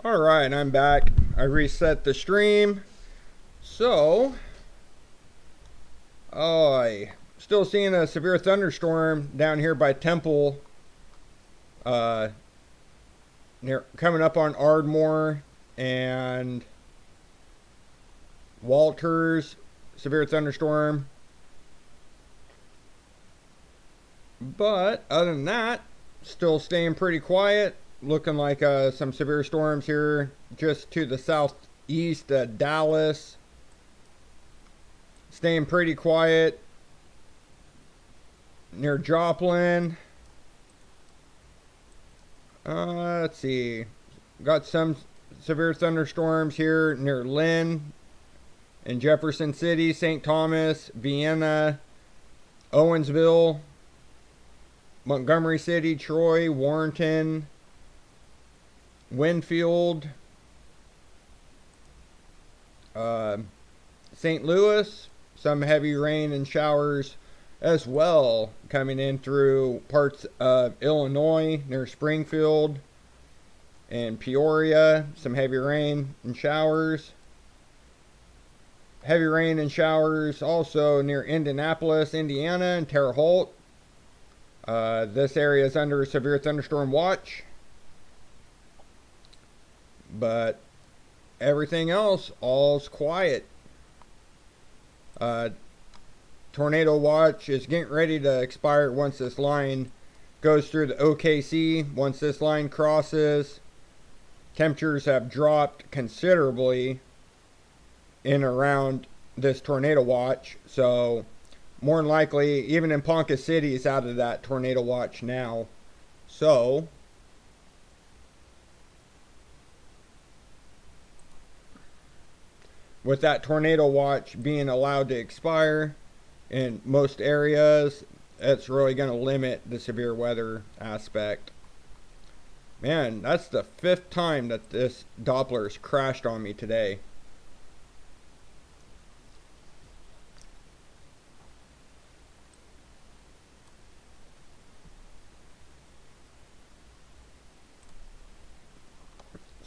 Alright, I'm back. I reset the stream. So, I still seeing a severe thunderstorm down here by Temple. Near coming up on Ardmore and Walters. Severe thunderstorm. But other than that, still staying pretty quiet. Looking like some severe storms here just to the southeast of Dallas. Staying pretty quiet near Joplin. Let's see. Got some severe thunderstorms here near Lynn and Jefferson City, St. Thomas, Vienna, Owensville, Montgomery City, Troy, Warrenton, Winfield, St. Louis. Some heavy rain and showers as well coming in through parts of Illinois near Springfield and Peoria. Some heavy rain and showers. Heavy rain and showers also near Indianapolis, Indiana, and Terre Haute. This area is under a severe thunderstorm watch. But everything else, all's quiet. Tornado watch is getting ready to expire once this line goes through the OKC. Once this line crosses, temperatures have dropped considerably in around this tornado watch. So more than likely, even in Ponca City is out of that tornado watch now. So with that tornado watch being allowed to expire in most areas, it's really going to limit the severe weather aspect. Man, that's the 5th time that this Doppler has crashed on me today.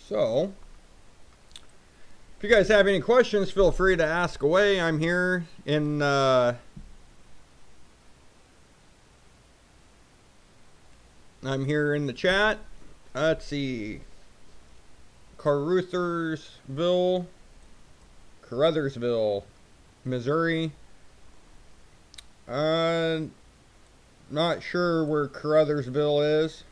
So, if you guys have any questions, feel free to ask away. I'm here in the chat. Let's see. Caruthersville, Missouri. Not sure where Caruthersville is.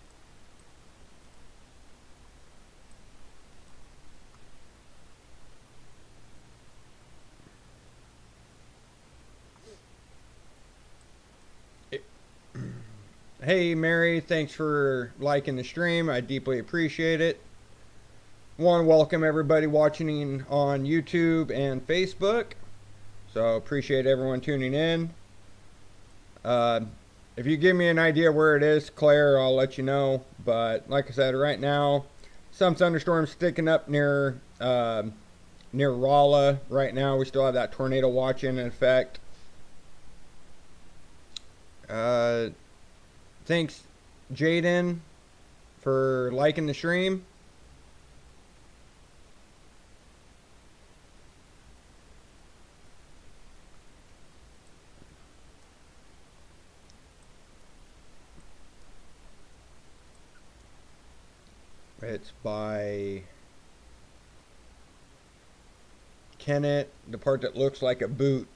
Hey Mary, thanks for liking the stream. I deeply appreciate it. Want to welcome everybody watching on YouTube and Facebook. So appreciate everyone tuning in. If you give me an idea where it is, Claire, I'll let you know. But like I said, right now, some thunderstorms sticking up near Rolla. Right now, we still have that tornado watch in effect. Thanks, Jaden, for liking the stream. It's by Kenneth, the part that looks like a boot.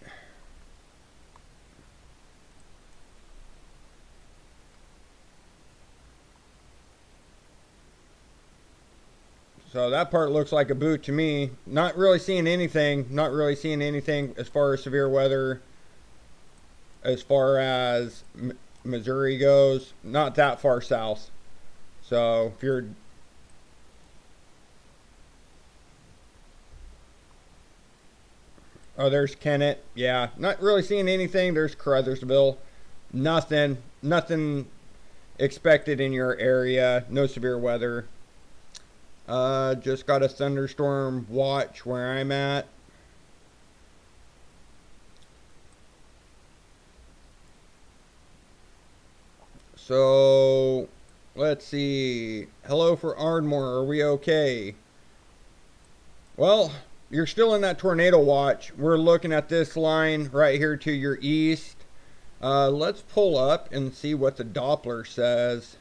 So that part looks like a boot to me. Not really seeing anything. Not really seeing anything as far as severe weather. As far as Missouri goes. Not that far south. So if you're... Oh, there's Kennett. Yeah, not really seeing anything. There's Caruthersville. Nothing expected in your area. No severe weather. Just got a thunderstorm watch where I'm at. So, let's see. Hello for Ardmore. Are we okay? Well, you're still in that tornado watch. We're looking at this line right here to your east. Let's pull up and see what the Doppler says.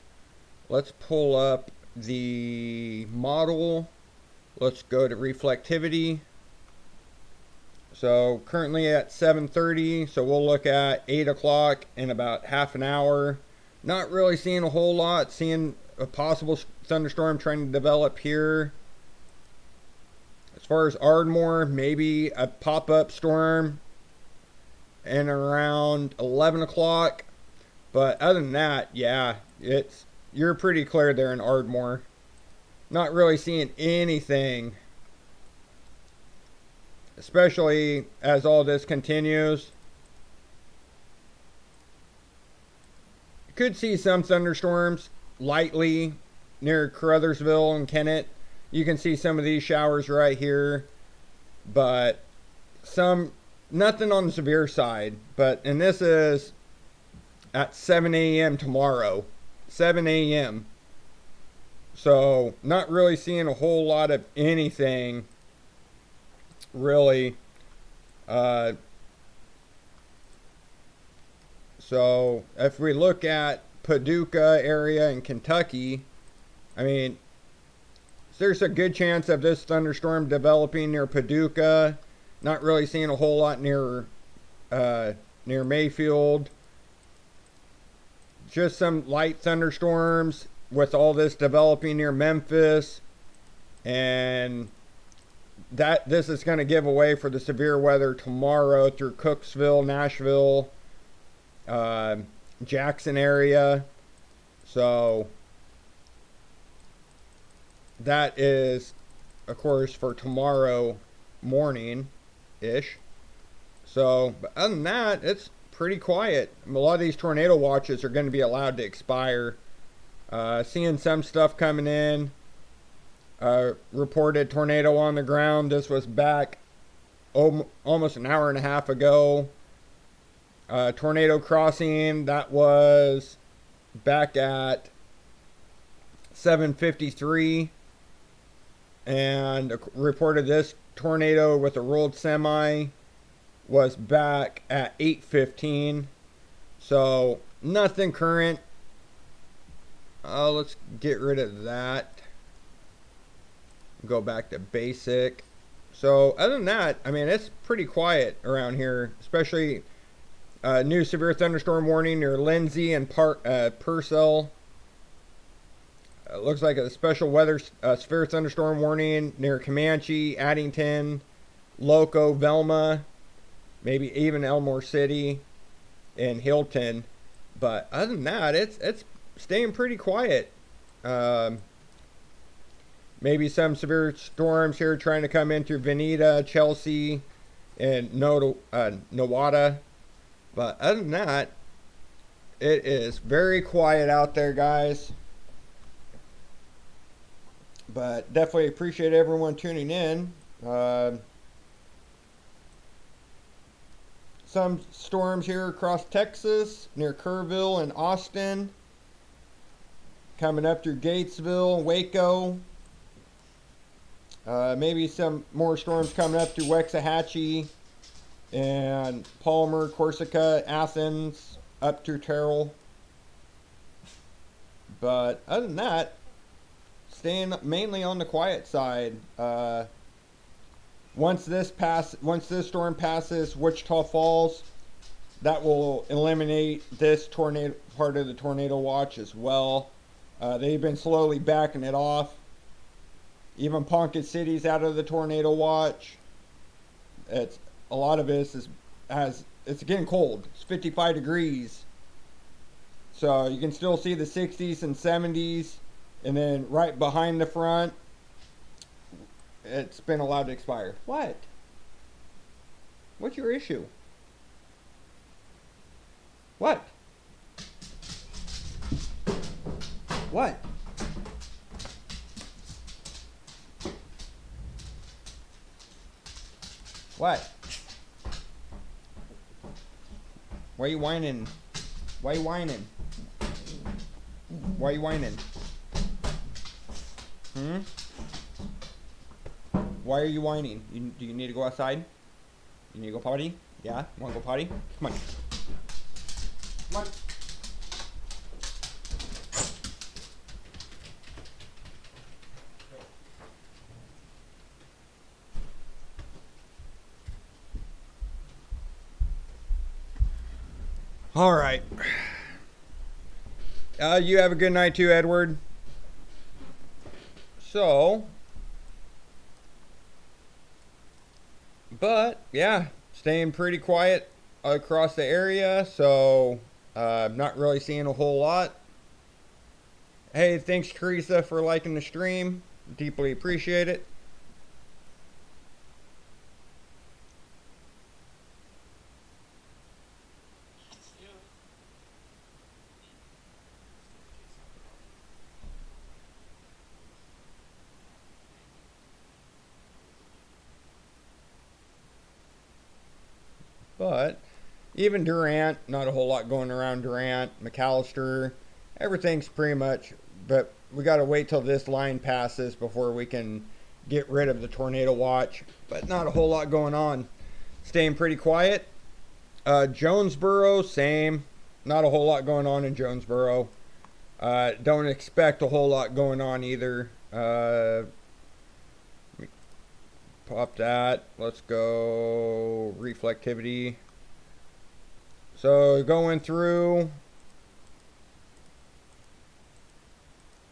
Let's pull up the model. Let's go to reflectivity. So currently at 7:30, so we'll look at 8 o'clock in about half an hour. Not really seeing a whole lot, seeing a possible thunderstorm trying to develop here. As far as Ardmore, maybe a pop-up storm and around 11 o'clock. But other than that, yeah, you're pretty clear there in Ardmore. Not really seeing anything, especially as all this continues. You could see some thunderstorms lightly near Caruthersville and Kennett. You can see some of these showers right here, but nothing on the severe side. And this is at 7 a.m. tomorrow, 7 a.m. So not really seeing a whole lot of anything really. So if we look at Paducah area in Kentucky, I mean, there's a good chance of this thunderstorm developing near Paducah. Not really seeing a whole lot near Mayfield. Just some light thunderstorms with all this developing near Memphis. And this is going to give away for the severe weather tomorrow through Cooksville, Nashville, Jackson area. So that is, of course, for tomorrow morning-ish. So, but other than that, it's pretty quiet. A lot of these tornado watches are going to be allowed to expire. Seeing some stuff coming in. Reported tornado on the ground. This was back almost an hour and a half ago. Tornado crossing, that was back at 7:53. And reported this tornado with a rolled semi was back at 8:15. So nothing current. Let's get rid of that. Go back to basic. So other than that, I mean, it's pretty quiet around here, especially new severe thunderstorm warning near Lindsay and Purcell. Looks like a special weather severe thunderstorm warning near Comanche, Addington, Loco, Velma, maybe even Elmore City and Hilton. But other than that, it's staying pretty quiet. Maybe some severe storms here trying to come in through Veneta, Chelsea, and Nowata. But other than that, it is very quiet out there, guys. But definitely appreciate everyone tuning in. Some storms here across Texas, near Kerrville and Austin. Coming up through Gatesville, Waco. Maybe some more storms coming up through Waxahachie and Palmer, Corsica, Athens, up through Terrell. But other than that, staying mainly on the quiet side. Once this storm passes Wichita Falls, that will eliminate this tornado part of the tornado watch as well. They've been slowly backing it off. Even Ponca City's out of the tornado watch. It's a lot of this it's getting cold. It's 55 degrees. So you can still see the 60s and 70s. And then right behind the front, it's been allowed to expire. What? What's your issue? What? What? What? Why are you whining? Why are you whining? Why are you whining? Why are you whining? Do you need to go outside? You need to go potty? Yeah? Want to go potty? Come on. Come on. All right. You have a good night too, Edward. So, but yeah, staying pretty quiet across the area. So, not really seeing a whole lot. Hey, thanks, Teresa, for liking the stream. Deeply appreciate it. But even Durant, not a whole lot going around Durant, McAllister, everything's pretty much, but we got to wait till this line passes before we can get rid of the tornado watch. But not a whole lot going on. Staying pretty quiet. Jonesboro, same. Not a whole lot going on in Jonesboro. Don't expect a whole lot going on either. Pop that. Let's go reflectivity. So going through.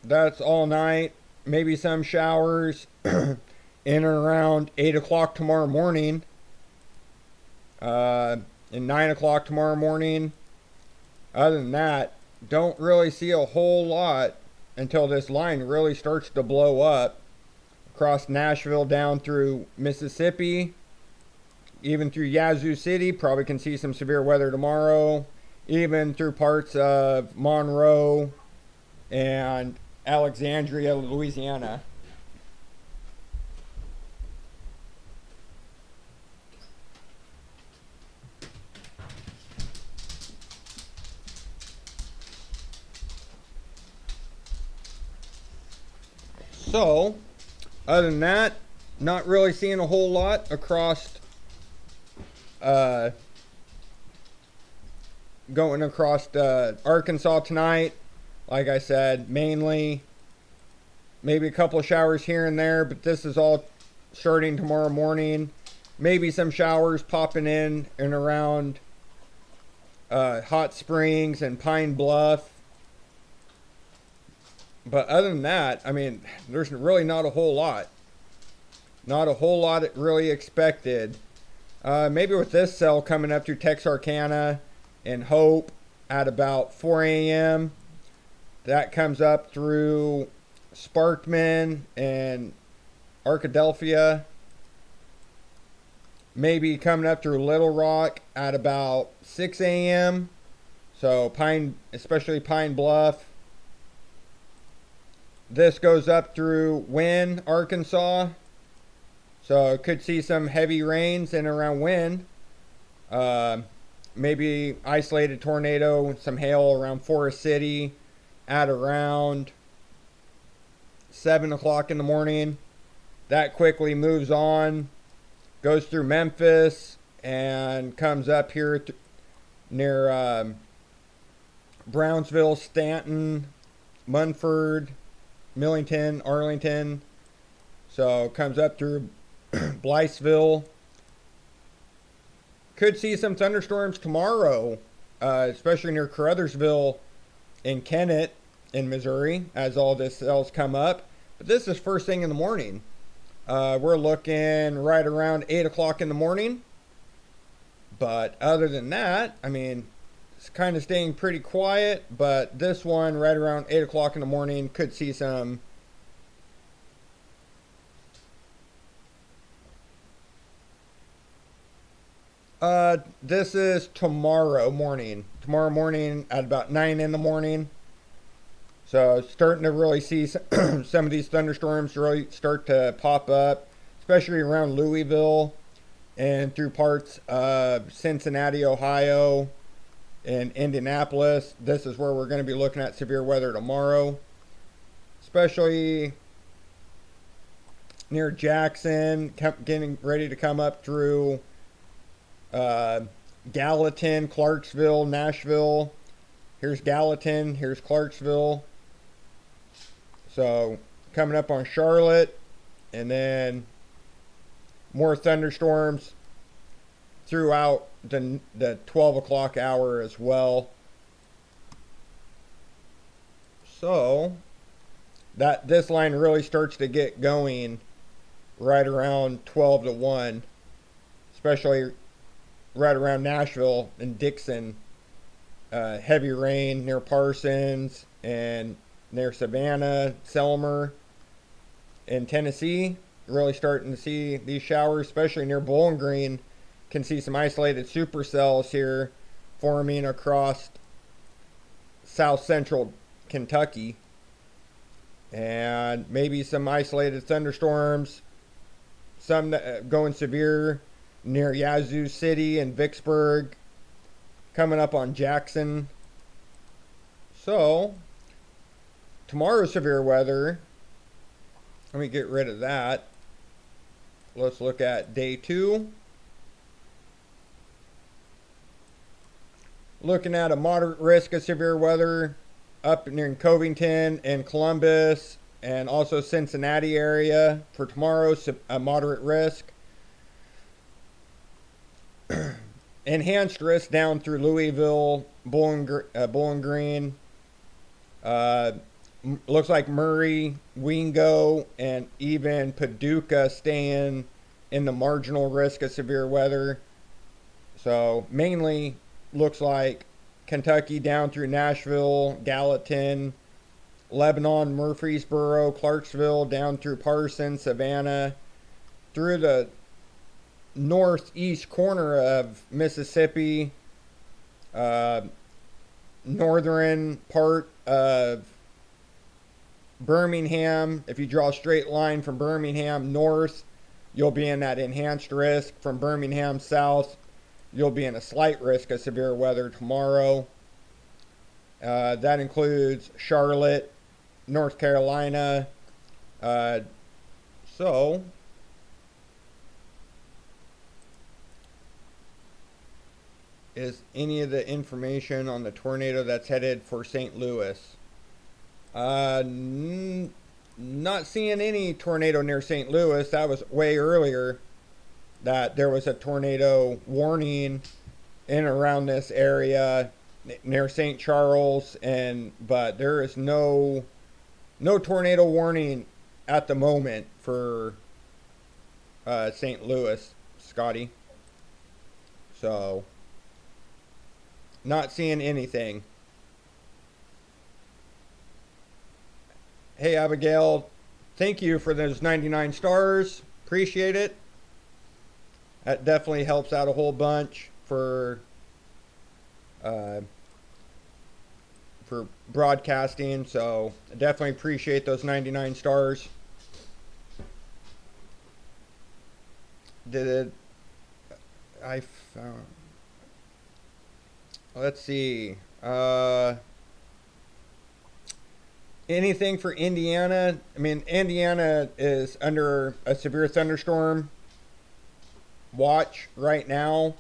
That's all night. Maybe some showers in and around 8 o'clock tomorrow morning. And 9 o'clock tomorrow morning. Other than that, don't really see a whole lot until this line really starts to blow up. Across Nashville down through Mississippi, even through Yazoo City. Probably can see some severe weather tomorrow. Even through parts of Monroe and Alexandria, Louisiana. So, other than that, not really seeing a whole lot across, going across Arkansas tonight. Like I said, mainly, maybe a couple of showers here and there, but this is all starting tomorrow morning. Maybe some showers popping in and around Hot Springs and Pine Bluff. But other than that, I mean, there's really not a whole lot. Not a whole lot really expected. Maybe with this cell coming up through Texarkana and Hope at about 4 a.m. That comes up through Sparkman and Arkadelphia. Maybe coming up through Little Rock at about 6 a.m. So especially Pine Bluff. This goes up through Wynne, Arkansas. So could see some heavy rains in and around Wynne. Maybe isolated tornado, some hail around Forest City at around 7 o'clock in the morning. That quickly moves on, goes through Memphis, and comes up here near Brownsville, Stanton, Munford, Millington, Arlington. So comes up through Blytheville. Could see some thunderstorms tomorrow, especially near Caruthersville and Kennett in Missouri as all this cells come up. But this is first thing in the morning. We're looking right around 8 o'clock in the morning. But other than that, I mean, it's kind of staying pretty quiet, but this one right around 8 o'clock in the morning could see some this is tomorrow morning. Tomorrow morning at about 9 in the morning. So starting to really see some of these thunderstorms really start to pop up, especially around Louisville and through parts of Cincinnati, Ohio, and Indianapolis. This is where we're going to be looking at severe weather tomorrow. Especially near Jackson, getting ready to come up through Gallatin, Clarksville, Nashville. Here's Gallatin, here's Clarksville. So coming up on Charlotte, and then more thunderstorms throughout the 12 o'clock hour as well. So that this line really starts to get going right around 12 to 1, especially right around Nashville and Dixon. Heavy rain near Parsons and near Savannah, Selmer in Tennessee. Really starting to see these showers, especially near Bowling Green. Can see some isolated supercells here forming across south central Kentucky. And maybe some isolated thunderstorms, some going severe near Yazoo City and Vicksburg, coming up on Jackson. So tomorrow's severe weather, let me get rid of that. Let's look at day 2. Looking at a moderate risk of severe weather up near Covington and Columbus and also Cincinnati area for tomorrow, a moderate risk. Enhanced risk down through Louisville, Bowling Green. Looks like Murray, Wingo, and even Paducah staying in the marginal risk of severe weather. So mainly looks like Kentucky down through Nashville, Gallatin, Lebanon, Murfreesboro, Clarksville, down through Parsons, Savannah, through the northeast corner of Mississippi, northern part of Birmingham. If you draw a straight line from Birmingham north, you'll be in that enhanced risk. From Birmingham south, you'll be in a slight risk of severe weather tomorrow. That includes Charlotte, North Carolina. So is any of the information on the tornado that's headed for St. Louis? Not seeing any tornado near St. Louis. That was way earlier that there was a tornado warning in and around this area near St. Charles, but there is no tornado warning at the moment for St. Louis, Scotty. So not seeing anything. Hey Abigail, thank you for those 99 stars. Appreciate it. That definitely helps out a whole bunch for broadcasting. So I definitely appreciate those 99 stars. I found. Let's see. Anything for Indiana? I mean, Indiana is under a severe thunderstorm watch right now.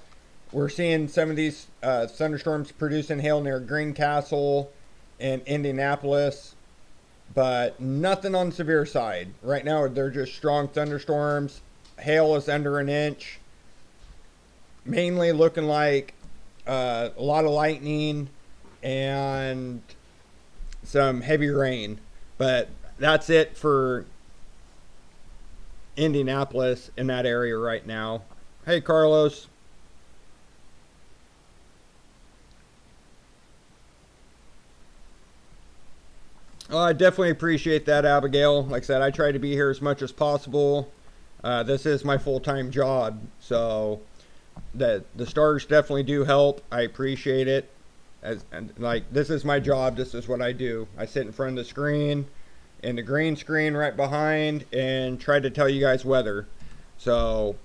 We're seeing some of these thunderstorms producing hail near Greencastle and Indianapolis, but nothing on the severe side. Right now, they're just strong thunderstorms. Hail is under an inch. Mainly looking like a lot of lightning and some heavy rain. But that's it for Indianapolis in that area right now. Hey, Carlos. Oh, I definitely appreciate that, Abigail. Like I said, I try to be here as much as possible. This is my full-time job, so the stars definitely do help. I appreciate it. Like, this is my job. This is what I do. I sit in front of the screen and the green screen right behind and try to tell you guys weather. So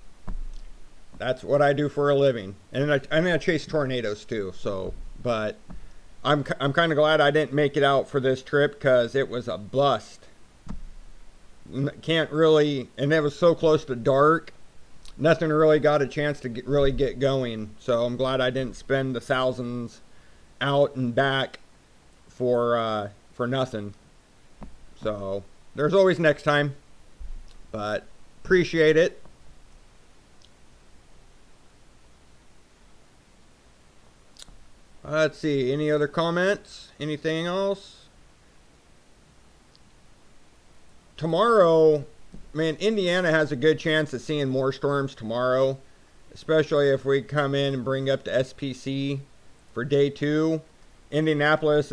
that's what I do for a living. And I chase tornadoes too. So, but I'm kind of glad I didn't make it out for this trip because it was a bust. Can't really, and it was so close to dark. Nothing really got a chance to really get going. So I'm glad I didn't spend the thousands out and back for nothing. So there's always next time, but appreciate it. Let's see, any other comments? Anything else? Tomorrow, man, Indiana has a good chance of seeing more storms tomorrow, especially if we come in and bring up the SPC for day 2. Indianapolis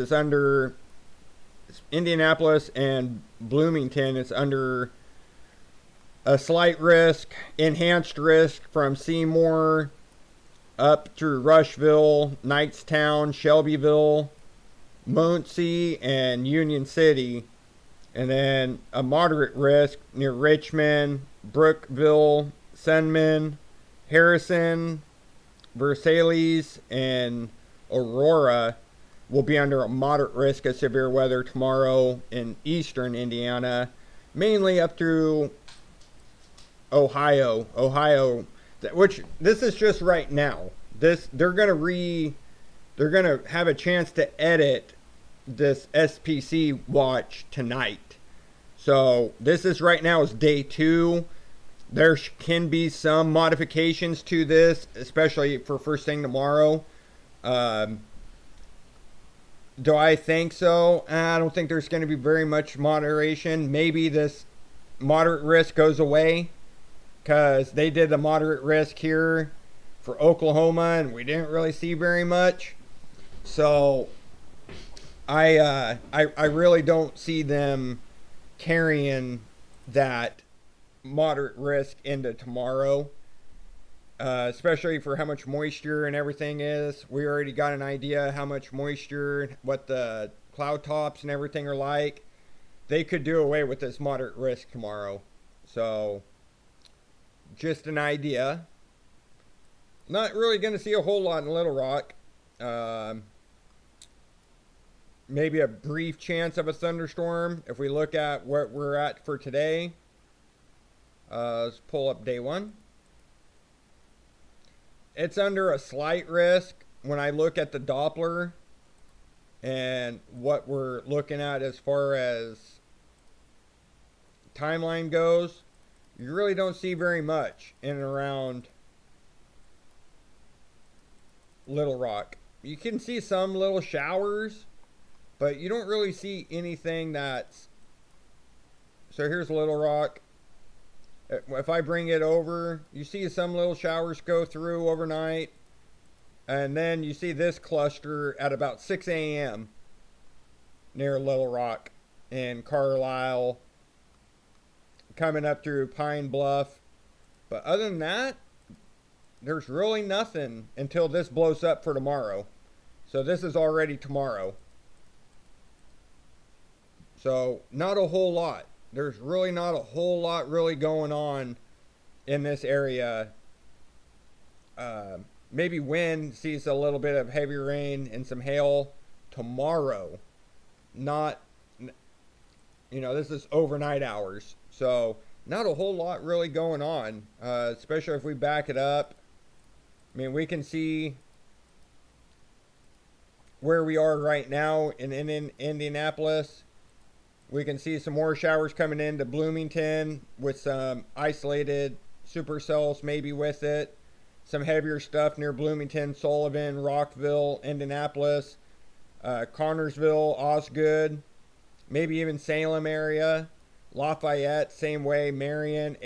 and Bloomington is under a slight risk, enhanced risk from Seymour up through Rushville, Knightstown, Shelbyville, Muncie, and Union City. And then a moderate risk near Richmond, Brookville, Senman, Harrison, Versailles, and Aurora will be under a moderate risk of severe weather tomorrow in eastern Indiana, mainly up through Ohio, which this is just right now. They're gonna have a chance to edit this SPC watch tonight. So this is right now is day 2. There can be some modifications to this, especially for first thing tomorrow. Do I think so? I don't think there's going to be very much moderation. Maybe this moderate risk goes away because they did the moderate risk here for Oklahoma and we didn't really see very much. So I really don't see them carrying that moderate risk into tomorrow, especially for how much moisture and everything is. We already got an idea how much moisture, what the cloud tops and everything are like. They could do away with this moderate risk tomorrow. So just an idea. Not really going to see a whole lot in Little Rock. Maybe a brief chance of a thunderstorm if we look at what we're at for today. Let's pull up day 1. It's under a slight risk when I look at the Doppler and what we're looking at as far as timeline goes. You really don't see very much in and around Little Rock. You can see some little showers, but you don't really see anything that's... So here's Little Rock. If I bring it over, you see some little showers go through overnight. And then you see this cluster at about 6 a.m. near Little Rock and Carlisle, coming up through Pine Bluff. But other than that, there's really nothing until this blows up for tomorrow. So this is already tomorrow. So not a whole lot. There's really not a whole lot really going on in this area. Maybe wind sees a little bit of heavy rain and some hail tomorrow. Not, this is overnight hours. So not a whole lot really going on, especially if we back it up. I mean, we can see where we are right now in Indianapolis. We can see some more showers coming into Bloomington with some isolated supercells maybe with it. Some heavier stuff near Bloomington, Sullivan, Rockville, Indianapolis, Connorsville, Osgood, maybe even Salem area. Lafayette, same way, Marion,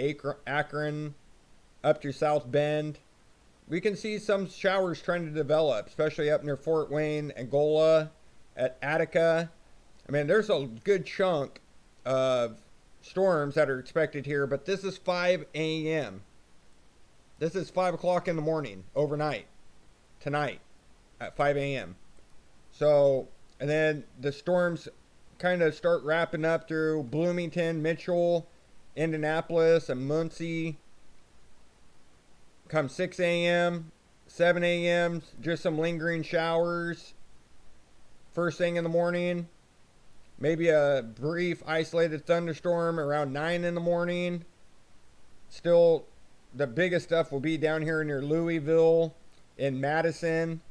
Akron, up to South Bend. We can see some showers trying to develop, especially up near Fort Wayne, Angola, at Attica. I mean, there's a good chunk of storms that are expected here, but this is 5 a.m. This is 5 o'clock in the morning, overnight, tonight, at 5 a.m. So, and then the storms kind of start wrapping up through Bloomington, Mitchell, Indianapolis, and Muncie. Come 6 a.m., 7 a.m., just some lingering showers. First thing in the morning. Maybe a brief isolated thunderstorm around 9 in the morning. Still, the biggest stuff will be down here near Louisville in Madison.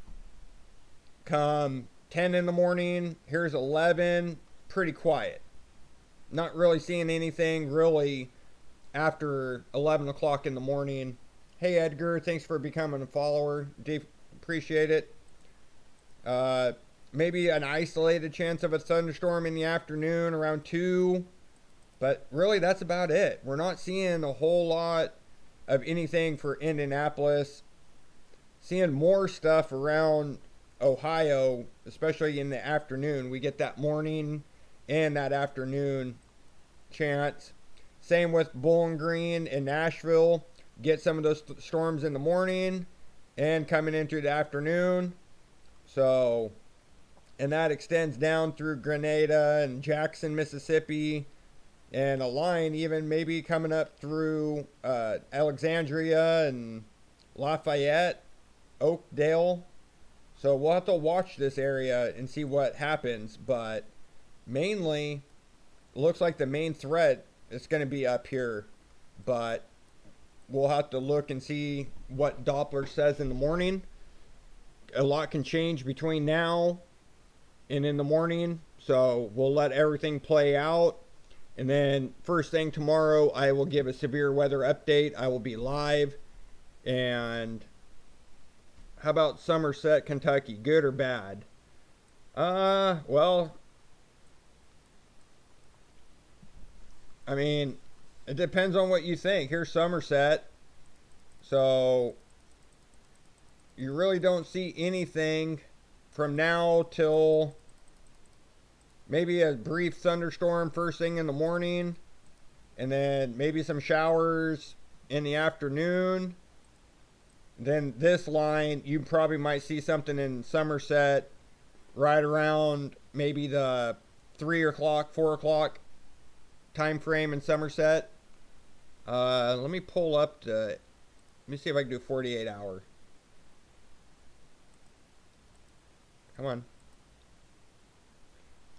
Come 10 in the morning, here's 11. Pretty quiet. Not really seeing anything really after 11 o'clock in the morning. Hey Edgar, thanks for becoming a follower. Deep appreciate it. Maybe an isolated chance of a thunderstorm in the afternoon around 2. But really, that's about it. We're not seeing a whole lot of anything for Indianapolis. Seeing more stuff around Ohio, especially in the afternoon. We get that morning and that afternoon chance. Same with Bowling Green and Nashville. Get some of those storms in the morning and coming in through the afternoon. So, and that extends down through Grenada and Jackson, Mississippi, and a line even maybe coming up through Alexandria and Lafayette, Oakdale. So we'll have to watch this area and see what happens. But mainly, looks like the main threat is going to be up here. But we'll have to look and see what Doppler says in the morning. A lot can change between now and in the morning. So we'll let everything play out. And then first thing tomorrow, I will give a severe weather update. I will be live. And how about Somerset, Kentucky? Good or bad? Well, I mean, it depends on what you think. Here's Somerset. So you really don't see anything from now till maybe a brief thunderstorm first thing in the morning, and then maybe some showers in the afternoon. Then this line, you probably might see something in Somerset right around maybe the 3 o'clock, 4 o'clock time frame in Somerset. Let me pull up let me see if I can do 48 hour. Come on.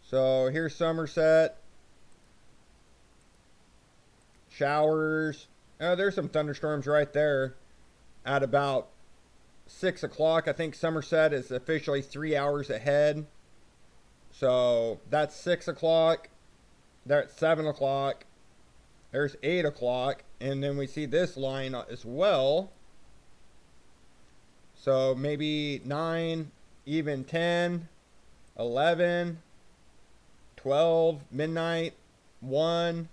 So here's Somerset. Showers. Oh, there's some thunderstorms right there at about 6 o'clock. I think Somerset is officially 3 hours ahead. So that's 6 o'clock. That's 7 o'clock. There's 8 o'clock. And then we see this line as well. So maybe 9, even 10, 11, 12, midnight, 1.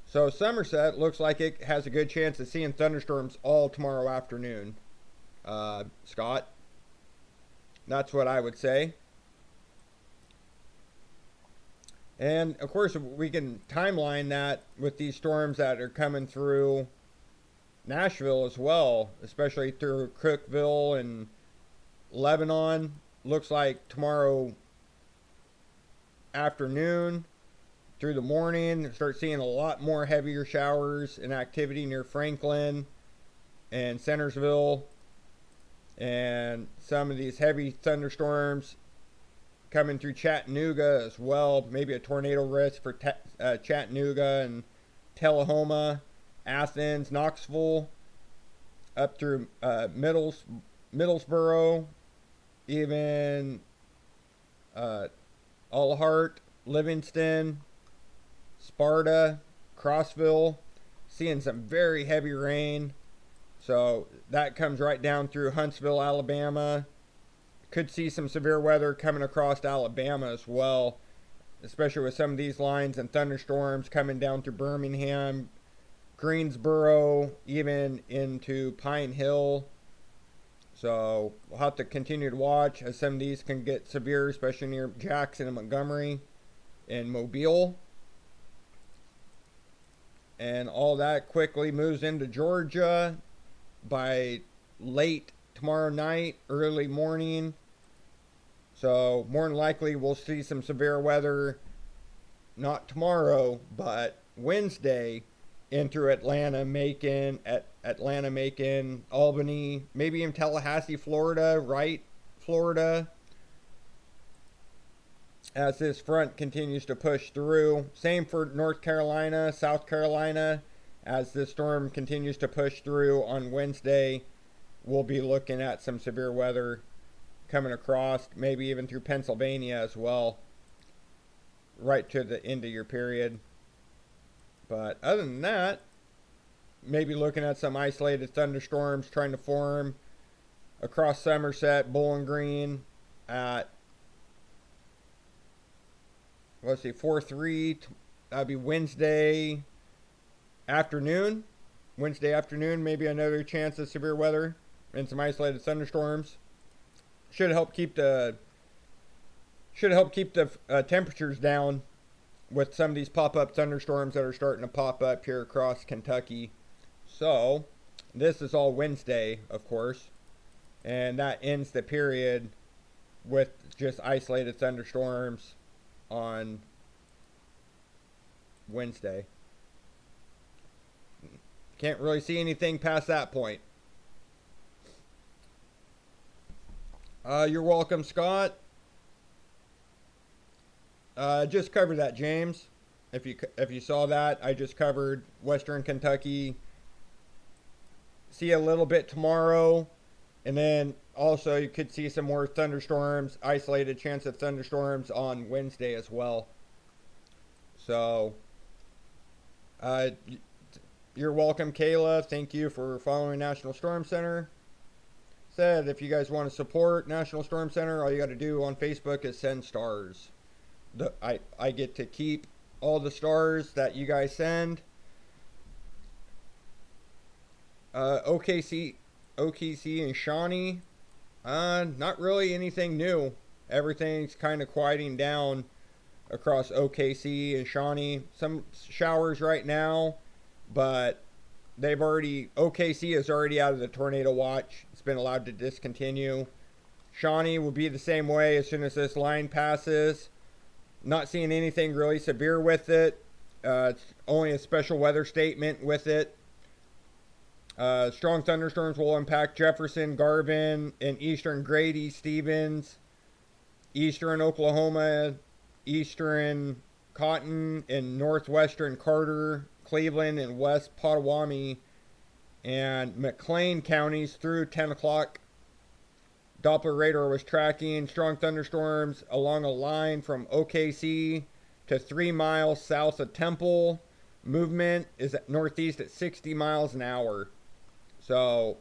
So Somerset looks like it has a good chance of seeing thunderstorms all tomorrow afternoon. Scott, that's what I would say. And of course, we can timeline that with these storms that are coming through Nashville as well, especially through Cookeville and Lebanon. Looks like tomorrow afternoon through the morning, start seeing a lot more heavier showers and activity near Franklin and Centersville, and some of these heavy thunderstorms coming through Chattanooga as well. Maybe a tornado risk for Chattanooga and Tullahoma, Athens, Knoxville, up through Middlesboro, even Allhart, Livingston, Sparta, Crossville. Seeing some very heavy rain. So that comes right down through Huntsville, Alabama. Could see some severe weather coming across Alabama as well, especially with some of these lines and thunderstorms coming down through Birmingham, Greensboro, even into Pine Hill. So we'll have to continue to watch as some of these can get severe, especially near Jackson and Montgomery and Mobile. And all that quickly moves into Georgia by late tomorrow night, early morning. So more than likely we'll see some severe weather, not tomorrow, but Wednesday, in through Atlanta, Macon, Albany, maybe in Tallahassee, Florida, Wright, Florida. as this front continues to push through. Same for North Carolina, South Carolina. As this storm continues to push through on Wednesday, we'll be looking at some severe weather coming across, maybe even through Pennsylvania as well, right to the end of your period. But other than that, maybe looking at some isolated thunderstorms trying to form across Somerset, Bowling Green at, let's see, 4-3. That'd be Wednesday afternoon. Wednesday afternoon, maybe another chance of severe weather and some isolated thunderstorms. Should help keep the temperatures down with some of these pop-up thunderstorms that are starting to pop up here across Kentucky. So this is all Wednesday, of course, and that ends the period with just isolated thunderstorms on Wednesday. Can't really see anything past that point. You're welcome, Scott. Just covered that, James. If you saw that, I just covered Western Kentucky. See a little bit tomorrow, and then also you could see some more thunderstorms, isolated chance of thunderstorms on Wednesday as well. So, you're welcome, Kayla. Thank you for following National Storm Center. Said if you guys want to support National Storm Center, all you got to do on Facebook is send stars. I get to keep all the stars that you guys send. OKC and Shawnee, not really anything new. Everything's kind of quieting down across OKC and Shawnee. Some showers right now, but OKC is already out of the tornado watch. It's been allowed to discontinue. Shawnee will be the same way as soon as this line passes. Not seeing anything really severe with it. It's only a special weather statement with it. Strong thunderstorms will impact Jefferson, Garvin, and eastern Grady, Stevens, eastern Oklahoma, eastern Cotton, and northwestern Carter, Cleveland, and west Potawatomi, and McLean counties through 10 o'clock. Doppler radar was tracking strong thunderstorms along a line from OKC to 3 miles south of Temple. Movement is at northeast at 60 miles an hour. So,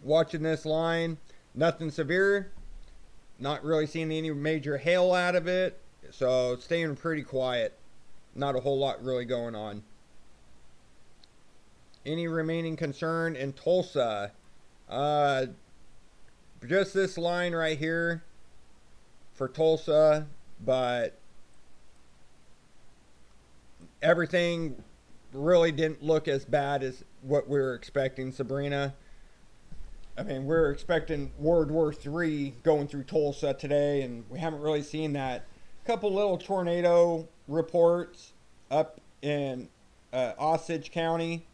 watching this line, nothing severe. Not really seeing any major hail out of it. So, staying pretty quiet. Not a whole lot really going on. Any remaining concern in Tulsa? Just this line right here for Tulsa, but everything really didn't look as bad as what we were expecting, Sabrina. I mean, we're expecting World War III going through Tulsa today, and we haven't really seen that. A couple little tornado reports up in Osage County.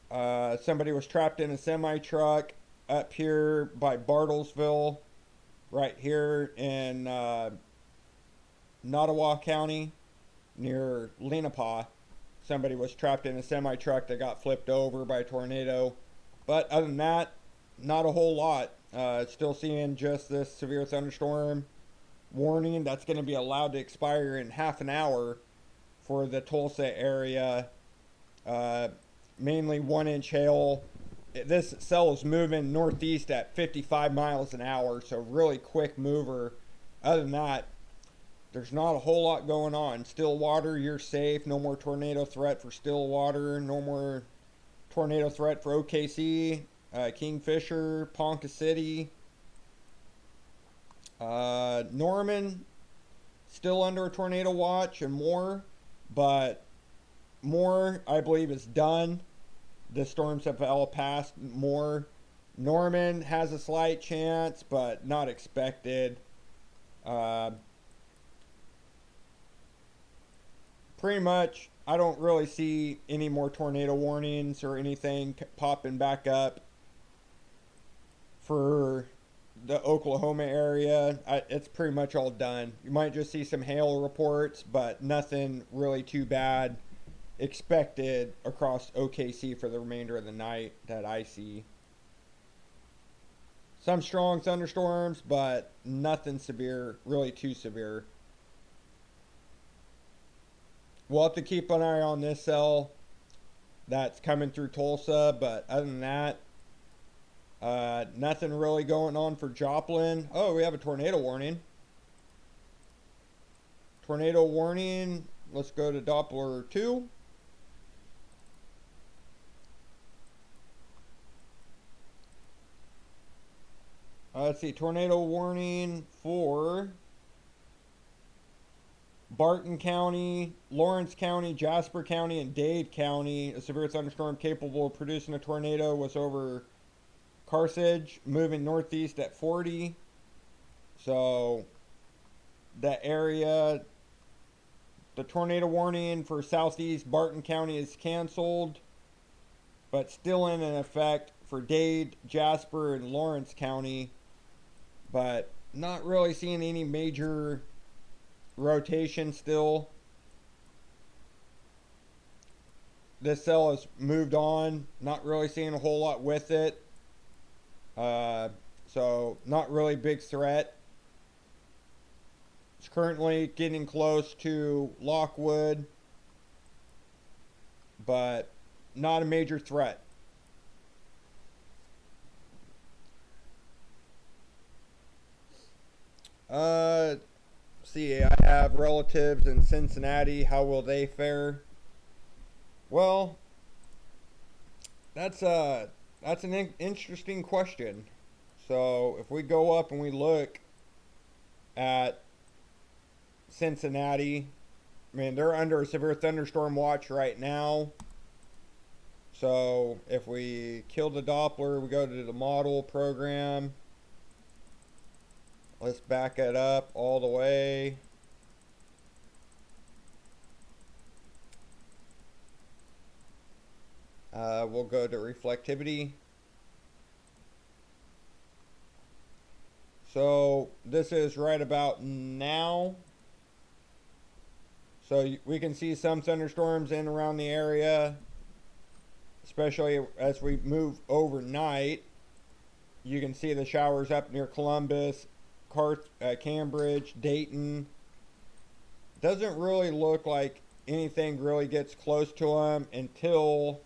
Somebody was trapped in a semi-truck up here by Bartlesville, right here in Nottawa County, near Lenapaw. Somebody was trapped in a semi-truck that got flipped over by a tornado. But other than that, not a whole lot. Still seeing just this severe thunderstorm warning that's going to be allowed to expire in half an hour for the Tulsa area. Mainly 1-inch hail. This cell is moving northeast at 55 miles an hour, so really quick mover. Other than that, there's not a whole lot going on. Stillwater, you're safe. No more tornado threat for Stillwater. No more tornado threat for OKC, Kingfisher, Ponca City. Norman, still under a tornado watch, and more. But more, I believe, is done. The storms have all passed. More. Norman has a slight chance, but not expected. Pretty much, I don't really see any more tornado warnings or anything popping back up for the Oklahoma area, it's pretty much all done. You might just see some hail reports, but nothing really too bad expected across OKC for the remainder of the night that I see. Some strong thunderstorms, but nothing severe, really too severe. We'll have to keep an eye on this cell that's coming through Tulsa, but other than that, nothing really going on for Joplin. Oh, we have a tornado warning. Tornado warning. Let's go to Doppler 2. Let's see, tornado warning for Barton County, Lawrence County, Jasper County, and Dade County. A severe thunderstorm capable of producing a tornado was over Carthage, moving northeast at 40. So that area, the tornado warning for southeast Barton County is canceled, but still in effect for Dade, Jasper, and Lawrence County. But not really seeing any major rotation still. This cell has moved on. Not really seeing a whole lot with it. So not really big threat. It's currently getting close to Lockwood, but not a major threat. See, I have relatives in Cincinnati. How will they fare? Well, that's an interesting question. So if we go up and we look at Cincinnati, I mean, they're under a severe thunderstorm watch right now. So if we kill the Doppler, we go to the model program. Let's back it up all the way. We'll go to reflectivity. So this is right about now. So we can see some thunderstorms in around the area, especially as we move overnight. You can see the showers up near Columbus, Cambridge, Dayton. Doesn't really look like anything really gets close to them until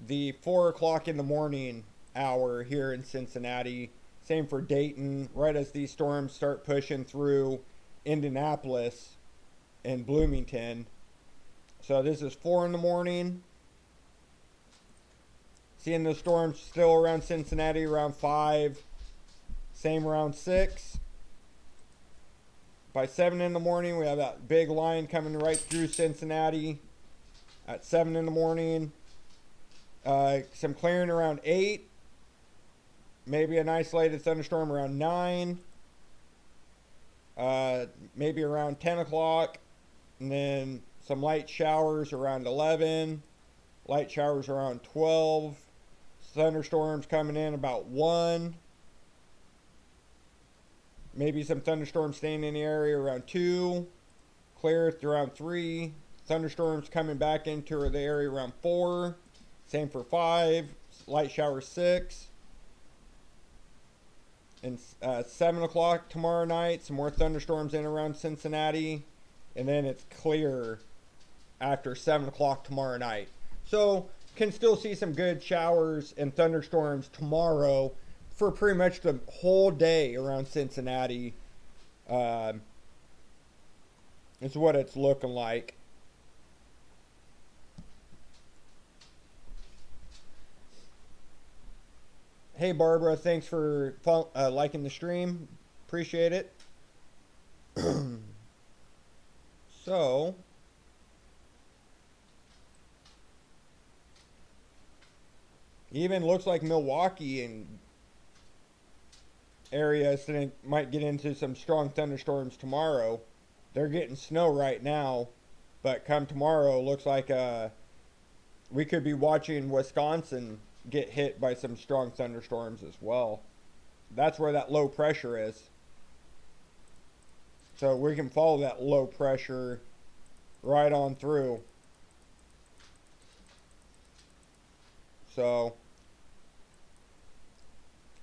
the 4 o'clock in the morning hour here in Cincinnati. Same for Dayton, right as these storms start pushing through Indianapolis and Bloomington. So this is 4 in the morning. Seeing the storms still around Cincinnati around 5. Same around 6. By 7 in the morning, we have that big line coming right through Cincinnati at 7 in the morning. Some clearing around 8. Maybe an isolated thunderstorm around 9. Maybe around 10 o'clock. And then some light showers around 11. Light showers around 12. Thunderstorms coming in about 1. Maybe some thunderstorms staying in the area around 2. Clear around 3. Thunderstorms coming back into the area around 4. Same for 5. Light shower 6. And 7 o'clock tomorrow night, some more thunderstorms in around Cincinnati. And then it's clear after 7 o'clock tomorrow night. So can still see some good showers and thunderstorms tomorrow for pretty much the whole day around Cincinnati. Is what it's looking like. Hey Barbara, thanks for liking the stream. Appreciate it. So, even looks like Milwaukee and areas might get into some strong thunderstorms tomorrow. They're getting snow right now, but come tomorrow, looks like we could be watching Wisconsin get hit by some strong thunderstorms as well. that's where that low pressure is. So we can follow that low pressure right on through. So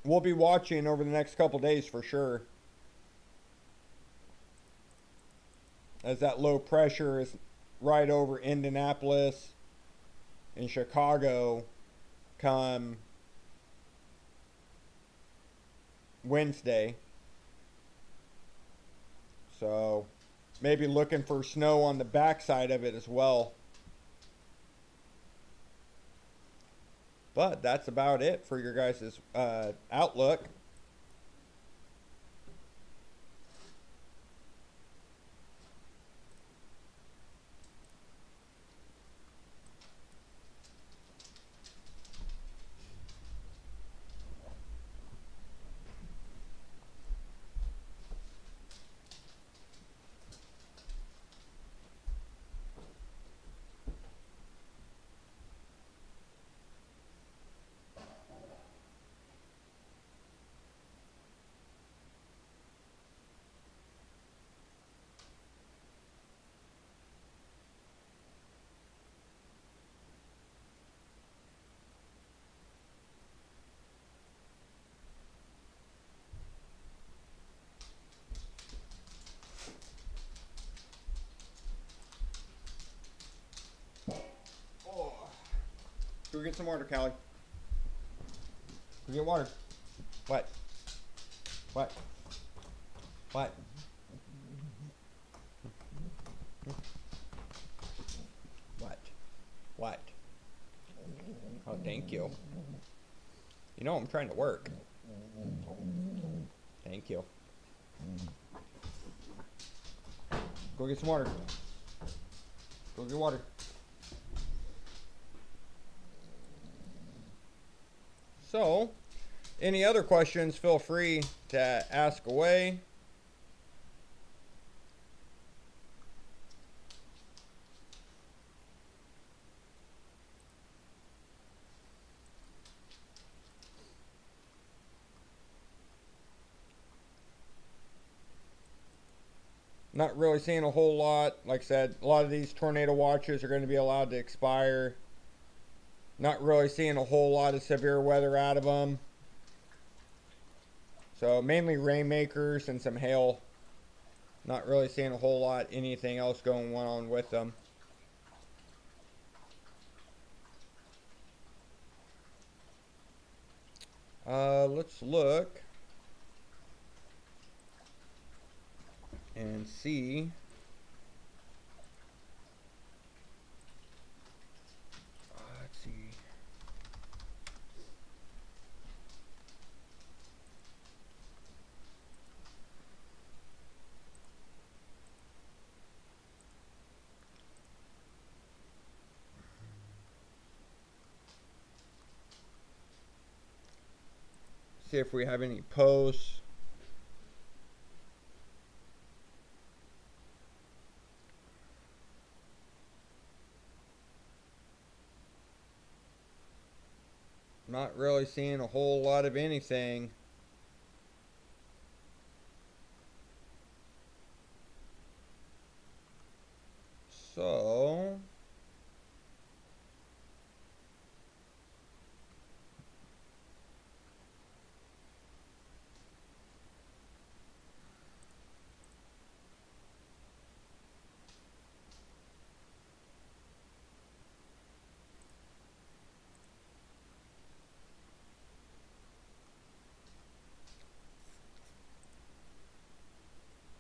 we'll be watching over the next couple days for sure, as that low pressure is right over Indianapolis and Chicago come Wednesday. So maybe looking for snow on the backside of it as well. But that's about it for your guys' outlook. Go get some water, Callie. Go get water. What? What? What? What? What? Oh, thank you. You know I'm trying to work. Thank you. Go get some water. Go get water. So, any other questions, feel free to ask away. Not really seeing a whole lot. Like I said, a lot of these tornado watches are going to be allowed to expire. Not really seeing a whole lot of severe weather out of them. So mainly rainmakers and some hail. Not really seeing a whole lot anything else going on with them. Let's look and see. Let's see. See if we have any posts. Not really seeing a whole lot of anything. So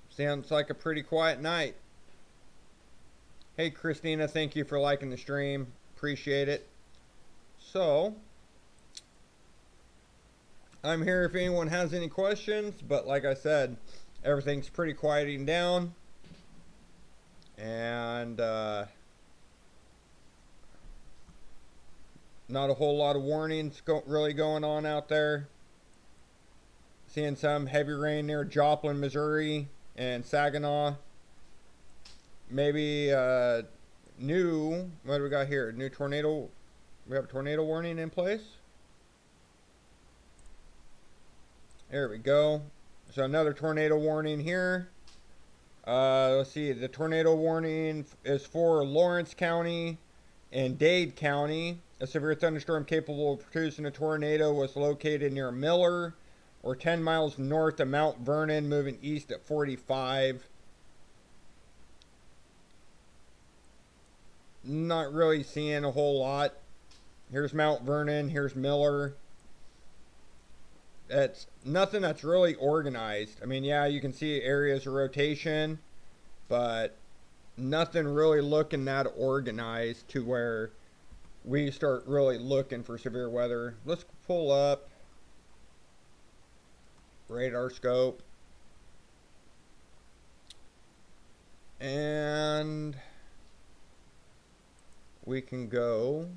sounds like a pretty quiet night. Hey Christina, thank you for liking the stream. Appreciate it. So, I'm here if anyone has any questions, but like I said, everything's pretty quieting down. And not a whole lot of warnings really going on out there. Seeing some heavy rain near Joplin, Missouri and Saginaw. Maybe new, what do we got here? New tornado, we have a tornado warning in place. There we go. So another tornado warning here. Let's see. The tornado warning is for Lawrence County and Dade County. A severe thunderstorm capable of producing a tornado was located near Miller or 10 miles north of Mount Vernon, moving east at 45. Not really seeing a whole lot. Here's Mount Vernon. Here's Miller. It's nothing that's really organized. I mean, yeah, you can see areas of rotation, but nothing really looking that organized to where we start really looking for severe weather. Let's pull up radar scope. And we can go.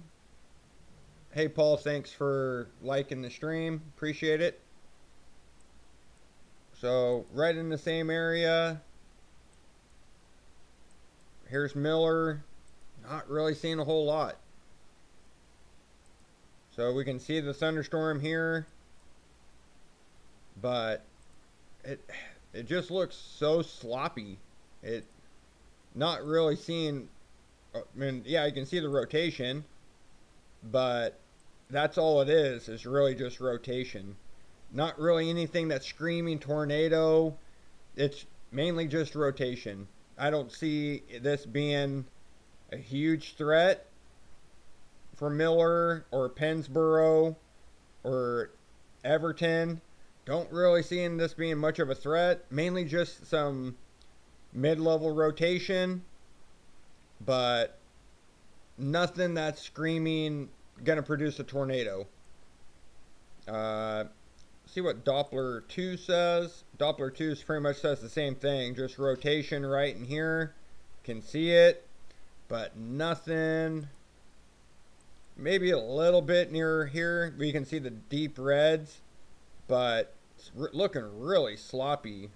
Hey, Paul, thanks for liking the stream. Appreciate it. So, right in the same area. Here's Miller. Not really seeing a whole lot. So, we can see the thunderstorm here. But it just looks so sloppy. It not really seeing. I mean, yeah, you can see the rotation, but that's all it is really just rotation. Not really anything that's screaming tornado. It's mainly just rotation. I don't see this being a huge threat for Miller or Pennsboro or Everton. Don't really see this being much of a threat. Mainly just some mid-level rotation, but nothing that's screaming gonna produce a tornado. See what Doppler 2 says. Doppler 2 pretty much says the same thing, just rotation right in here. Can see it, but nothing. Maybe a little bit near here where you can see the deep reds, but it's looking really sloppy,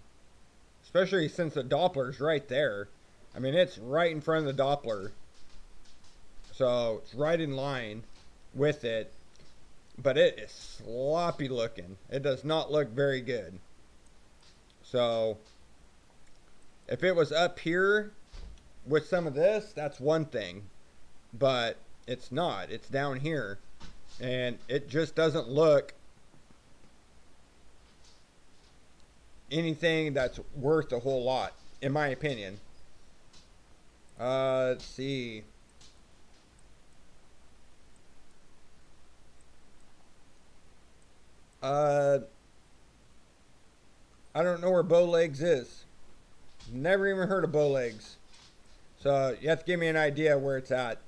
especially since the Doppler's right there. I mean, it's right in front of the Doppler, so it's right in line with it, but it is sloppy looking. It does not look very good. So if it was up here with some of this, that's one thing, but it's not. It's down here, and it just doesn't look anything that's worth a whole lot, in my opinion. Let's see. I don't know where Bowlegs is. Never even heard of Bowlegs. So you have to give me an idea where it's at.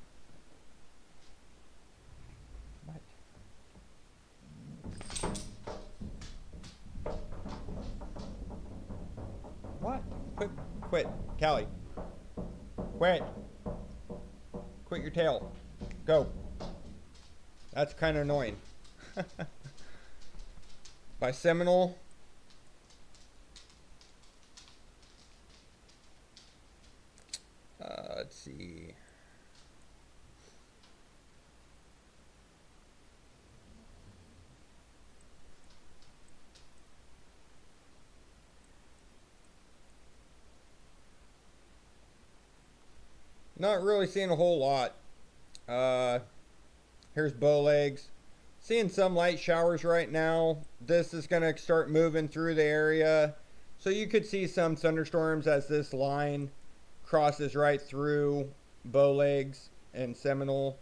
What? Quit. Callie. Quit. Quit your tail. Go. That's kind of annoying. By Seminole. Let's see. Not really seeing a whole lot. Here's Bowlegs. Seeing some light showers right now. This is going to start moving through the area. So you could see some thunderstorms as this line crosses right through Bowlegs and Seminole.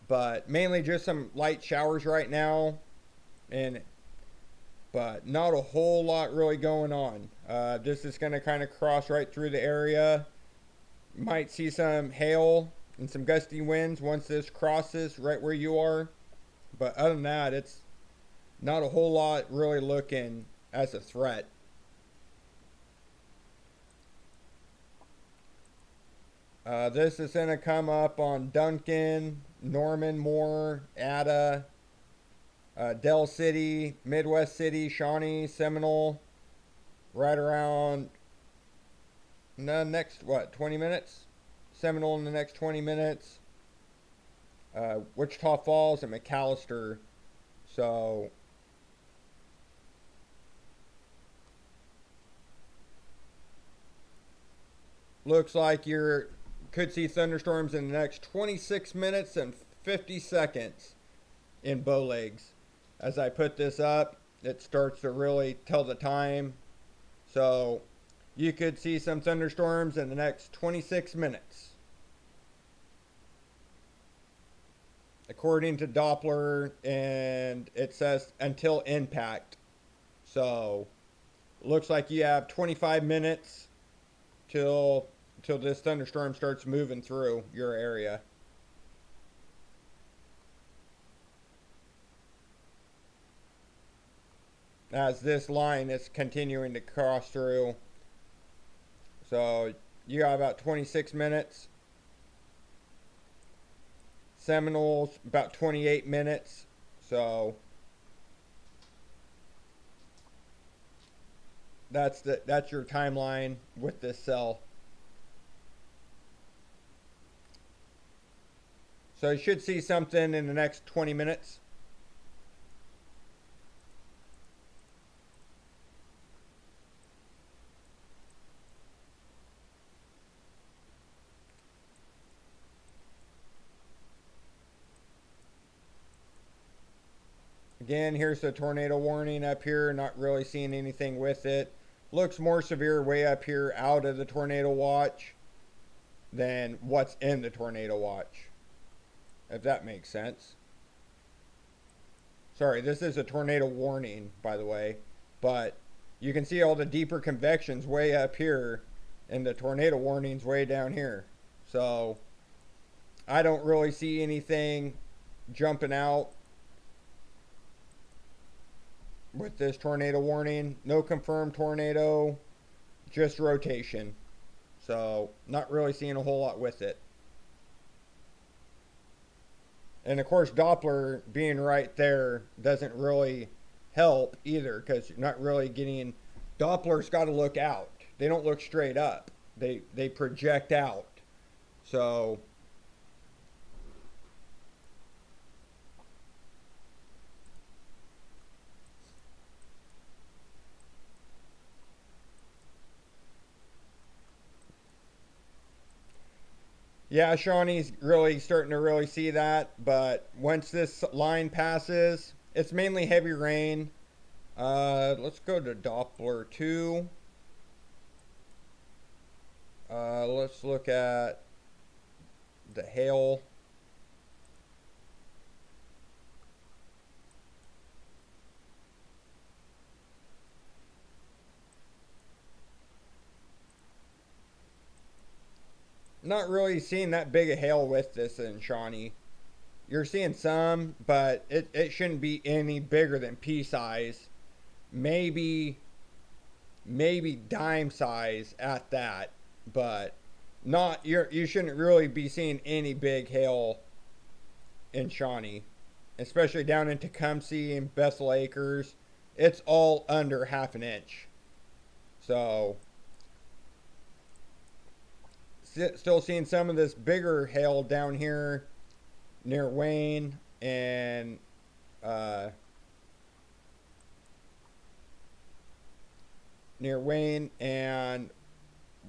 But mainly just some light showers right now. But not a whole lot really going on. This is going to kind of cross right through the area. Might see some hail and some gusty winds once this crosses right where you are. But other than that, it's not a whole lot really looking as a threat. This is going to come up on Duncan, Norman, Moore, Ada, Del City, Midwest City, Shawnee, Seminole, right around the next, 20 minutes? Seminole in the next 20 minutes. Wichita Falls and McAllister. So Looks like you could see thunderstorms in the next 26 minutes and 50 seconds in bow legs. As I put this up, it starts to really tell the time. So you could see some thunderstorms in the next 26 minutes. According to Doppler, and it says until impact. So looks like you have 25 minutes till this thunderstorm starts moving through your area. As this line is continuing to cross through. So you got about 26 minutes. Seminoles about 28 minutes. So that's your timeline with this cell. So you should see something in the next 20 minutes. Again, here's the tornado warning up here. Not really seeing anything with it. Looks more severe way up here out of the tornado watch than what's in the tornado watch, if that makes sense. Sorry, this is a tornado warning, by the way, but you can see all the deeper convections way up here and the tornado warnings way down here. So I don't really see anything jumping out with this tornado warning. No confirmed tornado, just rotation. So not really seeing a whole lot with it. And of course, Doppler being right there doesn't really help either, because you're not really getting. Doppler's got to look out. They don't look straight up. They project out. So yeah, Shawnee's really starting to really see that. But once this line passes, it's mainly heavy rain. Let's go to Doppler 2. Let's look at the hail. Not really seeing that big a hail with this in Shawnee. You're seeing some, but it shouldn't be any bigger than pea size. Maybe dime size at that, but not you shouldn't really be seeing any big hail in Shawnee, especially down in Tecumseh and Bethel Acres. It's all under half an inch. So still seeing some of this bigger hail down here near Wayne and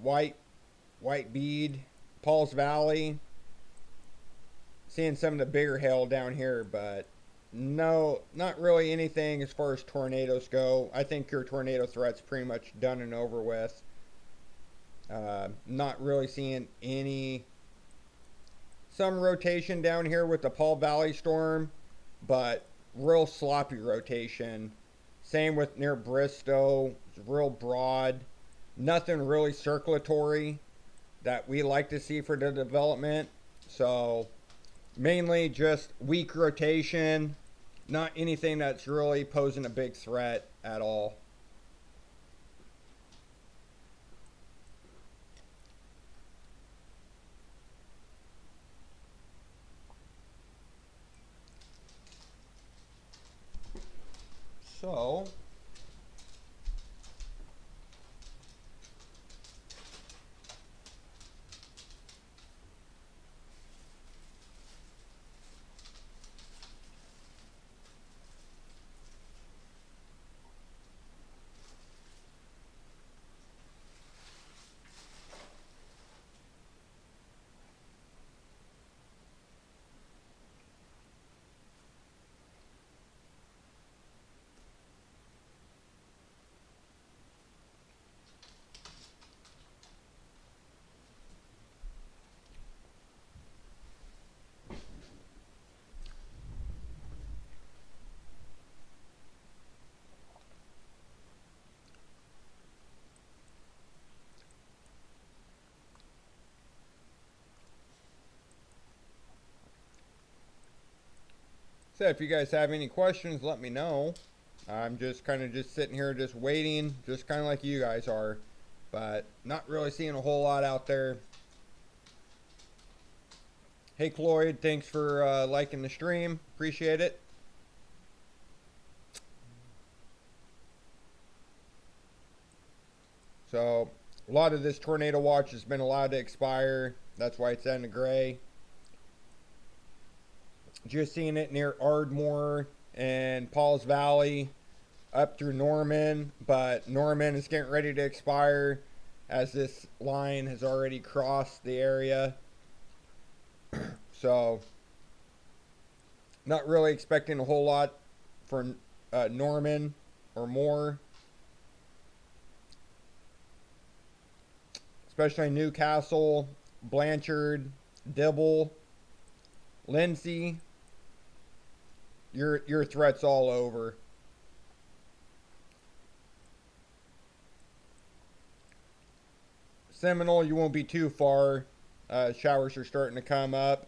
White Bead, Paul's Valley. Seeing some of the bigger hail down here, but no, not really anything as far as tornadoes go. I think your tornado threat's pretty much done and over with. Not really seeing any. Some rotation down here with the Paul Valley storm, but real sloppy rotation. Same with near Bristow. It's real broad. Nothing really circulatory that we like to see for the development. So mainly just weak rotation. Not anything that's really posing a big threat at all. So So if you guys have any questions, let me know. I'm just kind of just sitting here just waiting, just kind of like you guys are, but not really seeing a whole lot out there. Hey Cloyd, thanks for liking the stream. Appreciate it. So a lot of this tornado watch has been allowed to expire. That's why it's in the gray. Just seeing it near Ardmore and Paul's Valley up through Norman, but Norman is getting ready to expire as this line has already crossed the area. So not really expecting a whole lot for Norman or more. Especially Newcastle, Blanchard, Dibble, Lindsay. Your threat's all over. Seminole, you won't be too far. Showers are starting to come up.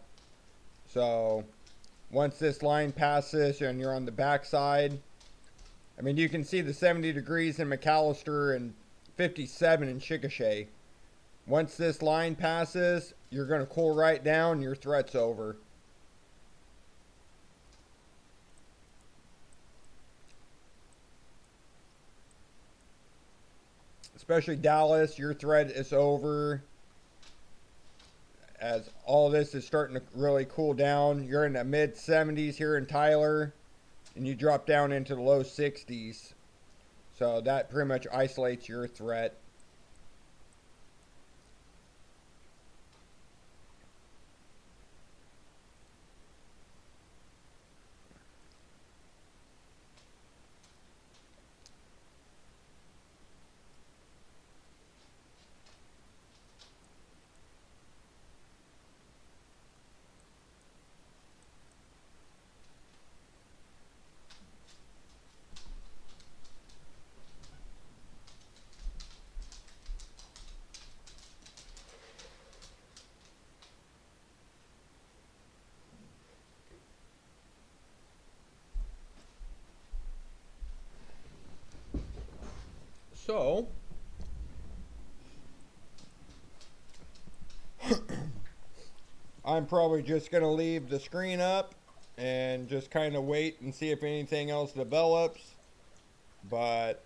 So once this line passes and you're on the backside, I mean, you can see the 70 degrees in McAllister and 57 in Chickasha. Once this line passes, you're going to cool right down. Your threat's over. Especially Dallas, your threat is over. As all this is starting to really cool down, you're in the mid 70s here in Tyler, and you drop down into the low 60s. So that pretty much isolates your threat. So I'm probably just going to leave the screen up and just kind of wait and see if anything else develops. But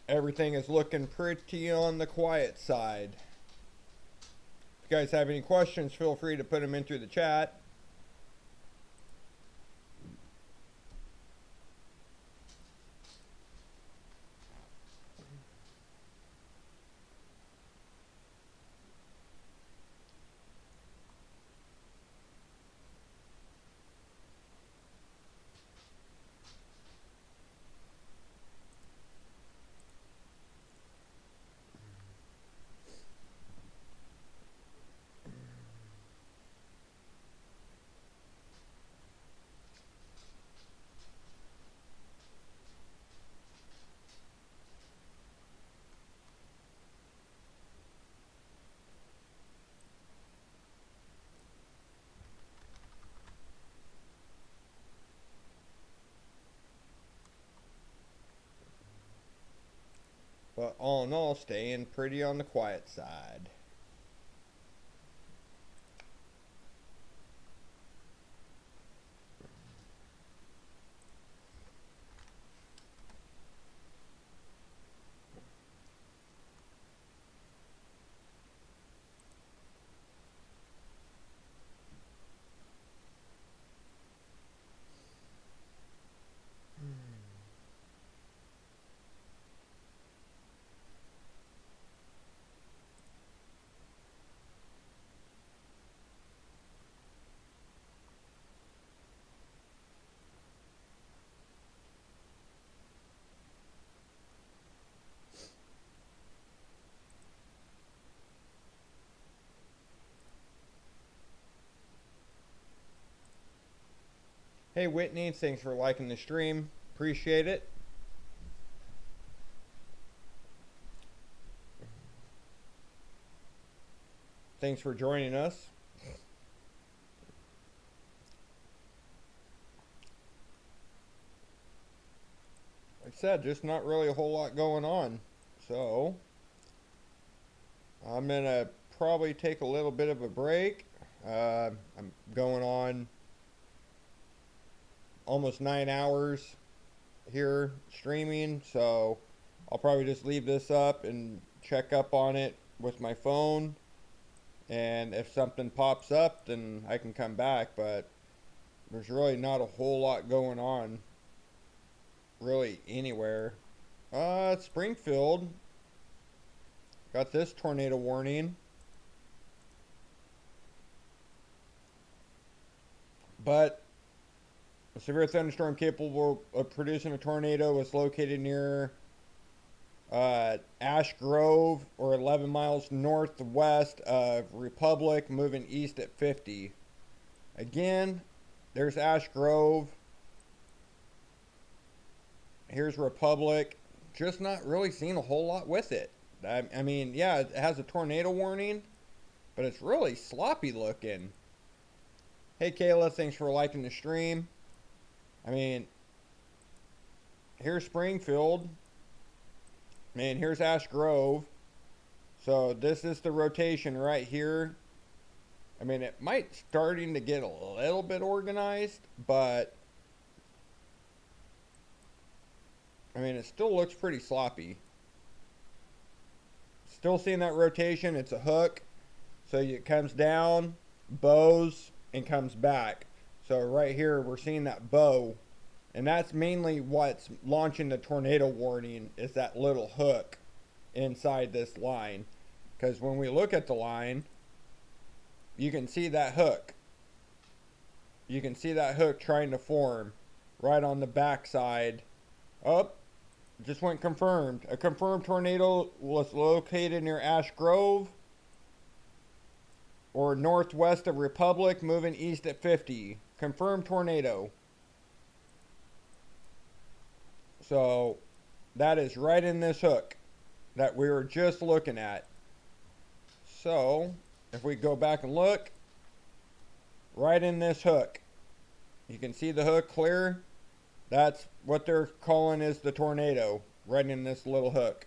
everything is looking pretty on the quiet side. If you guys have any questions, feel free to put them in through the chat. But all in all, staying pretty on the quiet side. Hey Whitney, thanks for liking the stream. Appreciate it. Thanks for joining us. said, just not really a whole lot going on. So I'm gonna probably take a little bit of a break. I'm going on almost 9 hours here streaming, so I'll probably just leave this up and check up on it with my phone. And if something pops up, then I can come back. But there's really not a whole lot going on, really anywhere. Springfield got this tornado warning. But a severe thunderstorm capable of producing a tornado was located near Ash Grove, or 11 miles northwest of Republic, moving east at 50. Again, there's Ash Grove. Here's Republic. Just not really seeing a whole lot with it. I mean, yeah, it has a tornado warning, but it's really sloppy looking. Hey, Kayla, thanks for liking the stream. I mean, here's Springfield. Man, here's Ash Grove. So this is the rotation right here. I mean, it might starting to get a little bit organized, but I mean, it still looks pretty sloppy. Still seeing that rotation. It's a hook. So it comes down, bows, and comes back. So right here, we're seeing that bow. And that's mainly what's launching the tornado warning, is that little hook inside this line. Because when we look at the line, you can see that hook. You can see that hook trying to form right on the backside. Oh, just went confirmed. A confirmed tornado was located near Ash Grove, or northwest of Republic, moving east at 50. Confirmed tornado. So that is right in this hook that we were just looking at. So if we go back and look, right in this hook, you can see the hook clear. That's what they're calling is the tornado, right in this little hook.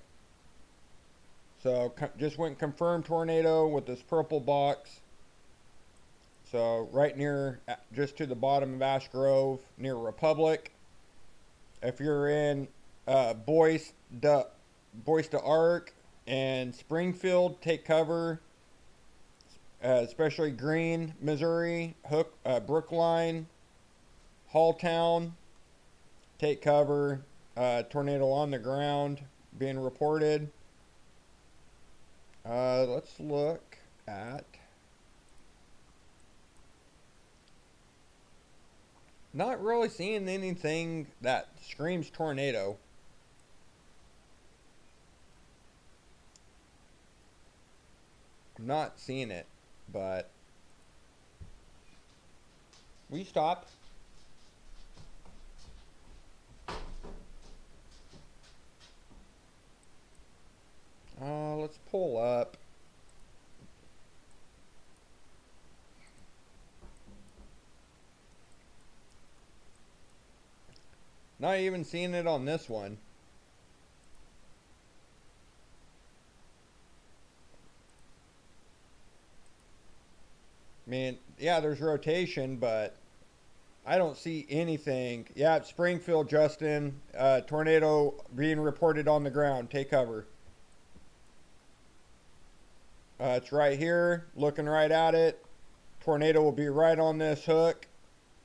So just went confirmed tornado with this purple box. So right near, just to the bottom of Ash Grove, near Republic. If you're in Boyce to Ark and Springfield, take cover. Especially Green, Missouri, Brookline, Halltown, take cover. Tornado on the ground being reported. Let's look at. Not really seeing anything that screams tornado. I'm not seeing it, but will you stop? Let's pull up. Not even seeing it on this one. I mean, yeah, there's rotation, but I don't see anything. Yeah, it's Springfield, Justin. Tornado being reported on the ground. Take cover. It's right here, looking right at it. Tornado will be right on this hook,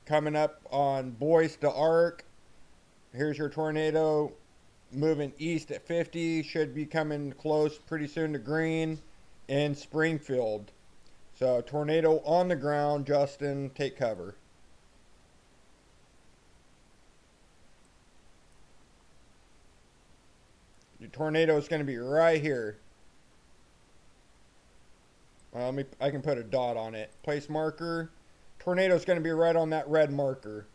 coming up on Boyce to Ark. Here's your tornado moving east at 50. Should be coming close pretty soon to Green and Springfield. So tornado on the ground. Justin, take cover. Your tornado is going to be right here. I can put a dot on it. Place marker. Tornado is going to be right on that red marker.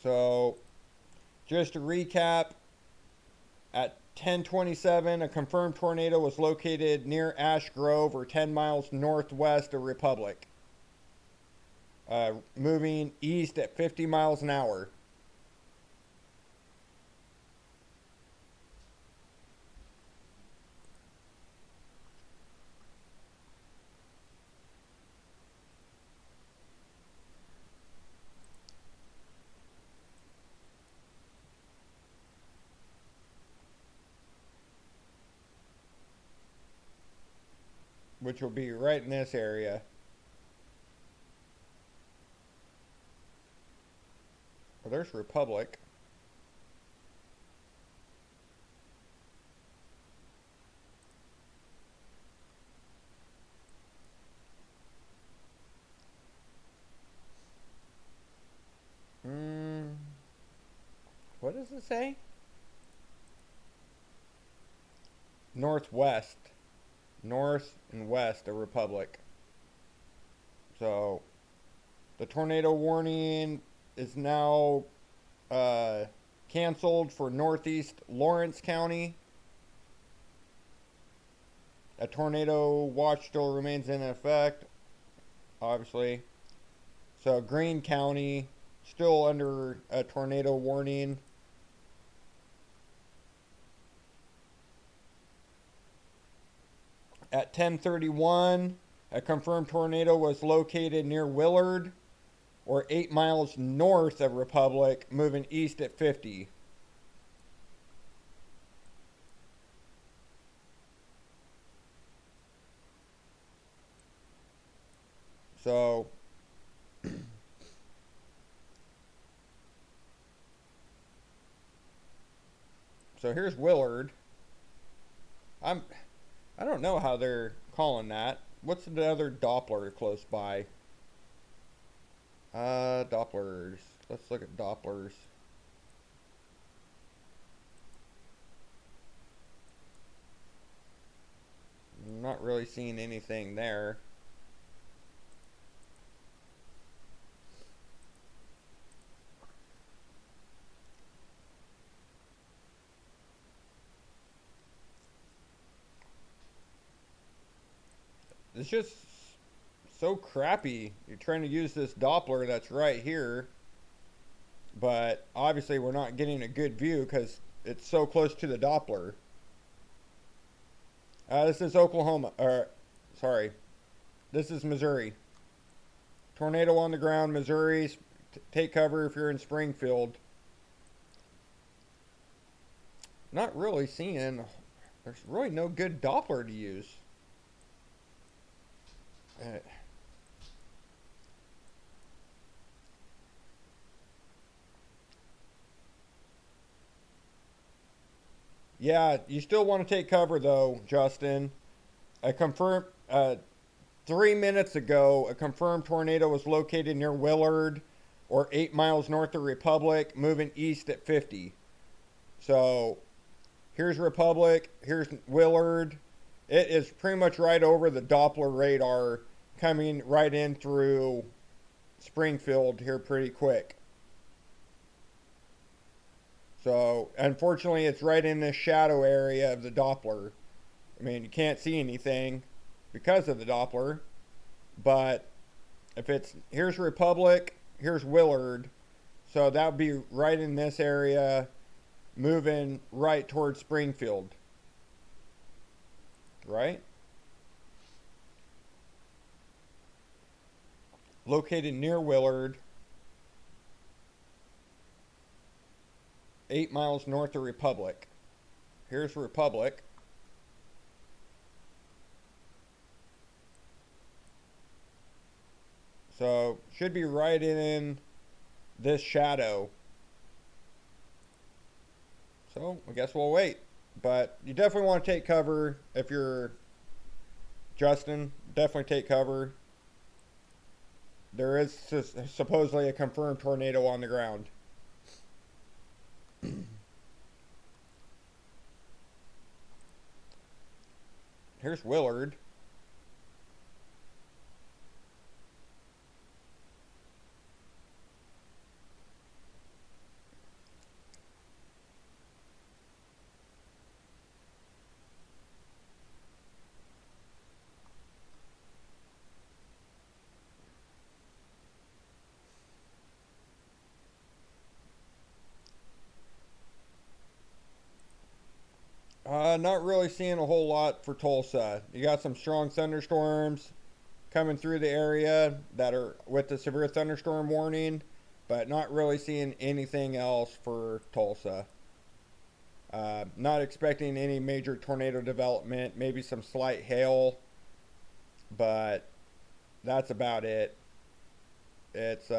So, just to recap, At 10:27, a confirmed tornado was located near Ash Grove, or 10 miles northwest of Republic, moving east at 50 miles an hour. Which will be right in this area. Well, there's Republic. What does it say? Northwest. North and west of Republic. So the tornado warning is now canceled for northeast Lawrence County. A tornado watch still remains in effect, obviously. So Greene County still under a tornado warning. At 10:31, a confirmed tornado was located near Willard, or 8 miles north of Republic, moving east at 50. So here's Willard. I don't know how they're calling that. What's the other Doppler close by? Dopplers. Let's look at Dopplers. Not really seeing anything there. It's just so crappy. You're trying to use this Doppler that's right here, but obviously we're not getting a good view because it's so close to the Doppler. This is Oklahoma, or sorry, this is Missouri. Tornado on the ground, Missouri. Take cover if you're in Springfield. Not really seeing. There's really no good Doppler to use. Yeah, you still want to take cover though, Justin. I confirmed 3 minutes ago, a confirmed tornado was located near Willard, or 8 miles north of Republic, moving east at 50. So here's Republic, here's Willard. It is pretty much right over the Doppler radar, coming right in through Springfield here pretty quick. So unfortunately, it's right in this shadow area of the Doppler. I mean, you can't see anything because of the Doppler, but if it's, here's Republic, here's Willard, so that would be right in this area, moving right towards Springfield, right? Located near Willard, 8 miles north of Republic. Here's Republic. So should be right in this shadow. So I guess we'll wait. But you definitely want to take cover if you're Justin. Definitely take cover. There is supposedly a confirmed tornado on the ground. Here's Willard. Not really seeing a whole lot for Tulsa. You got some strong thunderstorms coming through the area that are with the severe thunderstorm warning, but not really seeing anything else for Tulsa. Not expecting any major tornado development, maybe some slight hail, but that's about it. It's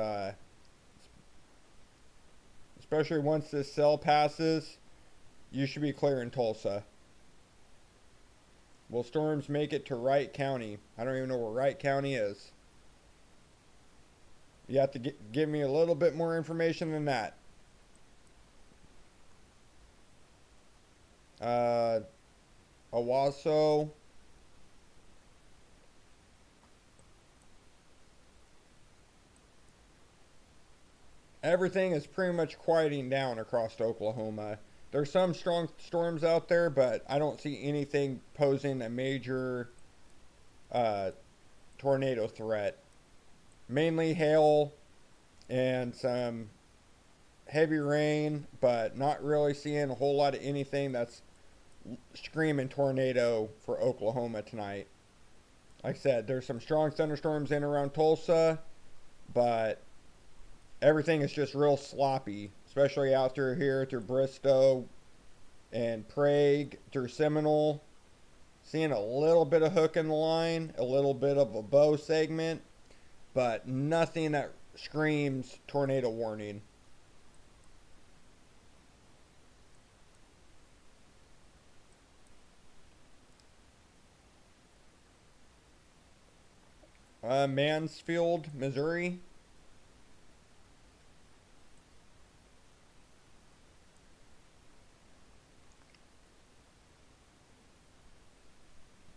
especially once this cell passes, you should be clear in Tulsa. Will storms make it to Wright County? I don't even know where Wright County is. You have to give me a little bit more information than that. Owasso. Everything is pretty much quieting down across Oklahoma. There's some strong storms out there, but I don't see anything posing a major tornado threat. Mainly hail and some heavy rain, but not really seeing a whole lot of anything that's screaming tornado for Oklahoma tonight. Like I said, there's some strong thunderstorms in around Tulsa, but everything is just real sloppy, especially out through here through Bristow and Prague through Seminole. Seeing a little bit of hook in the line, a little bit of a bow segment, but nothing that screams tornado warning. Mansfield, Missouri.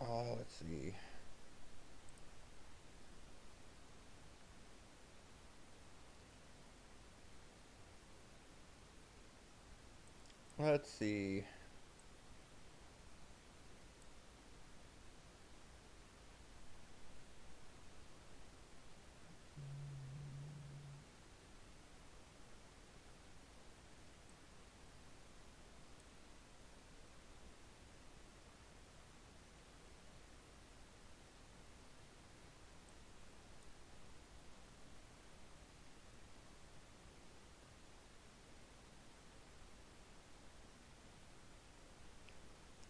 Let's see. Let's see.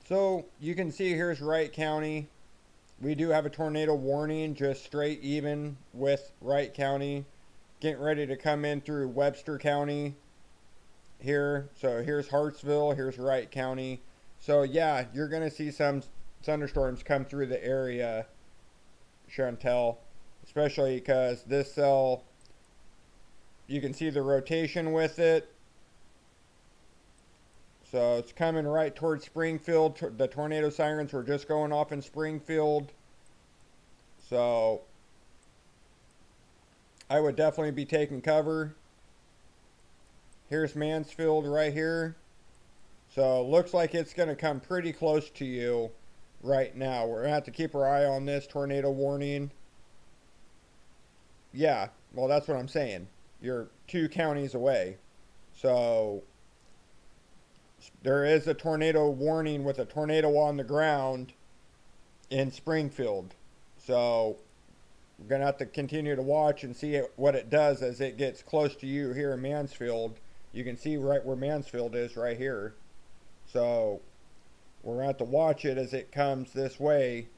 So you can see here's Wright County. We do have a tornado warning just straight even with Wright County. Getting ready to come in through Webster County here. So here's Hartsville, here's Wright County. So yeah, you're going to see some thunderstorms come through the area, Chantel. Especially because this cell, you can see the rotation with it. So it's coming right towards Springfield. The tornado sirens were just going off in Springfield. So I would definitely be taking cover. Here's Mansfield right here. So looks like it's going to come pretty close to you right now. We're going to have to keep our eye on this tornado warning. Yeah, well, that's what I'm saying. You're 2 counties away. So there is a tornado warning with a tornado on the ground in Springfield. So we're going to have to continue to watch and see what it does as it gets close to you here in Mansfield. You can see right where Mansfield is right here. So we're going to have to watch it as it comes this way,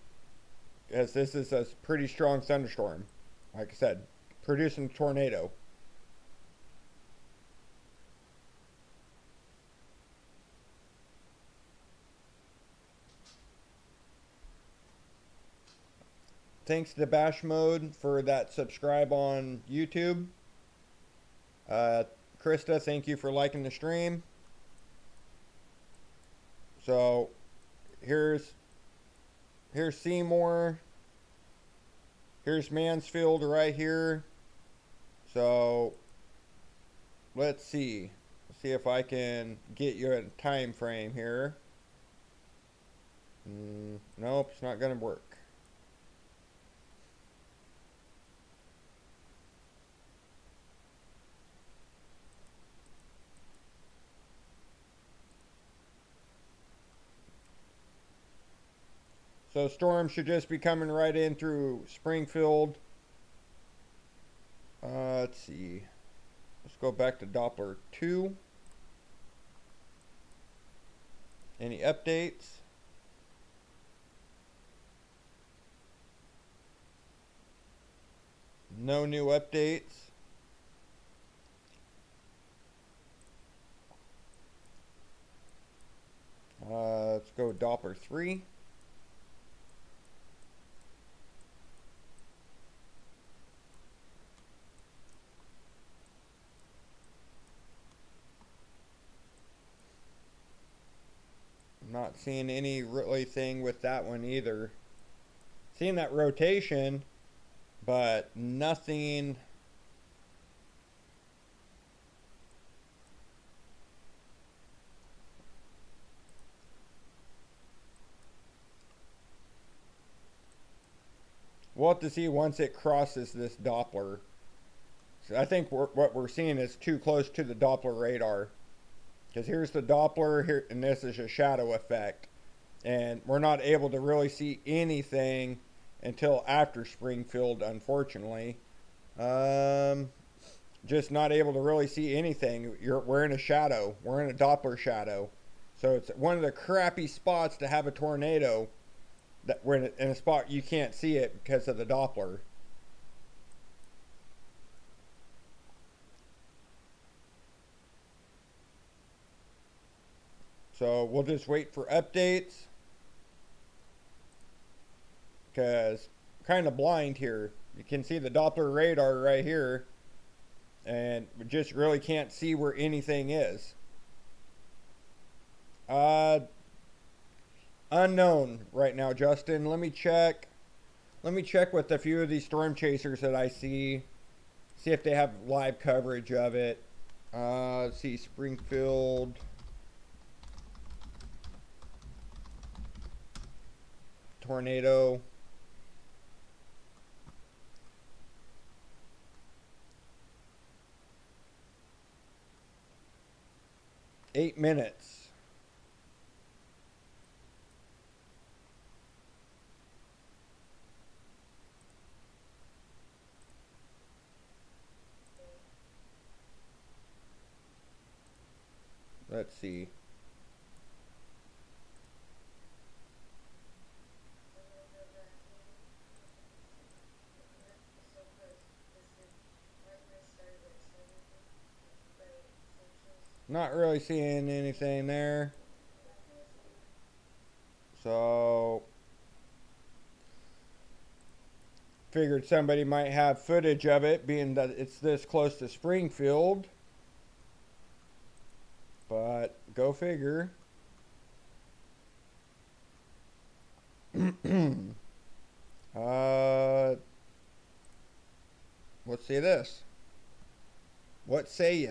as this is a pretty strong thunderstorm. Like I said, producing a tornado. Thanks to Bash Mode for that subscribe on YouTube. Krista, thank you for liking the stream. So here's Seymour. Here's Mansfield right here. So let's see. Let's see if I can get you a time frame here. Nope, it's not going to work. So storm should just be coming right in through Springfield. Let's see. Let's go back to Doppler 2. Any updates? No new updates. Let's go Doppler 3. I'm not seeing any really thing with that one either. Seeing that rotation, but nothing. We'll have to see once it crosses this Doppler. So I think what we're seeing is too close to the Doppler radar. Because here's the Doppler, here, and this is a shadow effect. And we're not able to really see anything until after Springfield, unfortunately. Just not able to really see anything. We're in a shadow. We're in a Doppler shadow. So it's one of the crappy spots to have a tornado. That we're in a spot you can't see it because of the Doppler. So we'll just wait for updates. Because kind of blind here. You can see the Doppler radar right here. And we just really can't see where anything is. Unknown right now, Justin. Let me check. Let me check with a few of these storm chasers that I see. See if they have live coverage of it. Let's see, Springfield. Tornado. Eight minutes. Let's see. Not really seeing anything there. So figured somebody might have footage of it, being that it's this close to Springfield. But go figure. Let's see this. What say ya?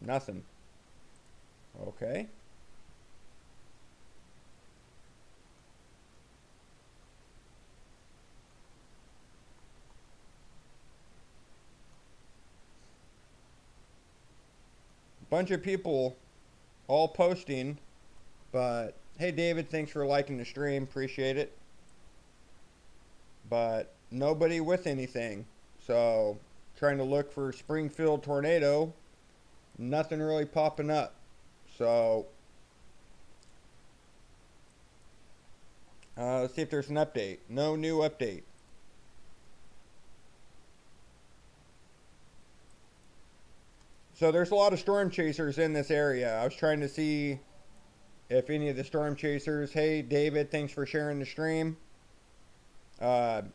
Nothing. Okay. Bunch of people all posting, but hey David, thanks for liking the stream, appreciate it. But nobody with anything. So trying to look for Springfield tornado, nothing really popping up. So let's see if there's an update. No new update. So there's a lot of storm chasers in this area. I was trying to see if any of the storm chasers. Hey David, thanks for sharing the stream. A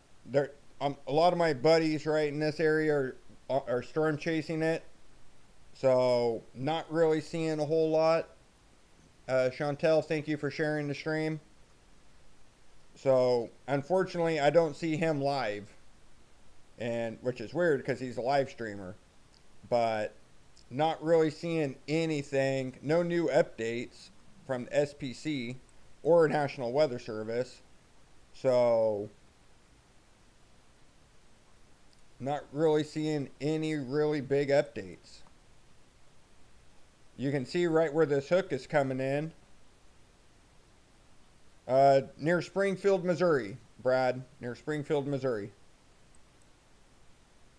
lot of my buddies right in this area are storm chasing it. So not really seeing a whole lot. Chantel, thank you for sharing the stream. So unfortunately, I don't see him live, and which is weird because he's a live streamer. But not really seeing anything. No new updates from the SPC or National Weather Service. So Not really seeing any really big updates. You can see right where this hook is coming in. Near Springfield, Missouri, Brad. Near Springfield, Missouri.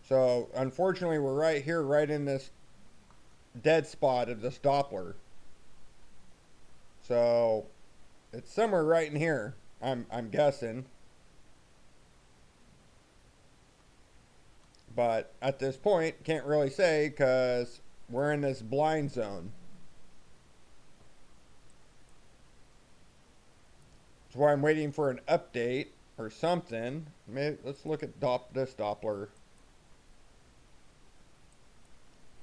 So, unfortunately, we're right here, right in this dead spot of this Doppler. So, it's somewhere right in here, I'm guessing. But at this point, can't really say because we're in this blind zone. That's why I'm waiting for an update or something. Maybe, let's look at this Doppler.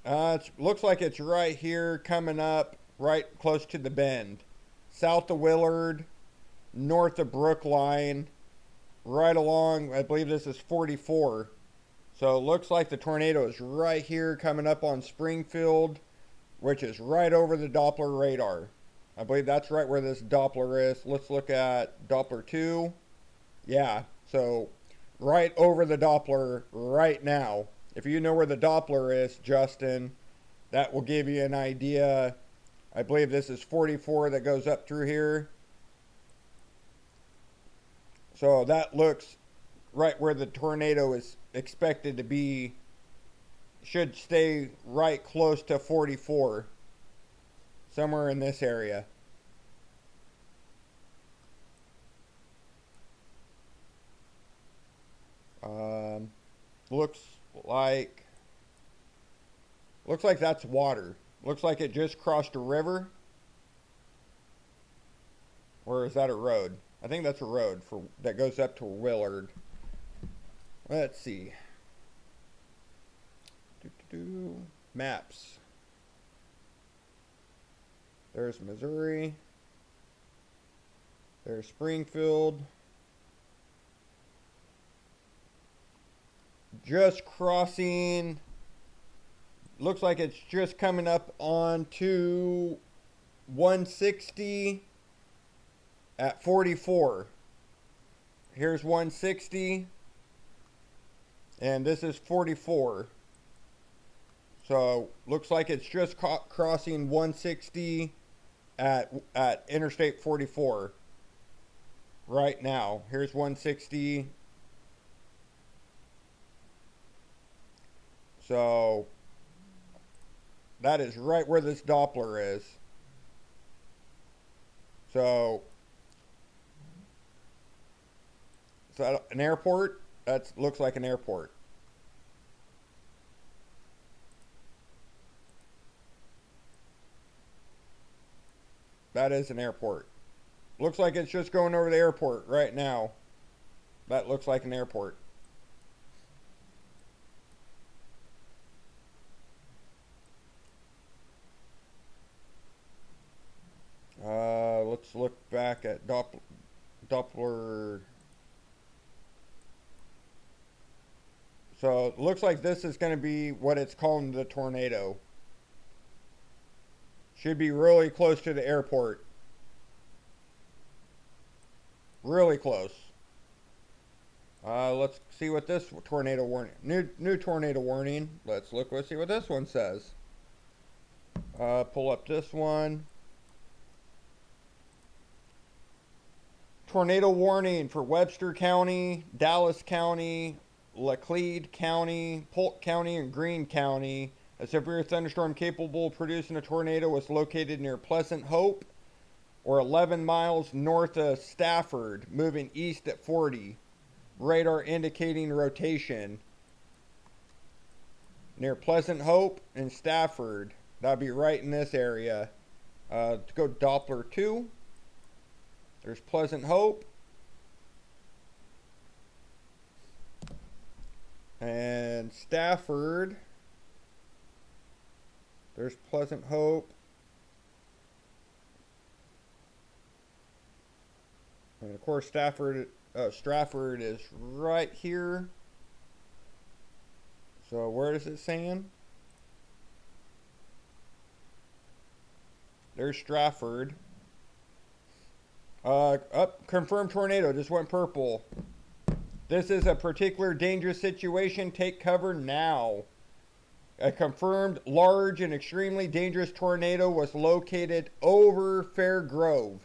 It looks like it's right here, coming up right close to the bend. South of Willard, north of Brookline, right along, I believe this is 44. So it looks like the tornado is right here coming up on Springfield, which is right over the Doppler radar. I believe that's right where this Doppler is. Let's look at Doppler 2. Yeah, so right over the Doppler right now. If you know where the Doppler is, Justin, that will give you an idea. I believe this is 44 that goes up through here. So that looks right where the tornado is expected to be. Should stay right close to 44. Somewhere in this area. Looks like that's water. Looks like it just crossed a river. Or is that a road? I think that's a road that goes up to Willard. Let's see. Maps. There's Missouri. There's Springfield. Just crossing. Looks like it's just coming up onto 160 at 44. Here's 160. And this is 44. So looks like it's just crossing 160 at Interstate 44 right now. Here's 160. So that is right where this Doppler is. So is that an airport? That looks like an airport. That is an airport. Looks like it's just going over the airport right now. That looks like an airport. Let's look back at Doppler. So it looks like this is going to be what it's calling the tornado. Should be really close to the airport. Really close. Let's see what this tornado warning. New tornado warning. Let's see what this one says. Pull up this one. Tornado warning for Webster County, Dallas County, Laclede County, Polk County, and Greene County. A severe thunderstorm capable of producing a tornado was located near Pleasant Hope, or 11 miles north of Stafford, moving east at 40. Radar indicating rotation. Near Pleasant Hope and Stafford. That'd be right in this area. Let's go Doppler 2. There's Pleasant Hope. And Stafford. There's Pleasant Hope. And of course Stratford is right here. So where is it saying? There's Stratford. Confirmed tornado. Just went purple. This is a particular dangerous situation. Take cover now. A confirmed large and extremely dangerous tornado was located over Fairgrove,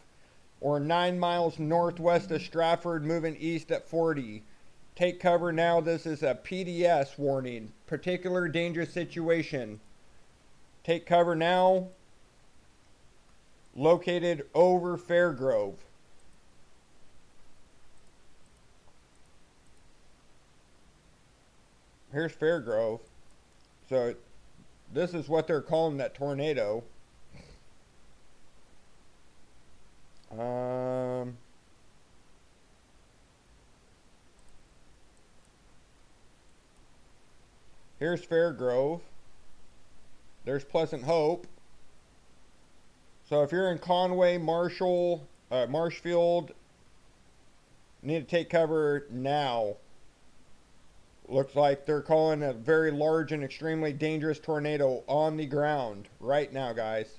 or 9 miles northwest of Stratford, moving east at 40. Take cover now. This is a PDS warning. Particular dangerous situation. Take cover now. Located over Fairgrove. Here's Fairgrove. So this is what they're calling that tornado. Here's Fairgrove. There's Pleasant Hope. So if you're in Conway, Marshfield, need to take cover now. Looks like they're calling a very large and extremely dangerous tornado on the ground right now, guys.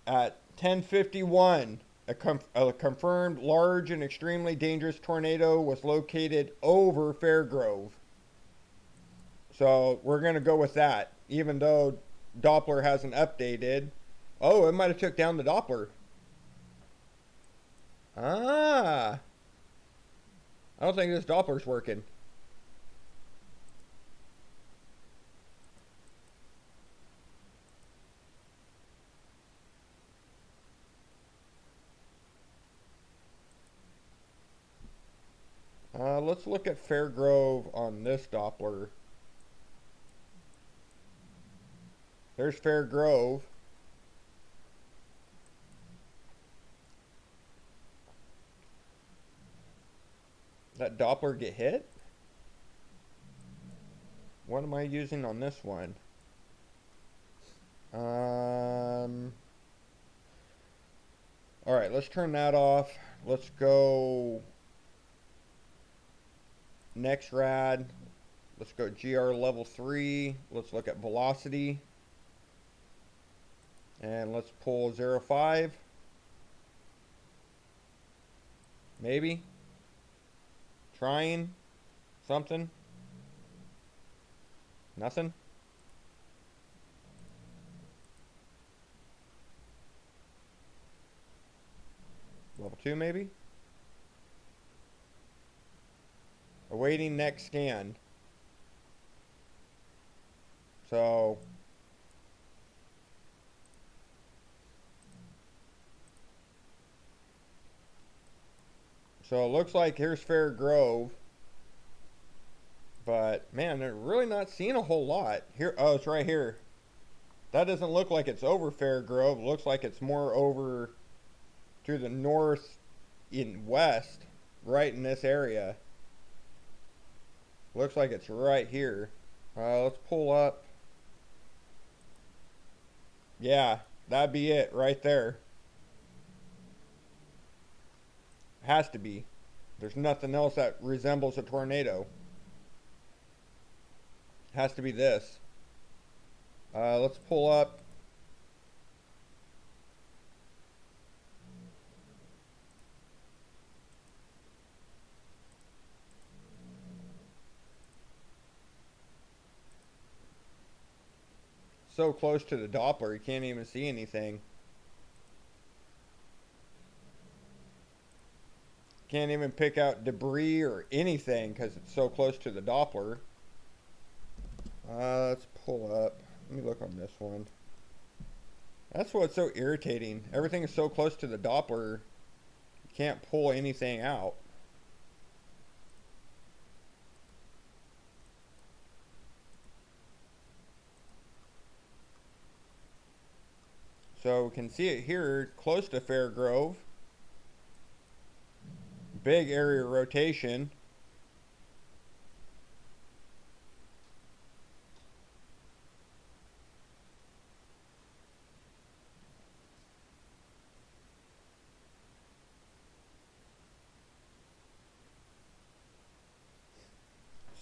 At 10:51, a confirmed large and extremely dangerous tornado was located over Fairgrove. So we're going to go with that, even though Doppler hasn't updated. Oh, it might have took down the Doppler. Ah. I don't think this Doppler's working. Let's look at Fairgrove on this Doppler. There's Fairgrove. That Doppler get hit? What am I using on this one? Alright, let's turn that off. Let's go next rad. Let's go GR level 3. Let's look at velocity. And let's pull 0.5. Maybe. Trying something. Nothing. Level 2 maybe. Awaiting next scan. So it looks like here's Fairgrove. But man, they're really not seeing a whole lot. Here, oh, it's right here. That doesn't look like it's over Fairgrove. It looks like it's more over to the north in west, right in this area. Looks like it's right here. Let's pull up. Yeah, that'd be it right there. Has to be. There's nothing else that resembles a tornado. Has to be this. Let's pull up. So close to the Doppler, you can't even see anything. Can't even pick out debris or anything because it's so close to the Doppler. Let's pull up. Let me look on this one. That's what's so irritating. Everything is so close to the Doppler, you can't pull anything out. So we can see it here, close to Fairgrove. Big area rotation.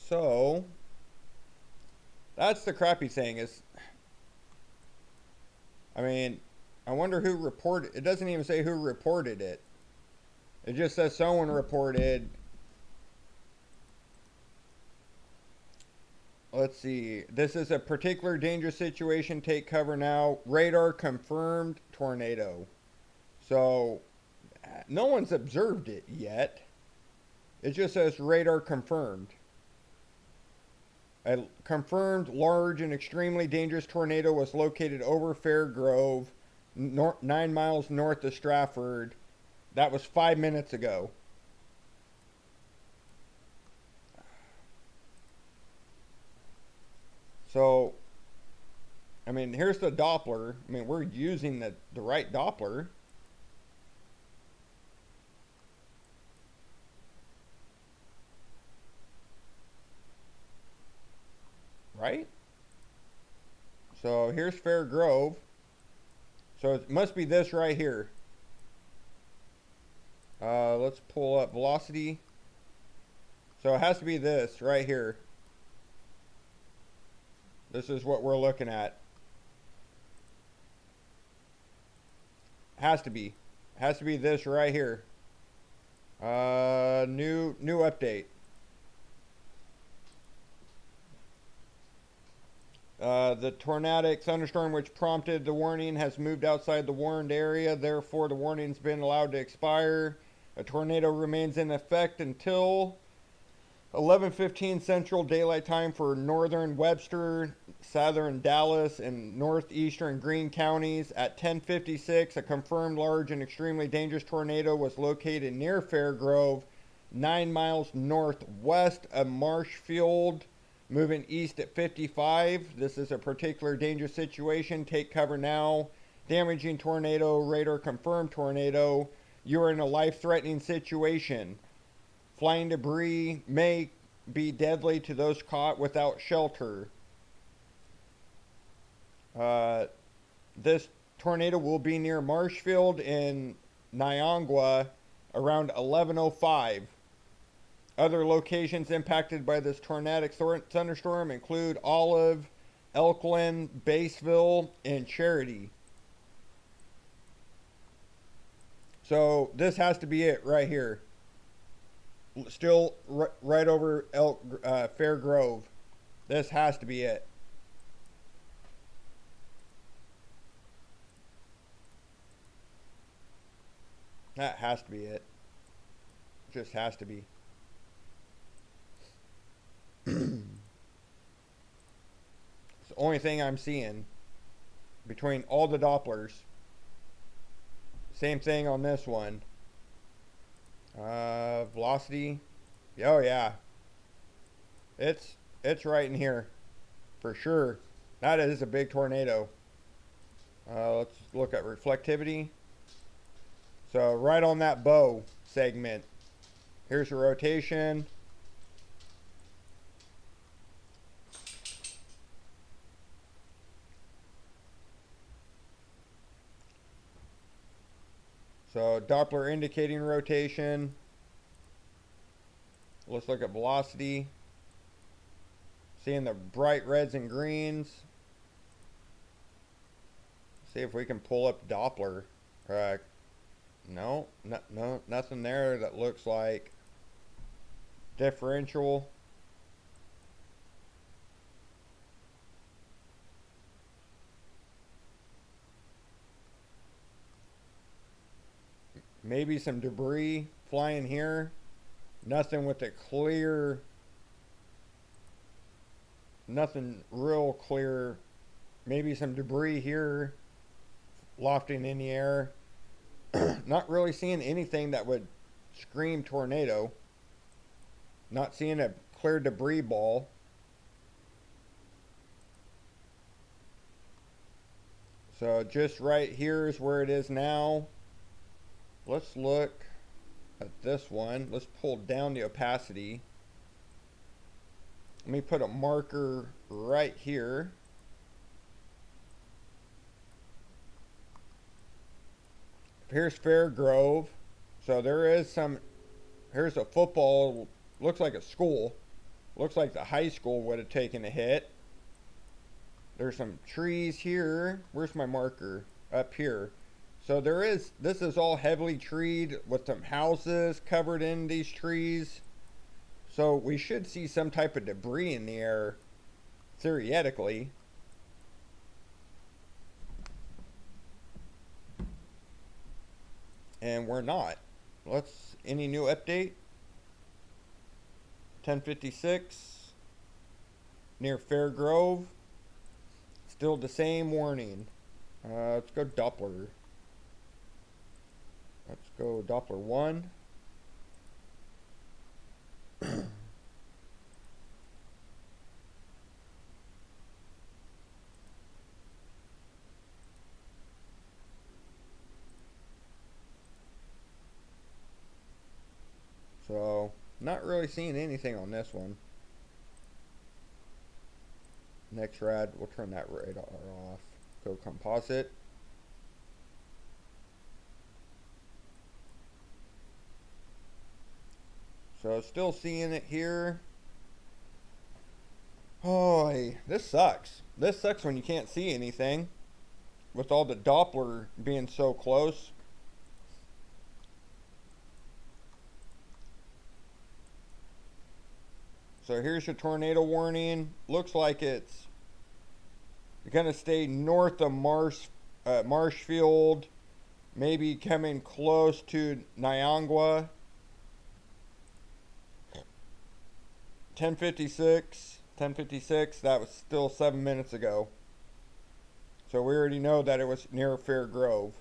So that's the crappy thing is, I mean, I wonder who reported. It doesn't even say who reported it. It just says someone reported. Let's see. This is a particular dangerous situation. Take cover now. Radar confirmed tornado. So no one's observed it yet. It just says radar confirmed. A confirmed large and extremely dangerous tornado was located over Fair Grove, 9 miles north of Stratford. That was 5 minutes ago. So, I mean, here's the Doppler. I mean, we're using the right Doppler. Right? So here's Fair Grove. So it must be this right here. Let's pull up velocity. So it has to be this right here. This is what we're looking at. Has to be. Has to be this right here. New update. The tornadic thunderstorm which prompted the warning has moved outside the warned area. Therefore, the warning's been allowed to expire. A tornado remains in effect until 11:15 Central Daylight Time for northern Webster, southern Dallas, and northeastern Greene counties. At 10:56, a confirmed large and extremely dangerous tornado was located near Fairgrove, 9 miles northwest of Marshfield, moving east at 55. This is a particular dangerous situation. Take cover now. Damaging tornado, radar confirmed tornado. You are in a life-threatening situation. Flying debris may be deadly to those caught without shelter. This tornado will be near Marshfield in Niangua around 11:05. Other locations impacted by this tornadic thunderstorm include Olive, Elkland, Batesville, and Charity. So this has to be it right here. Still right over Fair Grove. This has to be it. That has to be it. Just has to be. It's the only thing I'm seeing between all the Dopplers. Same thing on this one. Velocity. Oh yeah. It's right in here. For sure. That is a big tornado. Let's look at reflectivity. So right on that bow segment. Here's the rotation. So Doppler indicating rotation. Let's look at velocity. Seeing the bright reds and greens. See if we can pull up Doppler. No, nothing there that looks like differential. Maybe some debris flying here. Nothing with a clear, nothing real clear. Maybe some debris here lofting in the air. Not really seeing anything that would scream tornado. Not seeing a clear debris ball. So just right here is where it is now. Let's look at this one. Let's pull down the opacity. Let me put a marker right here. Here's Fair Grove. So there is some, here's a football, looks like a school. Looks like the high school would have taken a hit. There's some trees here. Where's my marker? Up here. So this is all heavily treed with some houses covered in these trees. So we should see some type of debris in the air, theoretically. And we're not. Any new update? 1056 near Fair Grove. Still the same warning. Let's go Doppler. Let's go Doppler 1. So, not really seeing anything on this one. Next rad, we'll turn that radar off. Go composite. So, still seeing it here. Oh, this sucks. This sucks when you can't see anything. With all the Doppler being so close. So here's your tornado warning. Looks like it's going to stay north of Marshfield. Maybe coming close to Nyangwa. 1056. That was still 7 minutes ago. So we already know that it was near Fair Grove.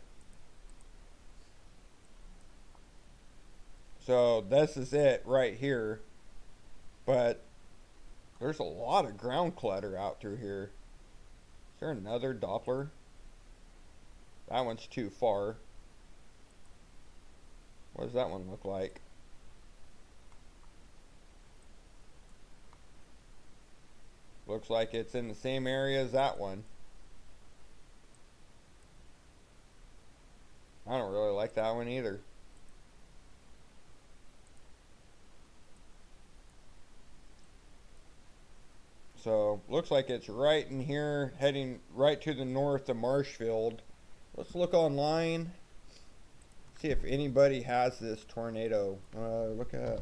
So this is it right here. But there's a lot of ground clutter out through here. Is there another Doppler? That one's too far. What does that one look like? Looks like it's in the same area as that one. I don't really like that one either. So, looks like it's right in here, heading right to the north of Marshfield. Let's look online, see if anybody has this tornado. Look at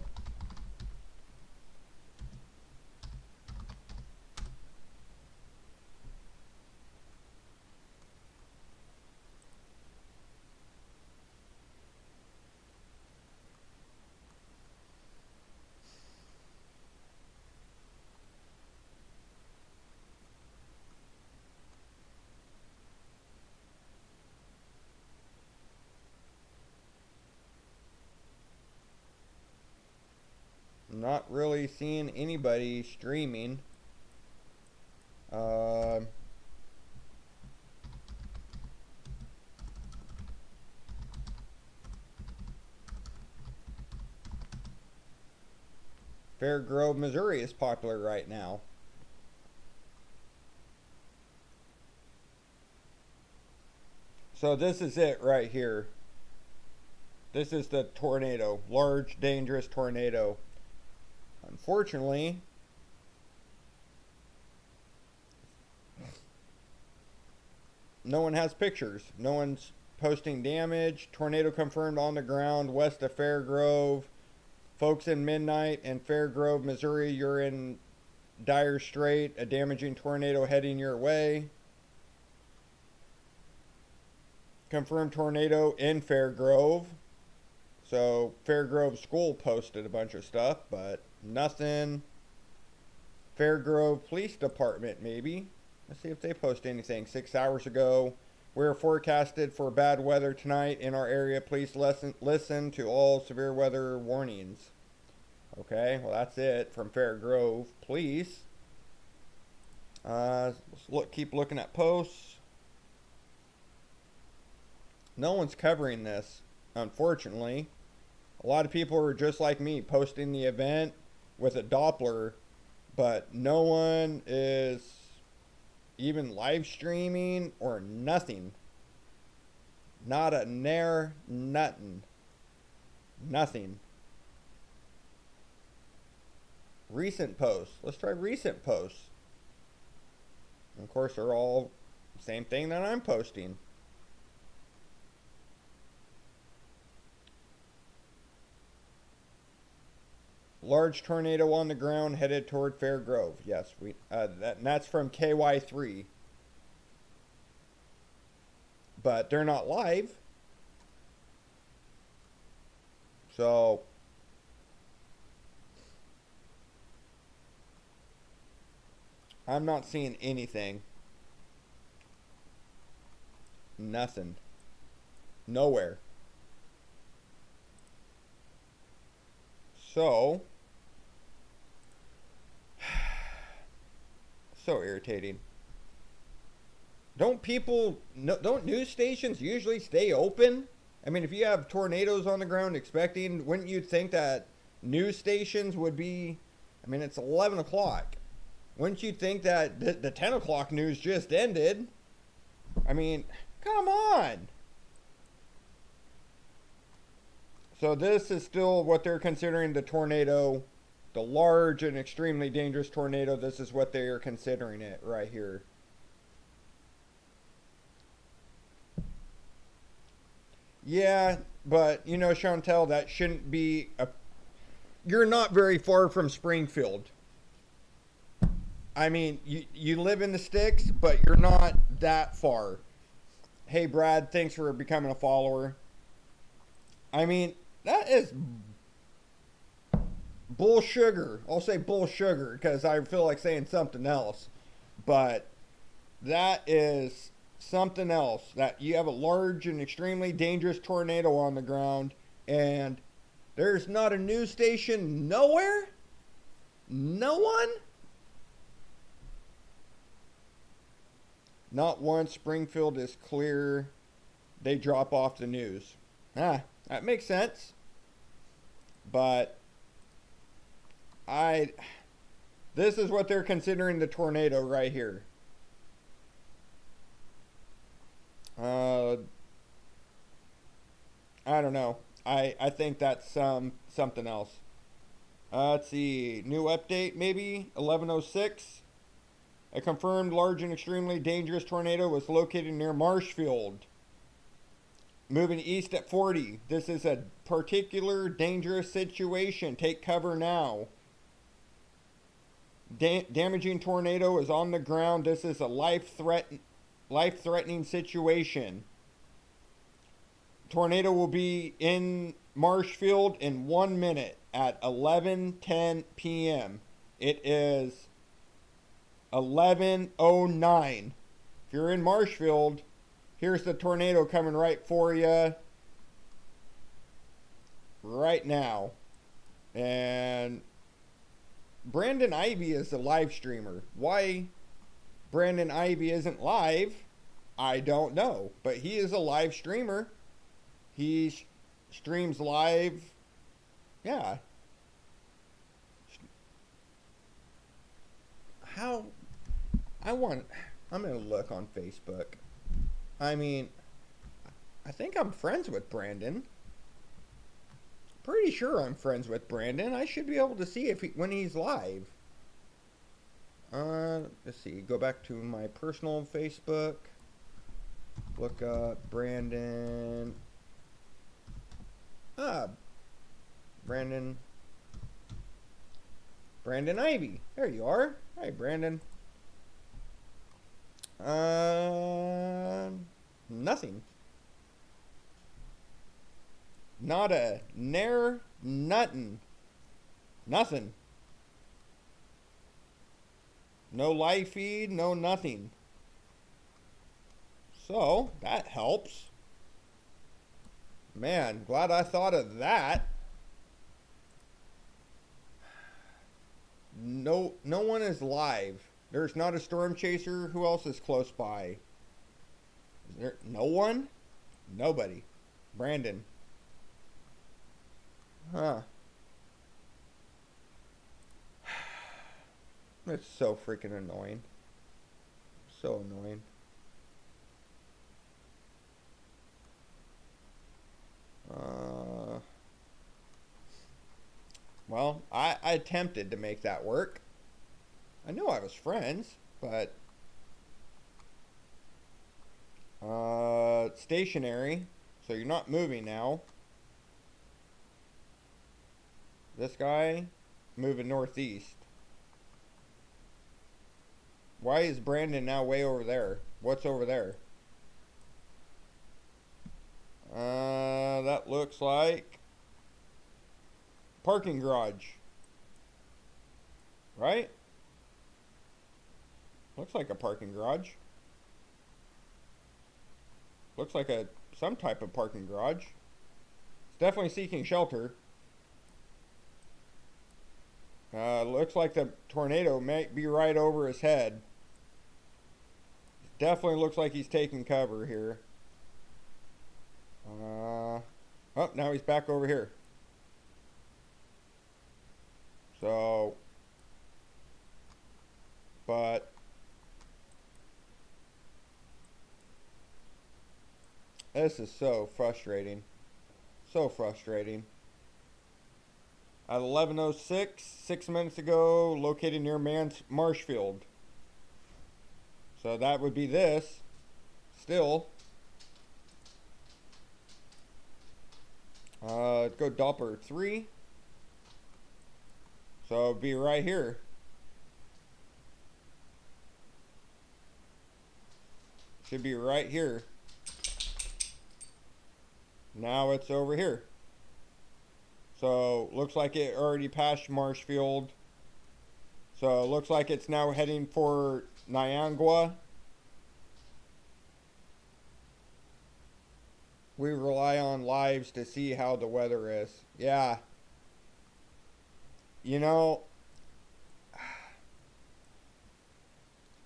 not really seeing anybody streaming. Fair Grove, Missouri is popular right now. So this is it right here. This is the tornado. Large, dangerous tornado. Unfortunately, no one has pictures. No one's posting damage. Tornado confirmed on the ground west of Fair Grove. Folks in Midnight and Fair Grove, Missouri, you're in dire strait. A damaging tornado heading your way. Confirmed tornado in Fair Grove. So Fair Grove School posted a bunch of stuff, but nothing. Fair Grove Police Department, maybe. Let's see if they post anything. 6 hours ago, we're forecasted for bad weather tonight in our area. Please listen to all severe weather warnings. Okay, well that's it from Fair Grove Police. Let's keep looking at posts. No one's covering this, unfortunately. A lot of people are just like me, posting the event with a Doppler, but no one is even live streaming or nothing. Not a nair, nothing. Nothing. Recent posts. Let's try recent posts. And of course, they're all the same thing that I'm posting. Large tornado on the ground headed toward Fair Grove. Yes, that's from KY3. But they're not live. So I'm not seeing anything. Nothing. Nowhere. So irritating. Don't news stations usually stay open? I mean, if you have tornadoes on the ground expecting, wouldn't you think that news stations would be, I mean, it's 11 o'clock. Wouldn't you think that the 10 o'clock news just ended? I mean, come on. So this is still what they're considering the tornado, the large and extremely dangerous tornado. This is what they are considering it right here. Yeah, but you know, Chantel, that shouldn't be a... You're not very far from Springfield. I mean, you live in the sticks, but you're not that far. Hey, Brad, thanks for becoming a follower. I mean, that is bull sugar. I'll say bull sugar because I feel like saying something else. But that is something else. That you have a large and extremely dangerous tornado on the ground and there's not a news station nowhere? No one? Not once Springfield is clear, they drop off the news. That makes sense. But this is what they're considering the tornado right here. I don't know. I think that's something else. Let's see. New update maybe 11:06. A confirmed large and extremely dangerous tornado was located near Marshfield. Moving east at 40. This is a particular dangerous situation. Take cover now. Damaging tornado is on the ground. This is a life-threatening situation. Tornado will be in Marshfield in 1 minute at 11:10 p.m. It is 11:09. If you're in Marshfield, here's the tornado coming right for you right now. And Brandon Ivy is the live streamer. Why Brandon Ivy isn't live, I don't know. But he is a live streamer. He streams live. Yeah. I'm going to look on Facebook. I mean, I think I'm friends with Brandon. Pretty sure I'm friends with Brandon. I should be able to see when he's live. Let's see. Go back to my personal Facebook. Look up Brandon. Brandon Ivy. There you are. Hi, Brandon. Nothing. Not a nair, nothing. Nothing. No live feed, no nothing. So, that helps. Man, glad I thought of that. No one is live. There's not a storm chaser. Who else is close by? Is there no one? Nobody. Brandon. Huh. It's so freaking annoying. So annoying. Well, I attempted to make that work. I knew I was friends, but stationary, so you're not moving now. This guy, moving northeast. Why is Brandon now way over there? What's over there? That looks like parking garage. Right? Looks like a parking garage. Looks like some type of parking garage. It's definitely seeking shelter. Looks like the tornado might be right over his head. Definitely looks like he's taking cover here. Oh, now he's back over here. So, but this is so frustrating. So frustrating. At 11:06, 6 minutes ago, located near Marshfield. So that would be this. Still. Let's go Doppler 3. So it'd be right here. Should be right here. Now it's over here. So looks like it already passed Marshfield. So it looks like it's now heading for Niangua. We rely on lives to see how the weather is. Yeah. You know,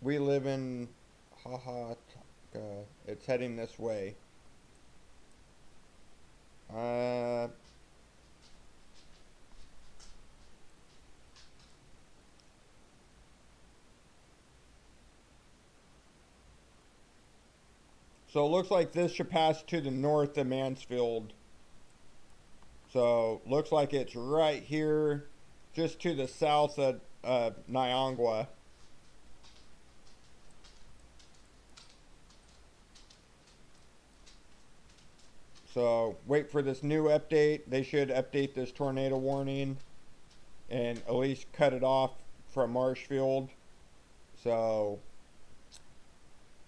we live in it's heading this way. So it looks like this should pass to the north of Mansfield. So looks like it's right here, just to the south of Niangua. So wait for this new update. They should update this tornado warning and at least cut it off from Marshfield. So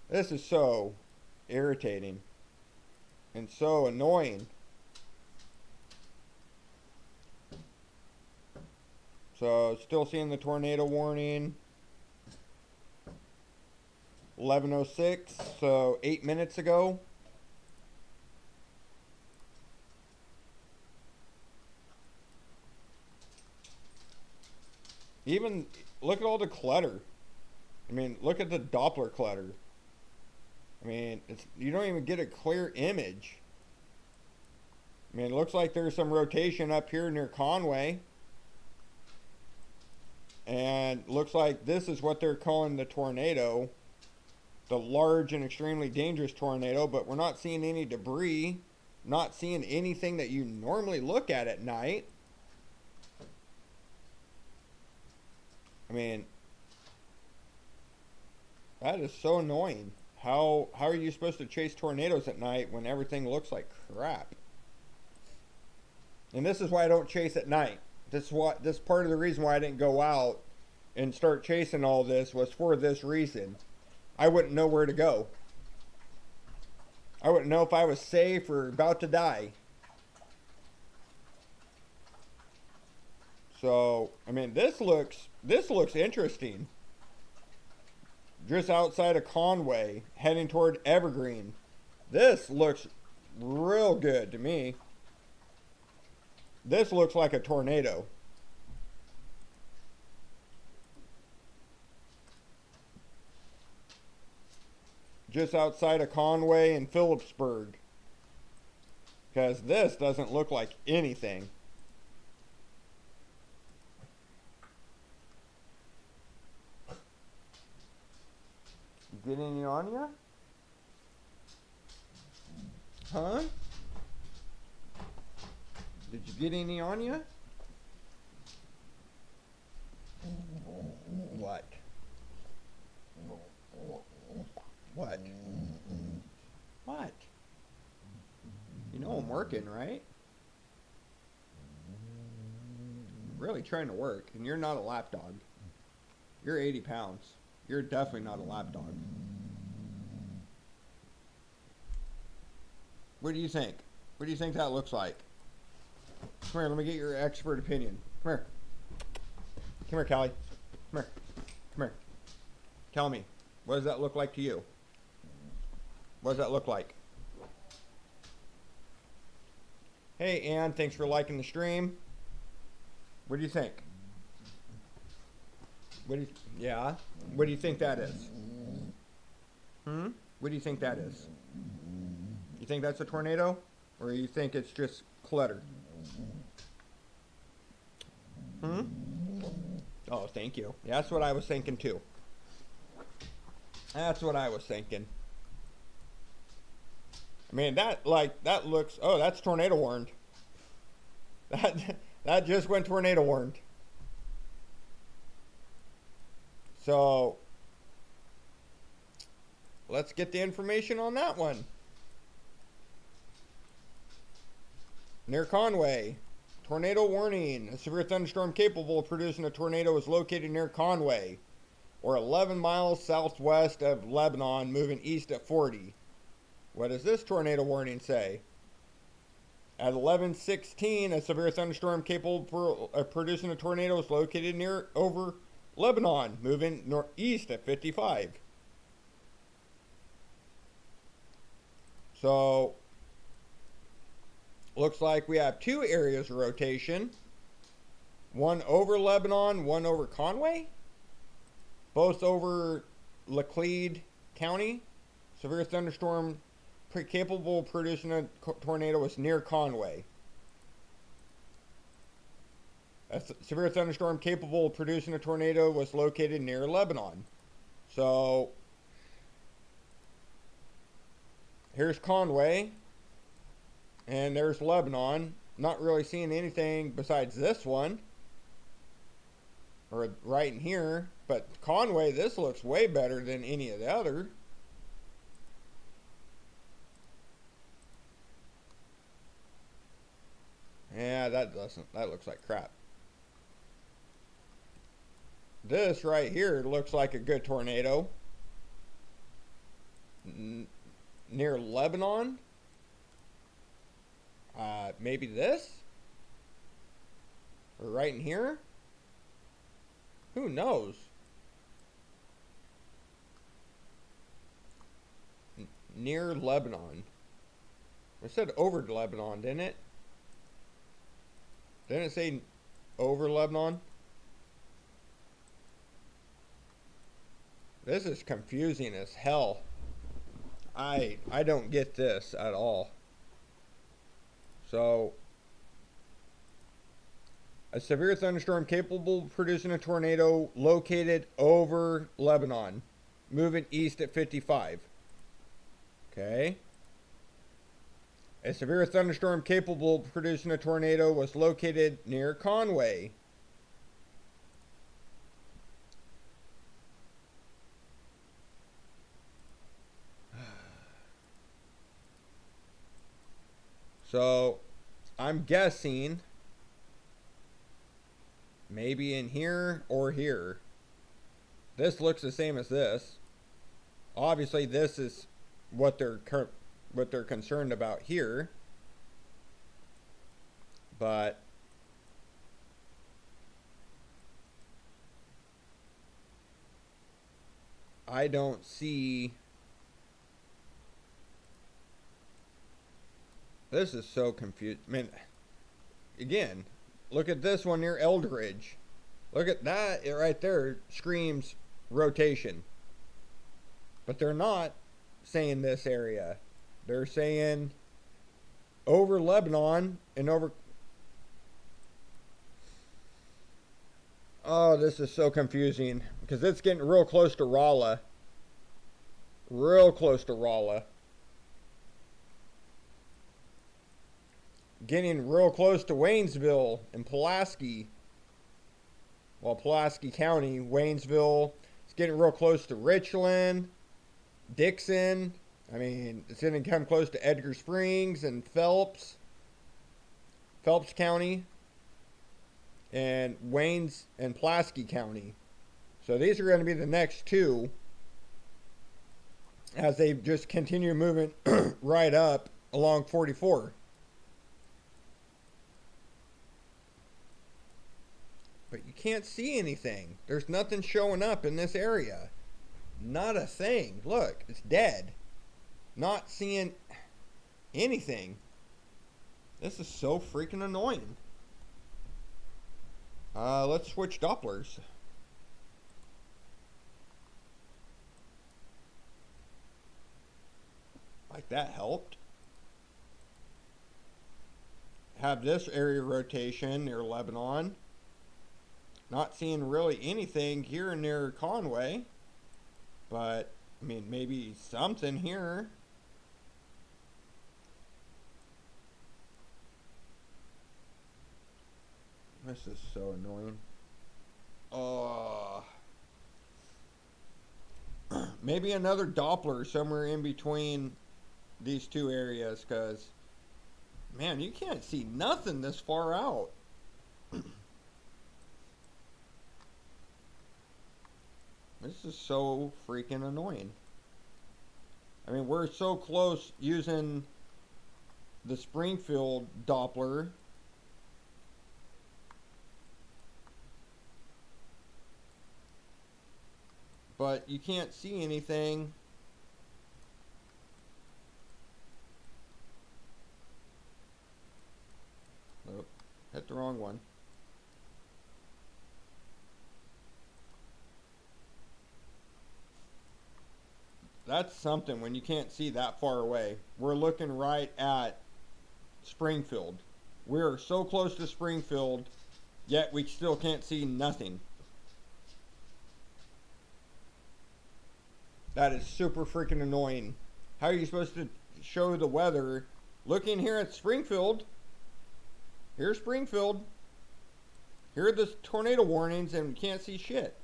this is so irritating and so annoying. So still seeing the tornado warning. 11:06, so 8 minutes ago. Even look at all the clutter. I mean, look at the Doppler clutter. I mean, you don't even get a clear image. I mean, it looks like there's some rotation up here near Conway. And looks like this is what they're calling the tornado. The large and extremely dangerous tornado. But we're not seeing any debris. Not seeing anything that you normally look at night. I mean, that is so annoying. How are you supposed to chase tornadoes at night when everything looks like crap? And this is why I don't chase at night. This part of the reason why I didn't go out and start chasing all this was for this reason. I wouldn't know where to go. I wouldn't know if I was safe or about to die. So, I mean, this looks interesting. Just outside of Conway, heading toward Evergreen. This looks real good to me. This looks like a tornado. Just outside of Conway and Phillipsburg. Because this doesn't look like anything. Get any on ya? Huh? Did you get any on ya? What? What? What? You know I'm working, right? really trying to work, and you're not a lap dog. You're 80 pounds. You're definitely not a lap dog. What do you think? What do you think that looks like? Come here, let me get your expert opinion. Come here. Come here, Callie. Come here. Come here. Tell me, what does that look like to you? What does that look like? Hey, Ann, thanks for liking the stream. What do you think? Yeah? What do you think that is? What do you think that is? You think that's a tornado? Or you think it's just clutter? Oh, thank you. Yeah, that's what I was thinking too. That's what I was thinking. I mean, that looks, oh, that's tornado warned. That just went tornado warned. So, let's get the information on that one. Near Conway, tornado warning. A severe thunderstorm capable of producing a tornado is located near Conway, or 11 miles southwest of Lebanon, moving east at 40. What does this tornado warning say? At 11:16, a severe thunderstorm capable of producing a tornado is located over Lebanon, moving northeast at 55. So, looks like we have two areas of rotation. One over Lebanon, one over Conway. Both over Laclede County. Severe thunderstorm capable of producing a tornado was near Conway. A severe thunderstorm capable of producing a tornado was located near Lebanon. So, here's Conway, and there's Lebanon. Not really seeing anything besides this one, or right in here. But Conway, this looks way better than any of the other. Yeah, that looks like crap. This right here looks like a good tornado. Near Lebanon. Maybe this? Or right in here? Who knows? Near Lebanon. I said over Lebanon, didn't it? Didn't it say over Lebanon? This is confusing as hell. I don't get this at all. So, a severe thunderstorm capable of producing a tornado located over Lebanon, moving east at 55. Okay. A severe thunderstorm capable of producing a tornado was located near Conway. So, I'm guessing maybe in here or here. This looks the same as this. Obviously, this is what they're concerned about here. But I don't see. This is so confused. I mean, again, look at this one near Eldridge. Look at that. It right there screams rotation. But they're not saying this area. They're saying over Lebanon and over. Oh, this is so confusing because it's getting real close to Rolla. Real close to Rolla. Getting real close to Waynesville and Pulaski. Well, Pulaski County, Waynesville. It's getting real close to Richland, Dixon. I mean, it's going to come close to Edgar Springs and Phelps County. and Waynes and Pulaski County. So these are going to be the next two as they just continue moving right up along 44. But you can't see anything. There's nothing showing up in this area. Not a thing. Look, it's dead. Not seeing anything. This is so freaking annoying. Let's switch Dopplers. Like that helped. Have this area rotation near Lebanon. Not seeing really anything here near Conway. But, I mean, maybe something here. This is so annoying. Maybe another Doppler somewhere in between these two areas, because, man, you can't see nothing this far out. This is so freaking annoying. I mean, we're so close using the Springfield Doppler. But you can't see anything. Oh, hit the wrong one. That's something when you can't see that far away. We're looking right at Springfield. We're so close to Springfield, yet we still can't see nothing. That is super freaking annoying. How are you supposed to show the weather looking here at Springfield? Here's Springfield. Here are the tornado warnings and we can't see shit.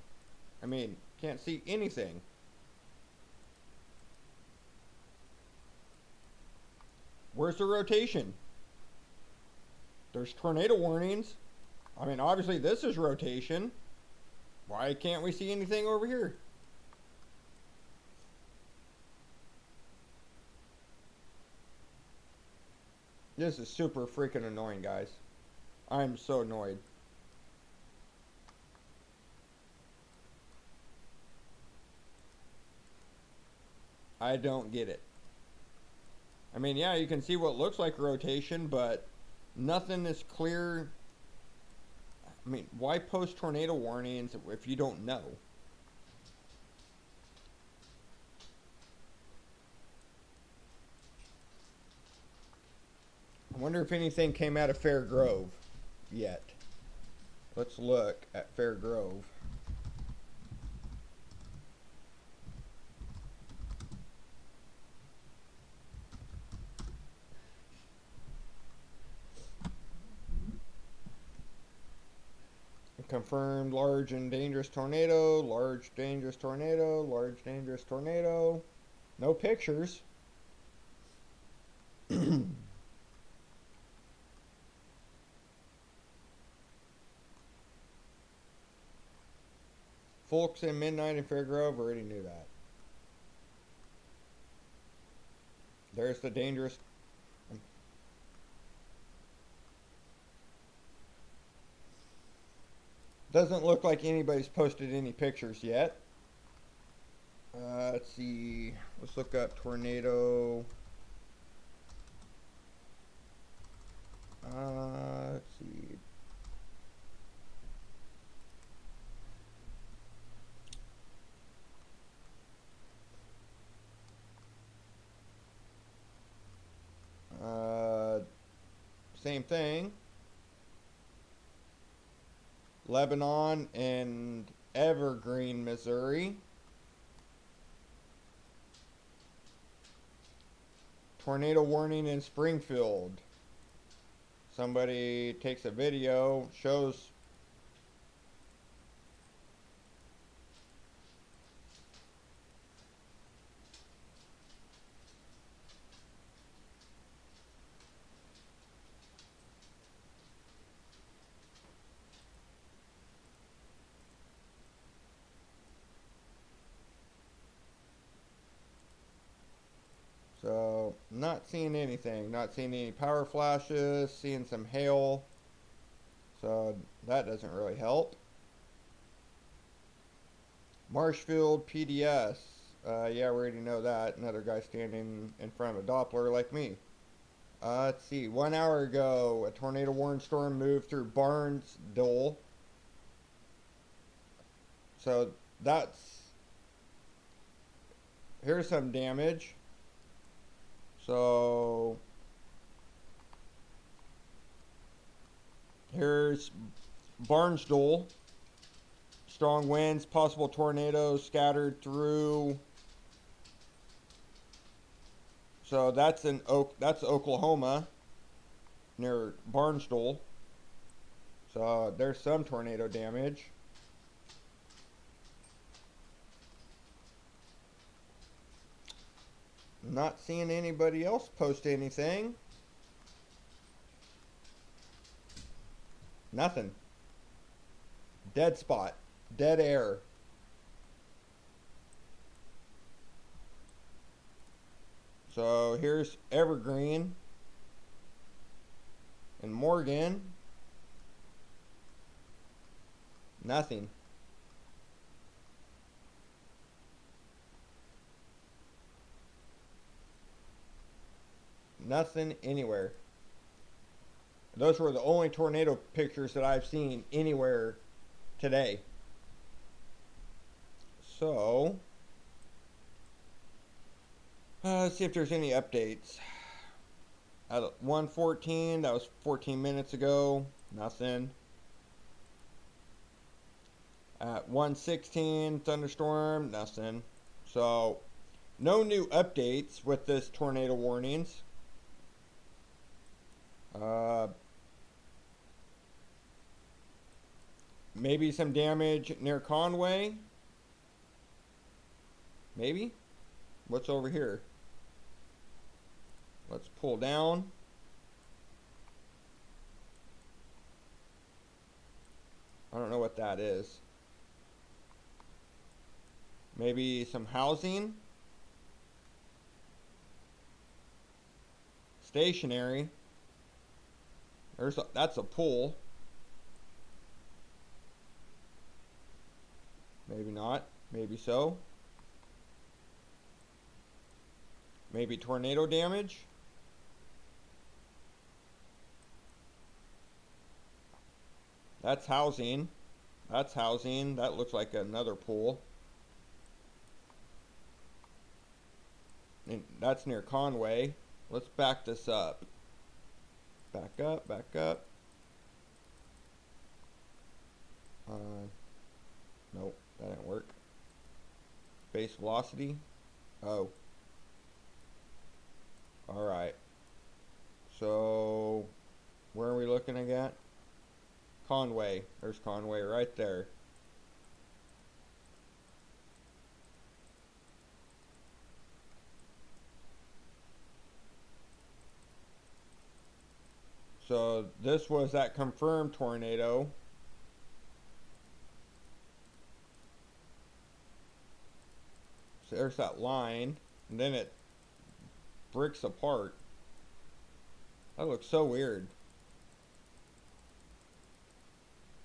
I mean, can't see anything. Where's the rotation? There's tornado warnings. I mean, obviously this is rotation. Why can't we see anything over here? This is super freaking annoying, guys. I'm so annoyed. I don't get it. I mean, yeah, you can see what looks like rotation, but nothing is clear. I mean, why post tornado warnings if you don't know? I wonder if anything came out of Fair Grove yet. Let's look at Fair Grove. Confirmed large and dangerous tornado, large dangerous tornado, large dangerous tornado. No pictures. Folks in Midnight in Fairgrove already knew that. There's the dangerous. Doesn't look like anybody's posted any pictures yet. Let's see. Let's look up tornado. Let's see. Same thing. Lebanon and Evergreen, Missouri. Tornado warning in Springfield. Somebody takes a video, shows not seeing anything. Not seeing any power flashes, seeing some hail. So that doesn't really help. Marshfield PDS. Yeah, we already know that. Another guy standing in front of a Doppler like me. Let's see. 1 hour ago, a tornado warning storm moved through Barnesdale. So that's... Here's some damage. So... Here's Barnesdale. Strong winds, possible tornadoes scattered through. So that's that's Oklahoma, near Barnesdale. So there's some tornado damage. Not seeing anybody else post anything. Nothing. Dead spot. Dead air. So here's Evergreen and Morgan. Nothing. Nothing anywhere. Those were the only tornado pictures that I've seen anywhere today. So, let's see if there's any updates. At 1:14, that was 14 minutes ago, nothing. At 1:16, thunderstorm, nothing. So, no new updates with this tornado warnings. Maybe some damage near Conway. Maybe. What's over here? Let's pull down. I don't know what that is. Maybe some housing. Stationary. That's a pool. Maybe not. Maybe so. Maybe tornado damage. That's housing. That's housing. That looks like another pool. And that's near Conway. Let's back this up. Back up, back up. Nope, that didn't work. Base velocity. Oh. Alright. So, where are we looking at? Conway. There's Conway right there. So, this was that confirmed tornado. So, there's that line. And then it breaks apart. That looks so weird.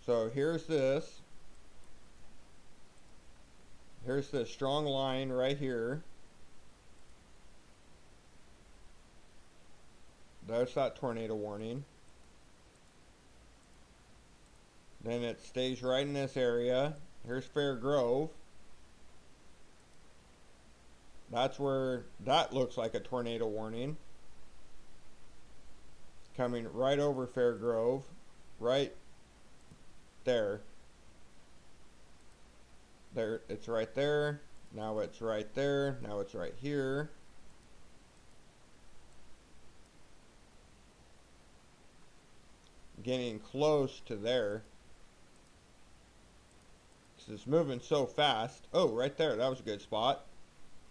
So here's this. Here's the strong line right here. There's that tornado warning. Then it stays right in this area. Here's Fair Grove. That's where that looks like a tornado warning. Coming right over Fair Grove. Right there. There, it's right there. Now it's right there. Now it's right here. Getting close to there. It's moving so fast. Oh, right there. That was a good spot.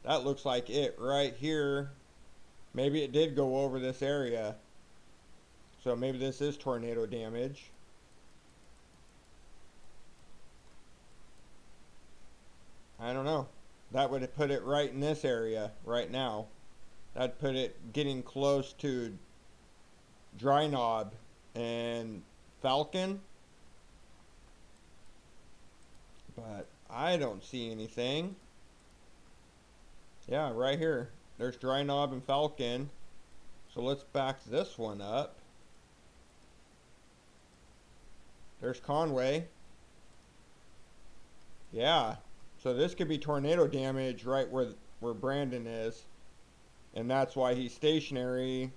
That looks like it right here. Maybe it did go over this area. So maybe this is tornado damage. I don't know. That would have put it right in this area right now. That'd put it getting close to Dry Knob and Falcon. But I don't see anything. Yeah, right here. There's Dry Knob and Falcon. So let's back this one up. There's Conway. Yeah. So this could be tornado damage right where Brandon is. And that's why he's stationary.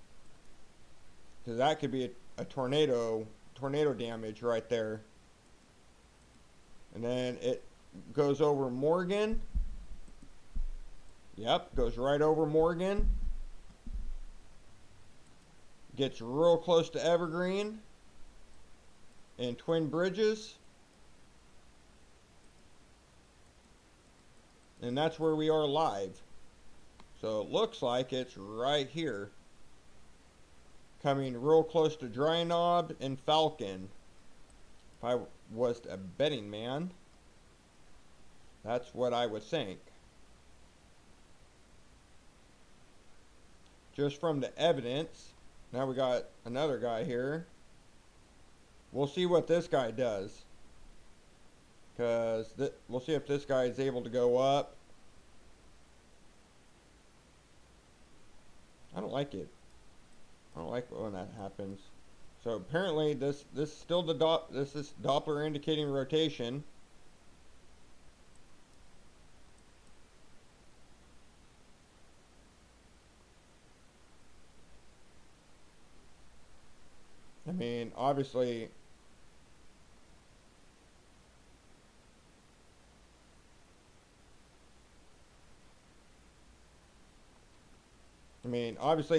Because that could be a tornado damage right there. And then it goes over Morgan. Yep, goes right over Morgan. Gets real close to Evergreen and Twin Bridges. And that's where we are live. So it looks like it's right here. Coming real close to Dry Knob and Falcon. If I was a betting man, that's what I would think. Just from the evidence. Now we got another guy here. We'll see what this guy does. Because we'll see if this guy is able to go up. I don't like it. I don't like when that happens. So apparently this is still this is Doppler indicating rotation. I mean, obviously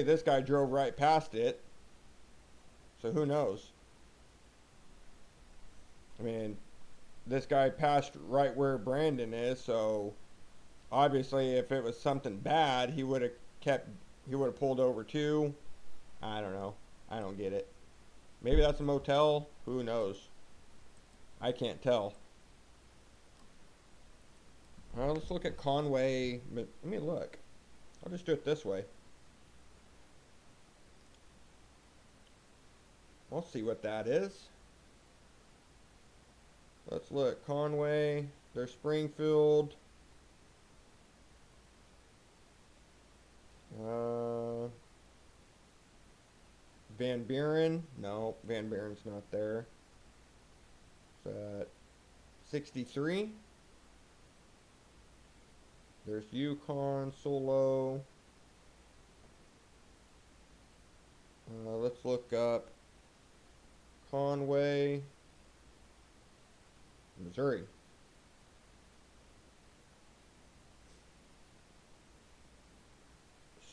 this guy drove right past it. So who knows? I mean, this guy passed right where Brandon is, so obviously if it was something bad, he would have pulled over too. I don't know. I don't get it. Maybe that's a motel. Who knows? I can't tell. Well, let's look at Conway. Let me look. I'll just do it this way. We'll see what that is. Let's look. Conway. There's Springfield. Van Buren. No, Van Buren's not there. It's at 63. There's Yukon, Solo. Let's look up Conway, Missouri.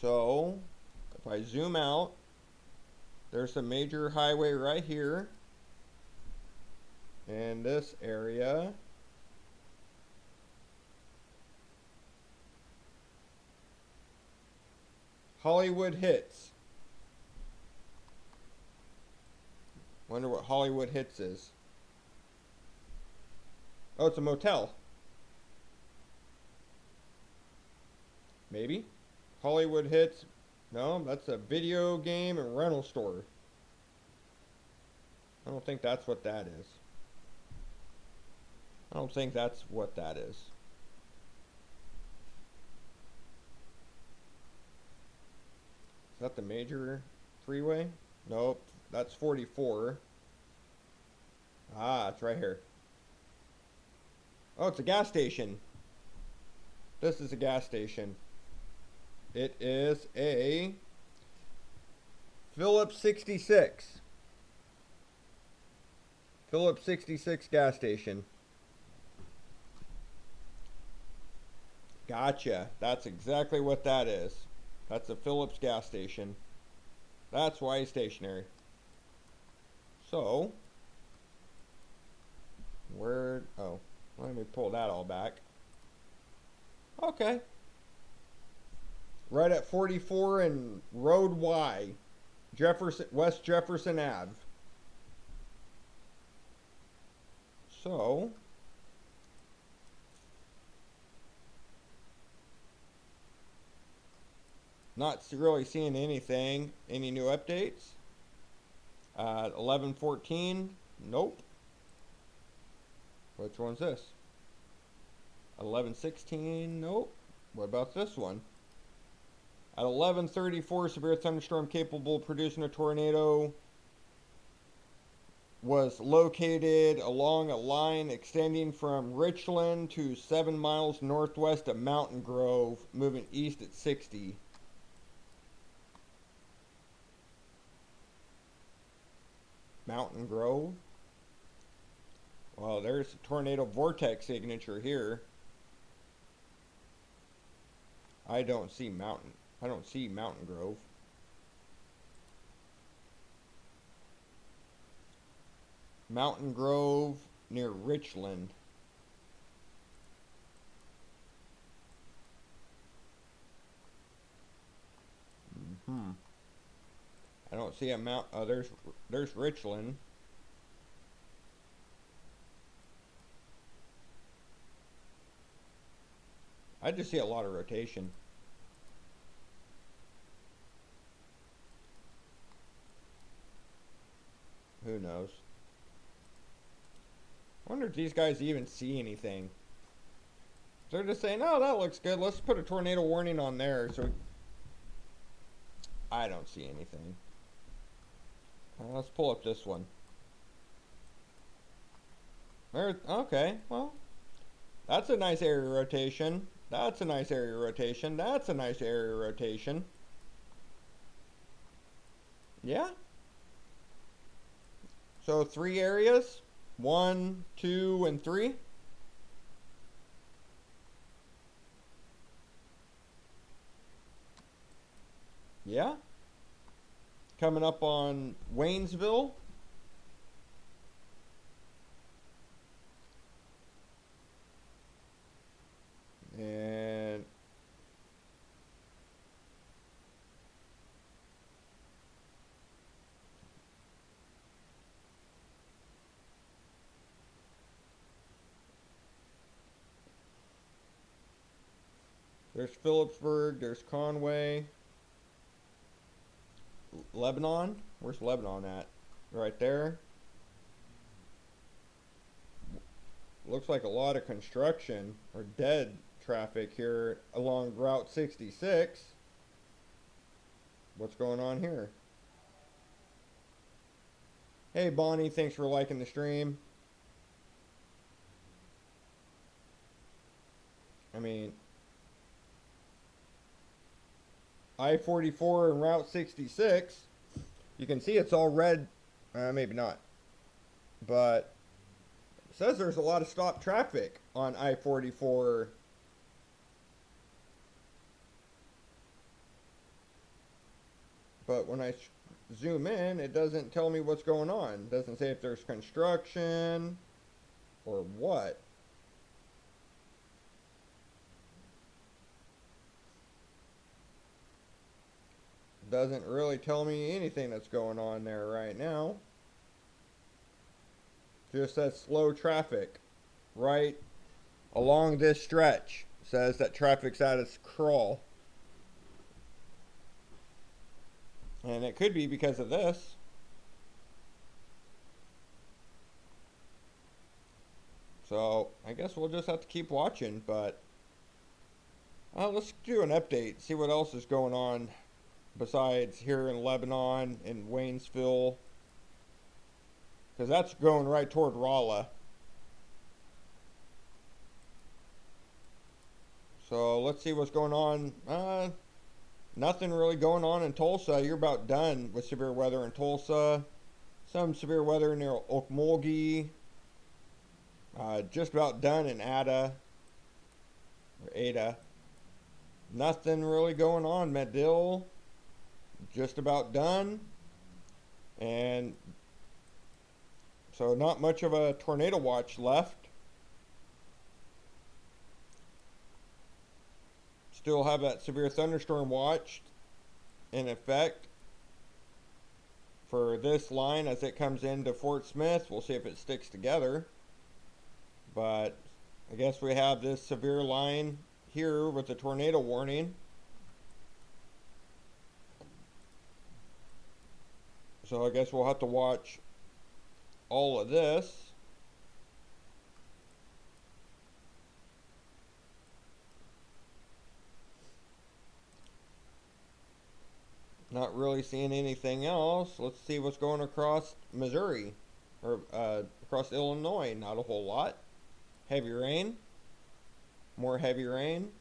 So, if I zoom out, there's a major highway right here in this area. Hollywood Hits. Wonder what Hollywood Hits is. Oh, it's a motel. Maybe. Hollywood Hits. No, that's a video game and rental store. I don't think that's what that is. I don't think that's what that is. Is that the major freeway? Nope, that's 44. Ah, it's right here. Oh, it's a gas station. This is a gas station. It is a Phillips 66. Phillips 66 gas station. Gotcha. That's exactly what that is. That's a Phillips gas station. That's why he's stationary. So, oh, let me pull that all back. Okay. Right at 44 and Road Y, West Jefferson Ave. So, Not really seeing anything. Any new updates? 11:14. Nope. Which one's this? 11:16. Nope. What about this one? At 11:34, severe thunderstorm capable of producing a tornado was located along a line extending from Richland to 7 miles northwest of Mountain Grove, moving east at 60. Mountain Grove? Well, there's a tornado vortex signature here. I don't see Mountain Grove. Mountain Grove near Richland. I don't see a mount. Oh, there's Richland. I just see a lot of rotation. Who knows? I wonder if these guys even see anything. They're just saying, oh, that looks good. Let's put a tornado warning on there. So I don't see anything. Let's pull up this one. There. Okay, well, that's a nice area rotation. That's a nice area rotation. That's a nice area rotation. Yeah. So 3 areas. 1, 2, and 3. Yeah. Coming up on Waynesville. And there's Phillipsburg, there's Conway. Lebanon? Where's Lebanon at? Right there. Looks like a lot of construction or dead traffic here along Route 66. What's going on here? Hey Bonnie, thanks for liking the stream. I mean, I-44 and Route 66, you can see it's all red. Maybe not, but it says there's a lot of stopped traffic on I-44. But when I zoom in, it doesn't tell me what's going on. It doesn't say if there's construction or what. Doesn't really tell me anything that's going on there right now. Just says slow traffic right along this stretch. Says that traffic's at its crawl. And it could be because of this. So I guess we'll just have to keep watching, but let's do an update, see what else is going on besides here in Lebanon and Waynesville, because that's going right toward Rolla. So let's see what's going on. Nothing really going on in Tulsa. You're about done with severe weather in Tulsa. Some severe weather near Okmulgee. Just about done in Ada. Or Ada. Nothing really going on. Medill. Just about done. And so not much of a tornado watch left. Still have that severe thunderstorm watch in effect for this line as it comes into Fort Smith. We'll see if it sticks together. But I guess we have this severe line here with the tornado warning. So I guess we'll have to watch all of this. Not really seeing anything else. Let's see what's going across Missouri. Or across Illinois. Not a whole lot. Heavy rain. More heavy rain.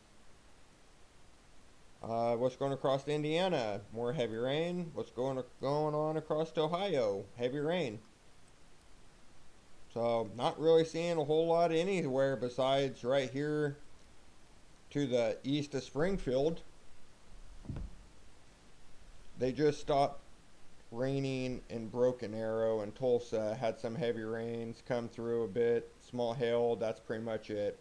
What's going across Indiana? More heavy rain. What's going on across Ohio? Heavy rain. So not really seeing a whole lot anywhere besides right here to the east of Springfield. They just stopped raining in Broken Arrow and Tulsa. Had some heavy rains come through a bit. Small hail. That's pretty much it.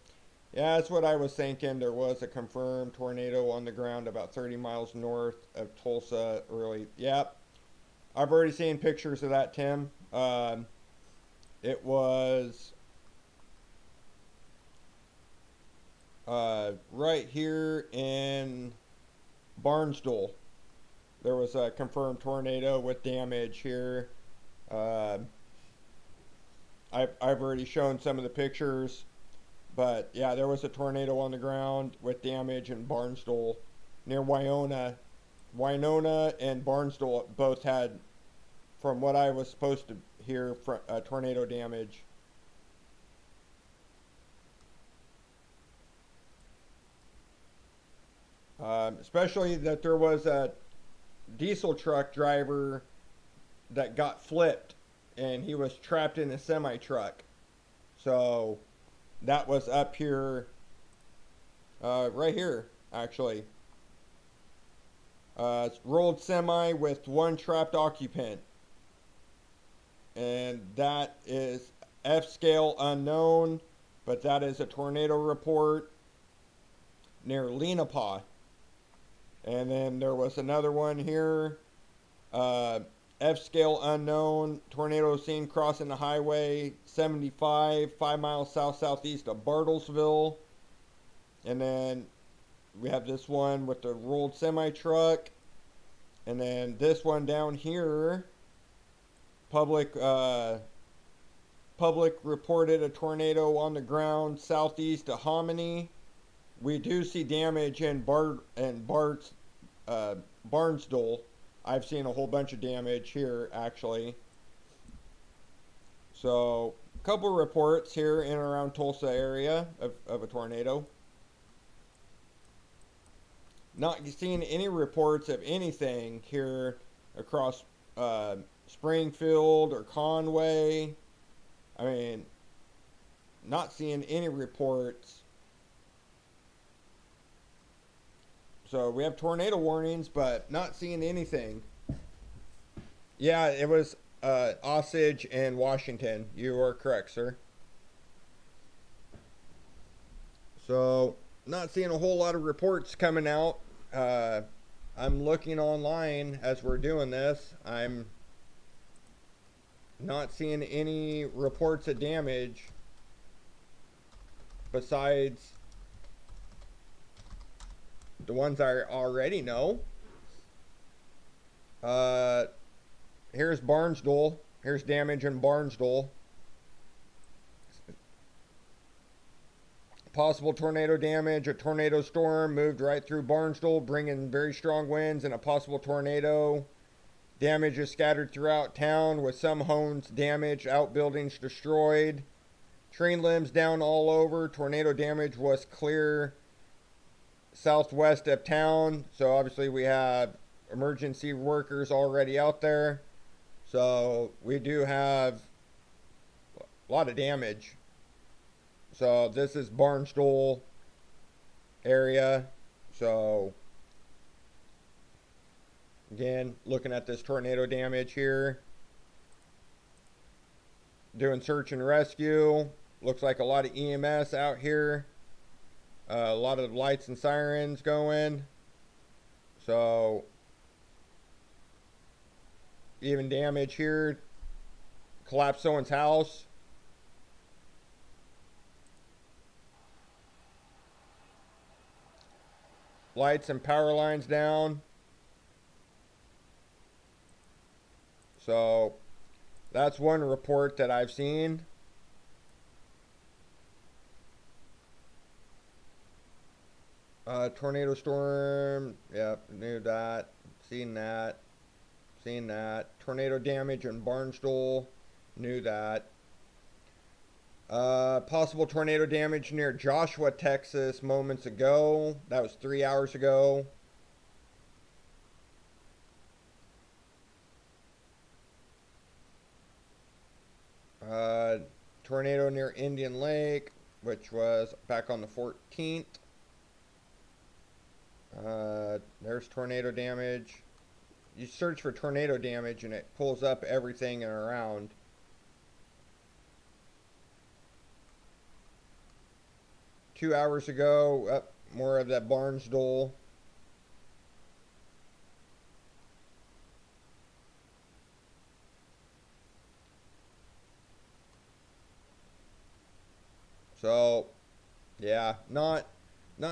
Yeah, that's what I was thinking. There was a confirmed tornado on the ground about 30 miles north of Tulsa early. Yep. I've already seen pictures of that, Tim. It was right here in Barnsdall. There was a confirmed tornado with damage here. I've already shown some of the pictures. But yeah, there was a tornado on the ground with damage in Barnsdall near Winona. Winona and Barnsdall both had, from what I was supposed to hear, tornado damage. Especially that there was a diesel truck driver that got flipped and he was trapped in a semi truck. So that was up here, right here, actually. It's rolled semi with one trapped occupant. And that is F-scale unknown, but that is a tornado report near Lenapaw. And then there was another one here, F-scale unknown, tornado seen crossing the highway 75, 5 miles south-southeast of Bartlesville. And then we have this one with the rolled semi-truck. And then this one down here, public reported a tornado on the ground southeast of Hominy. We do see damage in Barnsdall. I've seen a whole bunch of damage here, actually. So, a couple reports here in and around Tulsa area of a tornado. Not seeing any reports of anything here across Springfield or Conway. I mean, not seeing any reports. So we have tornado warnings, but not seeing anything. Yeah, it was Osage and Washington. You are correct, sir. So, not seeing a whole lot of reports coming out. I'm looking online as we're doing this. I'm not seeing any reports of damage besides the ones I already know. Here's Barnsdall. Here's damage in Barnsdall. Possible tornado damage. A tornado storm moved right through Barnsdall, bringing very strong winds and a possible tornado. Damage is scattered throughout town with some homes damaged, outbuildings destroyed. Tree limbs down all over. Tornado damage was clear southwest of town. So obviously we have emergency workers already out there. So we do have a lot of damage. So this is Barnsdall area. So again, looking at this tornado damage here. Doing search and rescue. Looks like a lot of EMS out here. A lot of lights and sirens going. So even damage here. Collapsed someone's house. Lights and power lines down. So that's one report that I've seen. Tornado storm. Yep, knew that. Seen that. Seen that. Tornado damage in Barnstable. Knew that. Possible tornado damage near Joshua, Texas moments ago. That was 3 hours ago. Tornado near Indian Lake, which was back on the 14th. There's tornado damage. You search for tornado damage and it pulls up everything and around. Two hours ago, more of that Barnsdole. So, yeah, not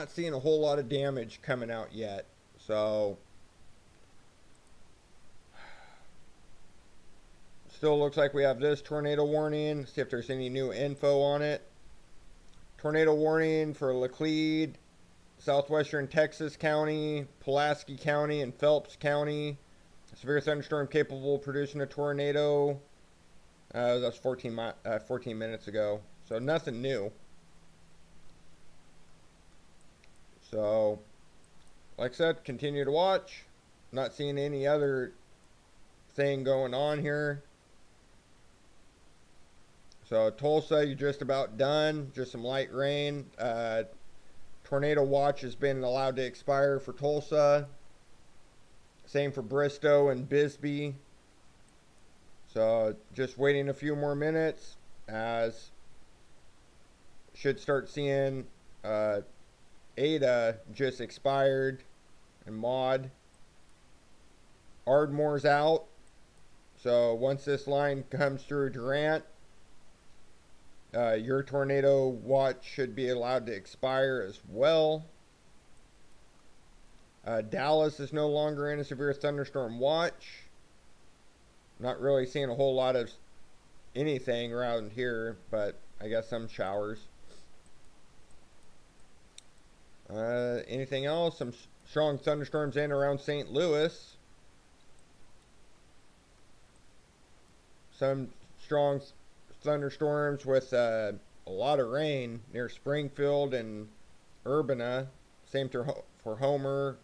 seeing a whole lot of damage coming out yet. So, still looks like we have this tornado warning. See if there's any new info on it. Tornado warning for Laclede, southwestern Texas County, Pulaski County, and Phelps County. Severe thunderstorm capable of producing a tornado. That's 14 minutes ago. So nothing new. So, like I said, continue to watch. Not seeing any other thing going on here. So Tulsa, you're just about done. Just some light rain. Tornado watch has been allowed to expire for Tulsa. Same for Bristow and Bisbee. So just waiting a few more minutes, as should start seeing Ada just expired, and Maud. Ardmore's out. So once this line comes through Durant, your tornado watch should be allowed to expire as well. Dallas is no longer in a severe thunderstorm watch. Not really seeing a whole lot of anything around here, but I guess some showers. Anything else? Some strong thunderstorms in around St. Louis. Some strong thunderstorms with a lot of rain near Springfield and Urbana. Same for Homer,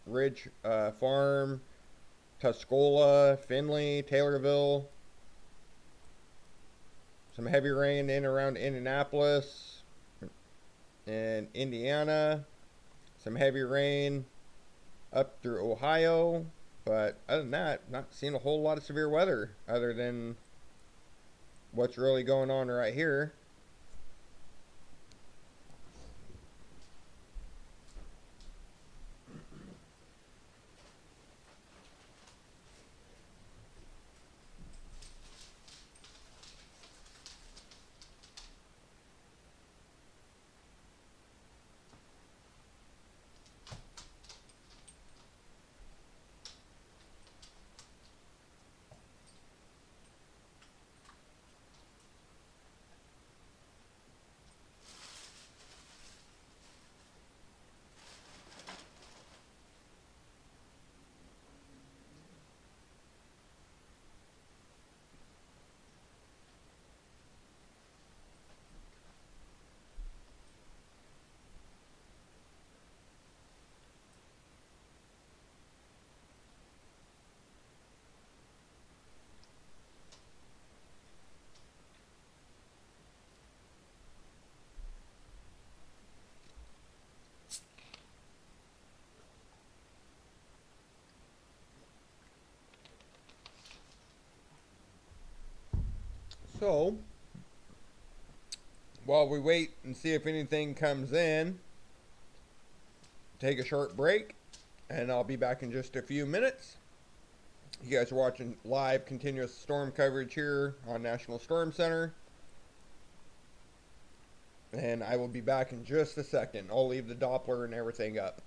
Ridge Farm, Tuscola, Findlay, Taylorville. Some heavy rain in around Indianapolis and Indiana. Some heavy rain up through Ohio. But other than that, not seeing a whole lot of severe weather other than what's really going on right here. So, while we wait and see if anything comes in, take a short break, and I'll be back in just a few minutes. You guys are watching live continuous storm coverage here on National Storm Center. And I will be back in just a second. I'll leave the Doppler and everything up.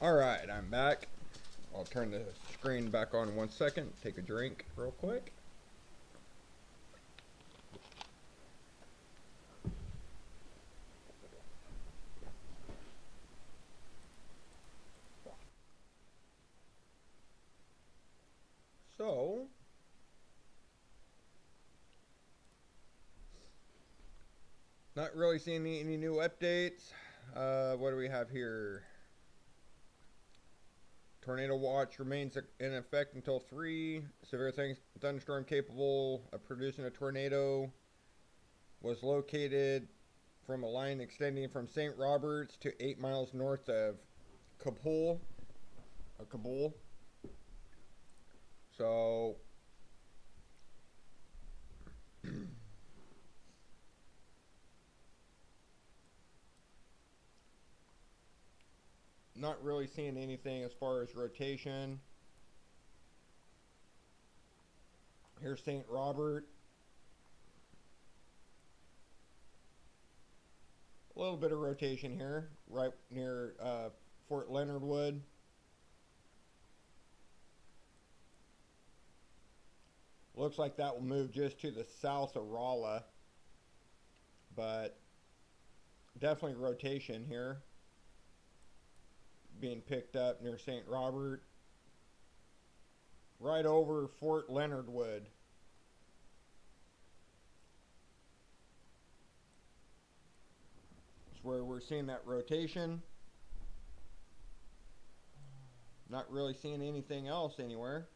Alright, I'm back. I'll turn the screen back on 1 second. Take a drink real quick. So, not really seeing any new updates. What do we have here? Tornado watch remains in effect until 3. Severe thunderstorm capable of producing a tornado was located from a line extending from St. Roberts to 8 miles north of Kabul. Kabul. So, not really seeing anything as far as rotation. Here's St. Robert. A little bit of rotation here, right near Fort Leonard Wood. Looks like that will move just to the south of Rolla, but definitely rotation here. Being picked up near St. Robert, right over Fort Leonard Wood. It's where we're seeing that rotation. Not really seeing anything else anywhere.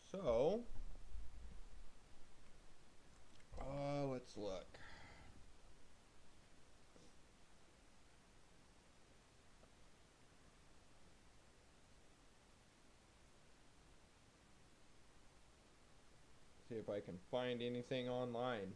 So, let's look. See if I can find anything online.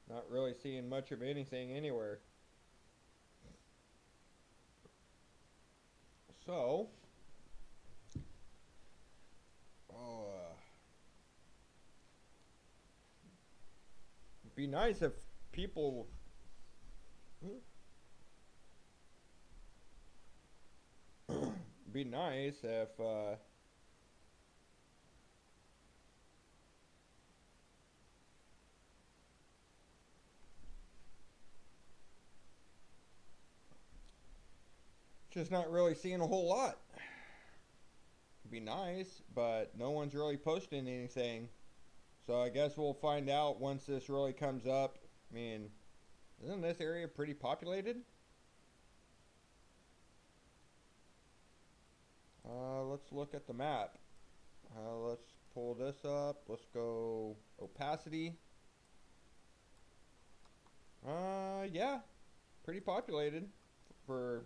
Not really seeing much of anything anywhere. So, it'd be nice if people be nice if just not really seeing a whole lot. It'd be nice, but no one's really posting anything. So I guess we'll find out once this really comes up. I mean, isn't this area pretty populated? Let's look at the map. Let's pull this up. Let's go opacity. Yeah, pretty populated for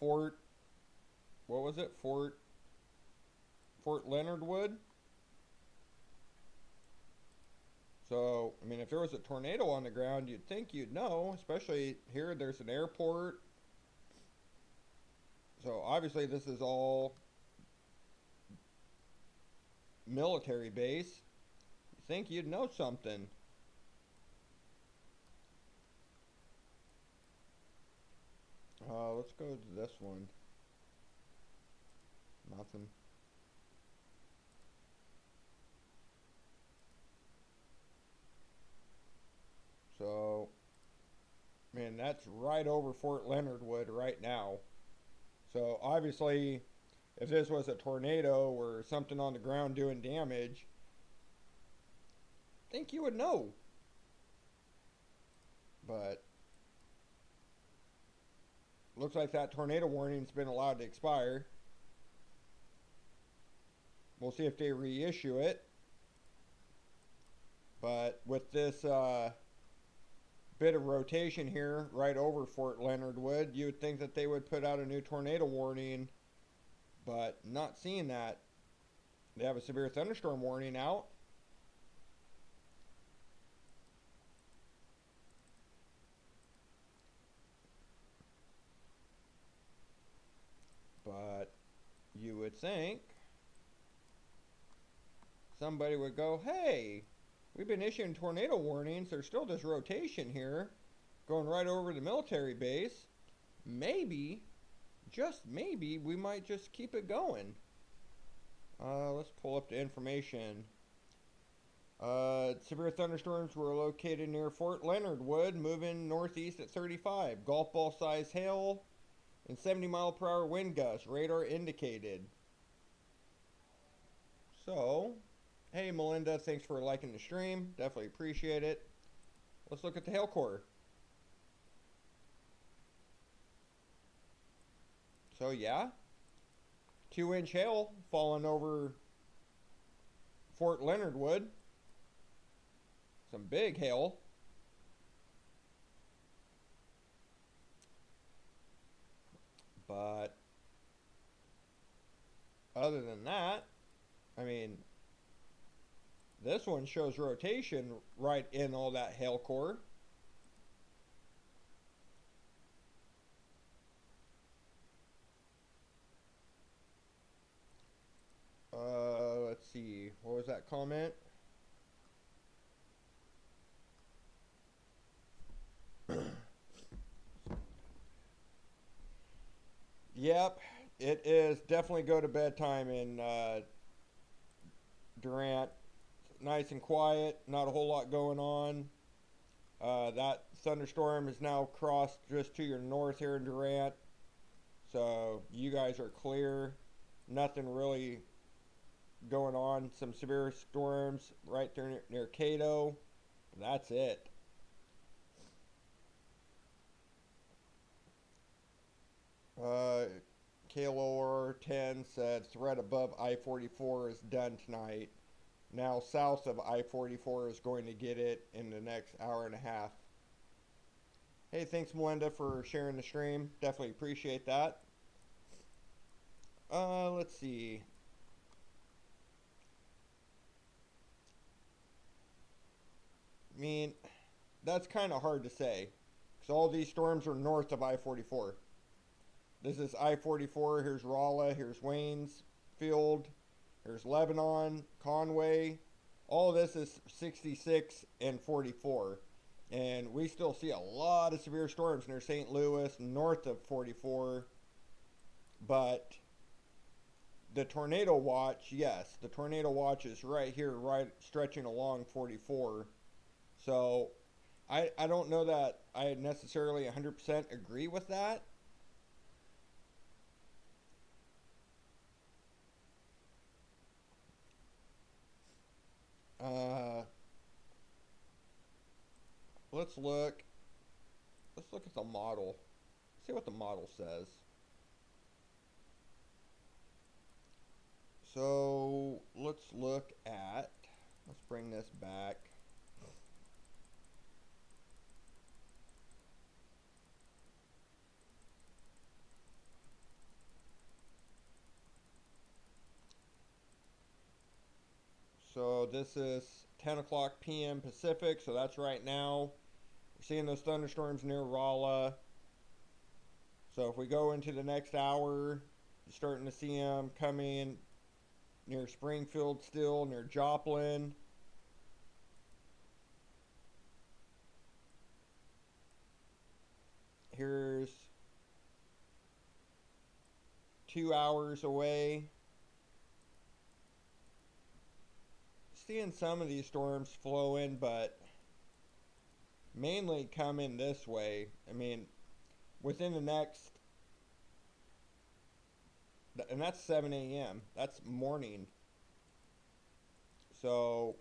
Fort. What was it? Fort Leonard Wood. So, I mean, if there was a tornado on the ground, you'd think you'd know, especially here, there's an airport. So, obviously, this is all military base. You think you'd know something. Let's go to this one. Nothing. So, man, that's right over Fort Leonard Wood right now. So, obviously, if this was a tornado or something on the ground doing damage, I think you would know. But looks like that tornado warning's been allowed to expire. We'll see if they reissue it. But with this bit of rotation here right over Fort Leonard Wood, you would think that they would put out a new tornado warning, but not seeing that. They have a severe thunderstorm warning out. But you would think somebody would go, hey, we've been issuing tornado warnings. There's still this rotation here going right over the military base. Maybe, just maybe, we might just keep it going. Let's pull up the information. Severe thunderstorms were located near Fort Leonard Wood, moving northeast at 35. Golf ball size hail and 70-mile-per-hour wind gusts. Radar indicated. So, hey Melinda, thanks for liking the stream. Definitely appreciate it. Let's look at the hail core. So yeah, 2-inch hail falling over Fort Leonard Wood. Some big hail. But other than that, I mean, this one shows rotation right in all that hail core. Let's see. What was that comment? Yep, it is definitely go to bed time in Durant. Nice and quiet, not a whole lot going on. That thunderstorm is now crossed just to your north here in Durant. So you guys are clear. Nothing really going on. Some severe storms right there near Cato. That's it. KLOR 10 said threat above I-44 is done tonight. Now south of I-44 is going to get it in the next hour and a half. Hey, thanks Melinda for sharing the stream. Definitely appreciate that. Let's see. I mean, that's kind of hard to say, because all these storms are north of I-44. This is I-44, here's Rolla, here's Waynesfield, here's Lebanon, Conway. All this is 66 and 44. And we still see a lot of severe storms near St. Louis, north of 44. But the tornado watch, yes, the tornado watch is right here, right stretching along 44. So I don't know that I necessarily 100% agree with that. Let's look at the model. See what the model says. So let's bring this back. So this is 10 o'clock p.m. Pacific, so that's right now. We're seeing those thunderstorms near Rolla. So if we go into the next hour, you're starting to see them coming near Springfield still, near Joplin. Here's 2 hours away. Seeing some of these storms flow in, but mainly come in this way. I mean, within the next, and that's 7 a.m. That's morning. So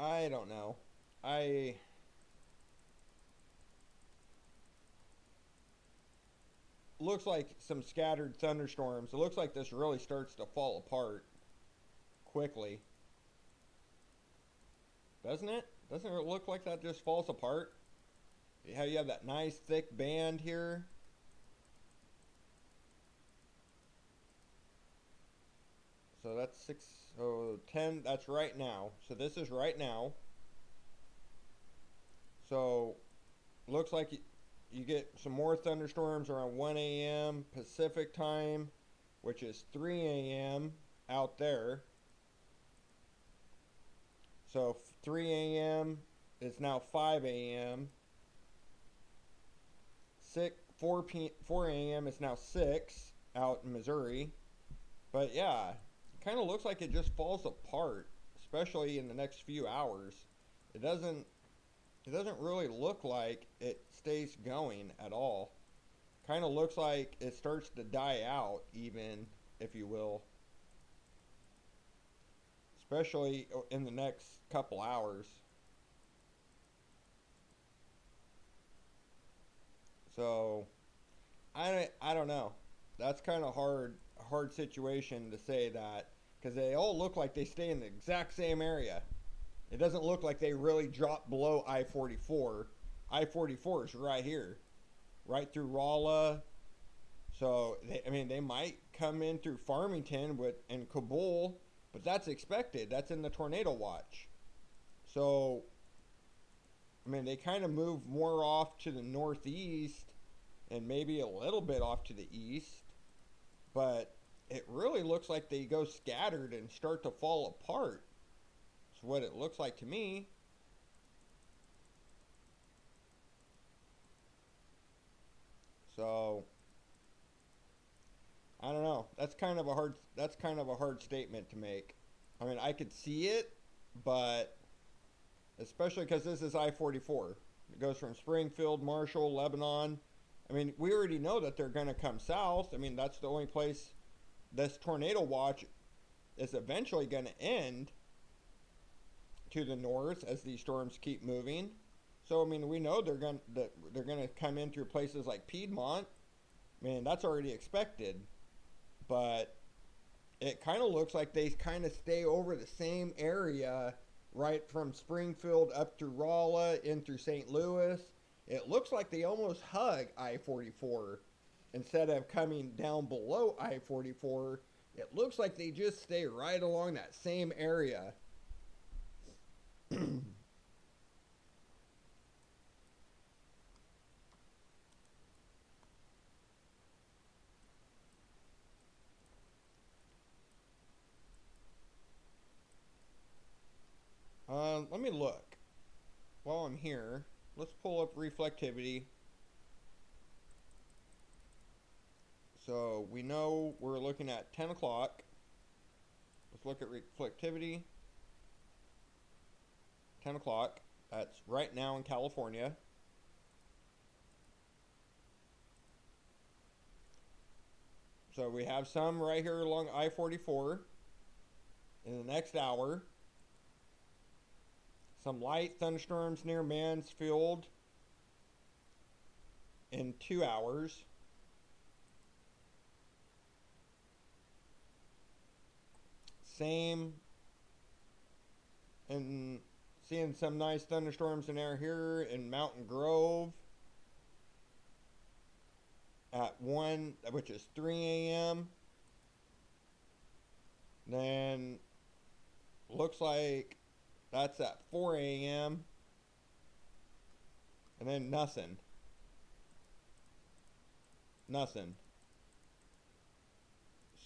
I don't know. I looks like some scattered thunderstorms. It looks like this really starts to fall apart quickly. Doesn't it? Doesn't it look like that just falls apart? How you have that nice thick band here. So that's 6, so 10, that's right now. So this is right now. So looks like you get some more thunderstorms around 1 a.m. Pacific time, which is 3 a.m. out there. So 3 a.m. is now 5 a.m. 4 a.m. is now 6 out in Missouri. But yeah, it kind of looks like it just falls apart, especially in the next few hours. It doesn't really look like it stays going at all. Kind of looks like it starts to die out, even, if you will. Especially in the next couple hours. So, I don't know. That's kind of hard situation to say that, because they all look like they stay in the exact same area. It doesn't look like they really drop below I-44. I-44 is right here, right through Rolla. So they might come in through Farmington and Kabul, but that's expected. That's in the tornado watch. So they kind of move more off to the northeast and maybe a little bit off to the east, but it really looks like they go scattered and start to fall apart. That's what it looks like to me. So I don't know. That's kind of a hard statement to make. I could see it, but especially because this is I-44. It goes from Springfield, Marshall, Lebanon. We already know that they're going to come south. That's the only place this tornado watch is eventually going to end, to the north, as these storms keep moving. So we know they're going to come in through places like Piedmont. That's already expected. But it kind of looks like they kind of stay over the same area, right from Springfield up through Rolla in through St. Louis. It looks like they almost hug I-44 instead of coming down below I-44. It looks like they just stay right along that same area. Let me look. While I'm here, let's pull up reflectivity. So we know we're looking at 10 o'clock. Let's look at reflectivity. 10 o'clock. That's right now in California. So we have some right here along I-44 in the next hour. Some light thunderstorms near Mansfield in 2 hours. Same, and seeing some nice thunderstorms in there here in Mountain Grove at 1, which is 3 a.m. Then looks like that's at 4 a.m. And then nothing.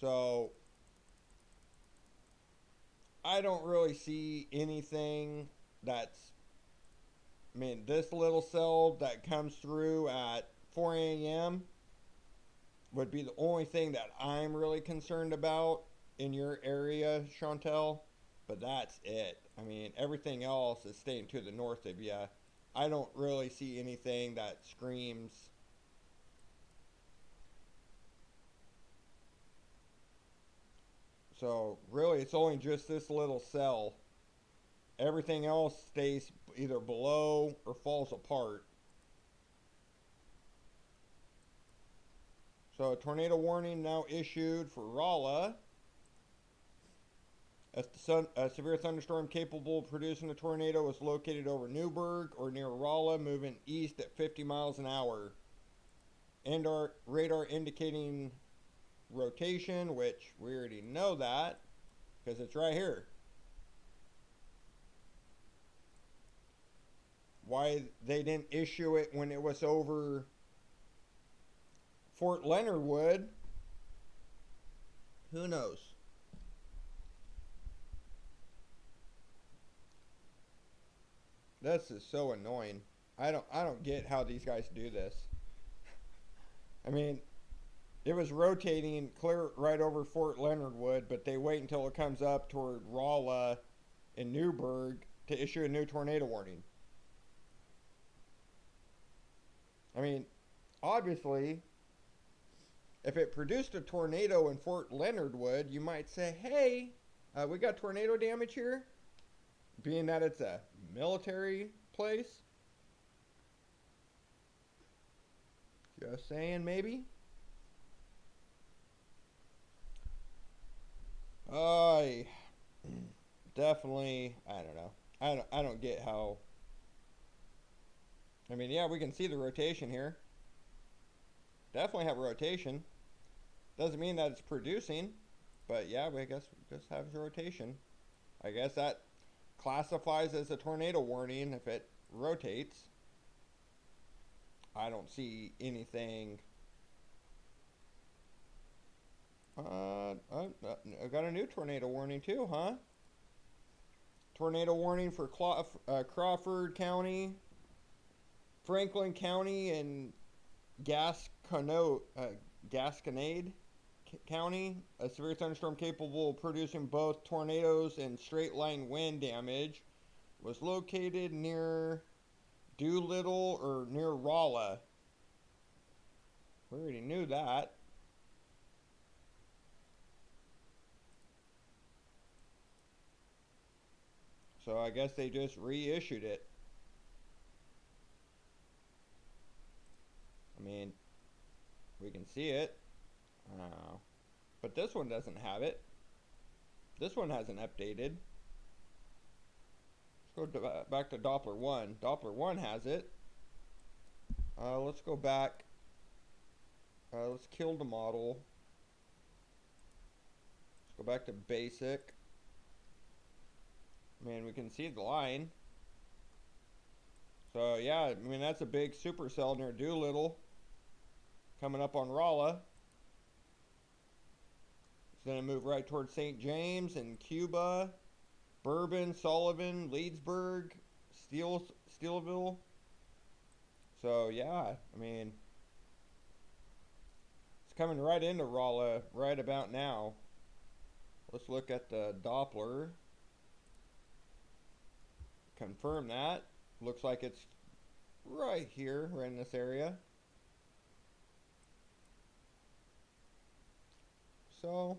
So I don't really see anything that's, this little cell that comes through at 4 a.m. would be the only thing that I'm really concerned about in your area, Chantel. But that's it. Everything else is staying to the north of you. I don't really see anything that screams. So really, it's only just this little cell. Everything else stays either below or falls apart. So a tornado warning now issued for Rolla. A severe thunderstorm capable of producing a tornado is located over Newburgh or near Rolla, moving east at 50 miles an hour. And our radar indicating rotation, which we already know that because it's right here. Why they didn't issue it when it was over Fort Leonard Wood, who knows? This is so annoying. I don't get how these guys do this. I mean, it was rotating clear right over Fort Leonard Wood, but they wait until it comes up toward Rolla and Newburgh to issue a new tornado warning. I mean, obviously, if it produced a tornado in Fort Leonard Wood, you might say, hey, we got tornado damage here, being that it's a military place. Just saying, maybe. I definitely, I don't know. I don't get how. I mean, yeah, we can see the rotation here. Definitely have rotation. Doesn't mean that it's producing, but yeah, I guess we just have rotation. I guess that classifies as a tornado warning if it rotates. I don't see anything. I got a new tornado warning too, huh? Tornado warning for Crawford County, Franklin County, and Gasconade County. A severe thunderstorm capable of producing both tornadoes and straight line wind damage was located near Doolittle or near Rolla. We already knew that. So I guess they just reissued it. I mean, we can see it. But this one doesn't have it. This one hasn't updated. Let's go back to Doppler 1. Doppler 1 has it. Let's go back. Let's kill the model. Let's go back to basic. I mean, we can see the line. So yeah, I mean, that's a big supercell near Doolittle. Coming up on Rolla. It's going to move right towards St. James and Cuba, Bourbon, Sullivan, Leedsburg, Steelville. So yeah, I mean, it's coming right into Rolla right about now. Let's look at the Doppler. Confirm that. Looks like it's right here, right in this area. So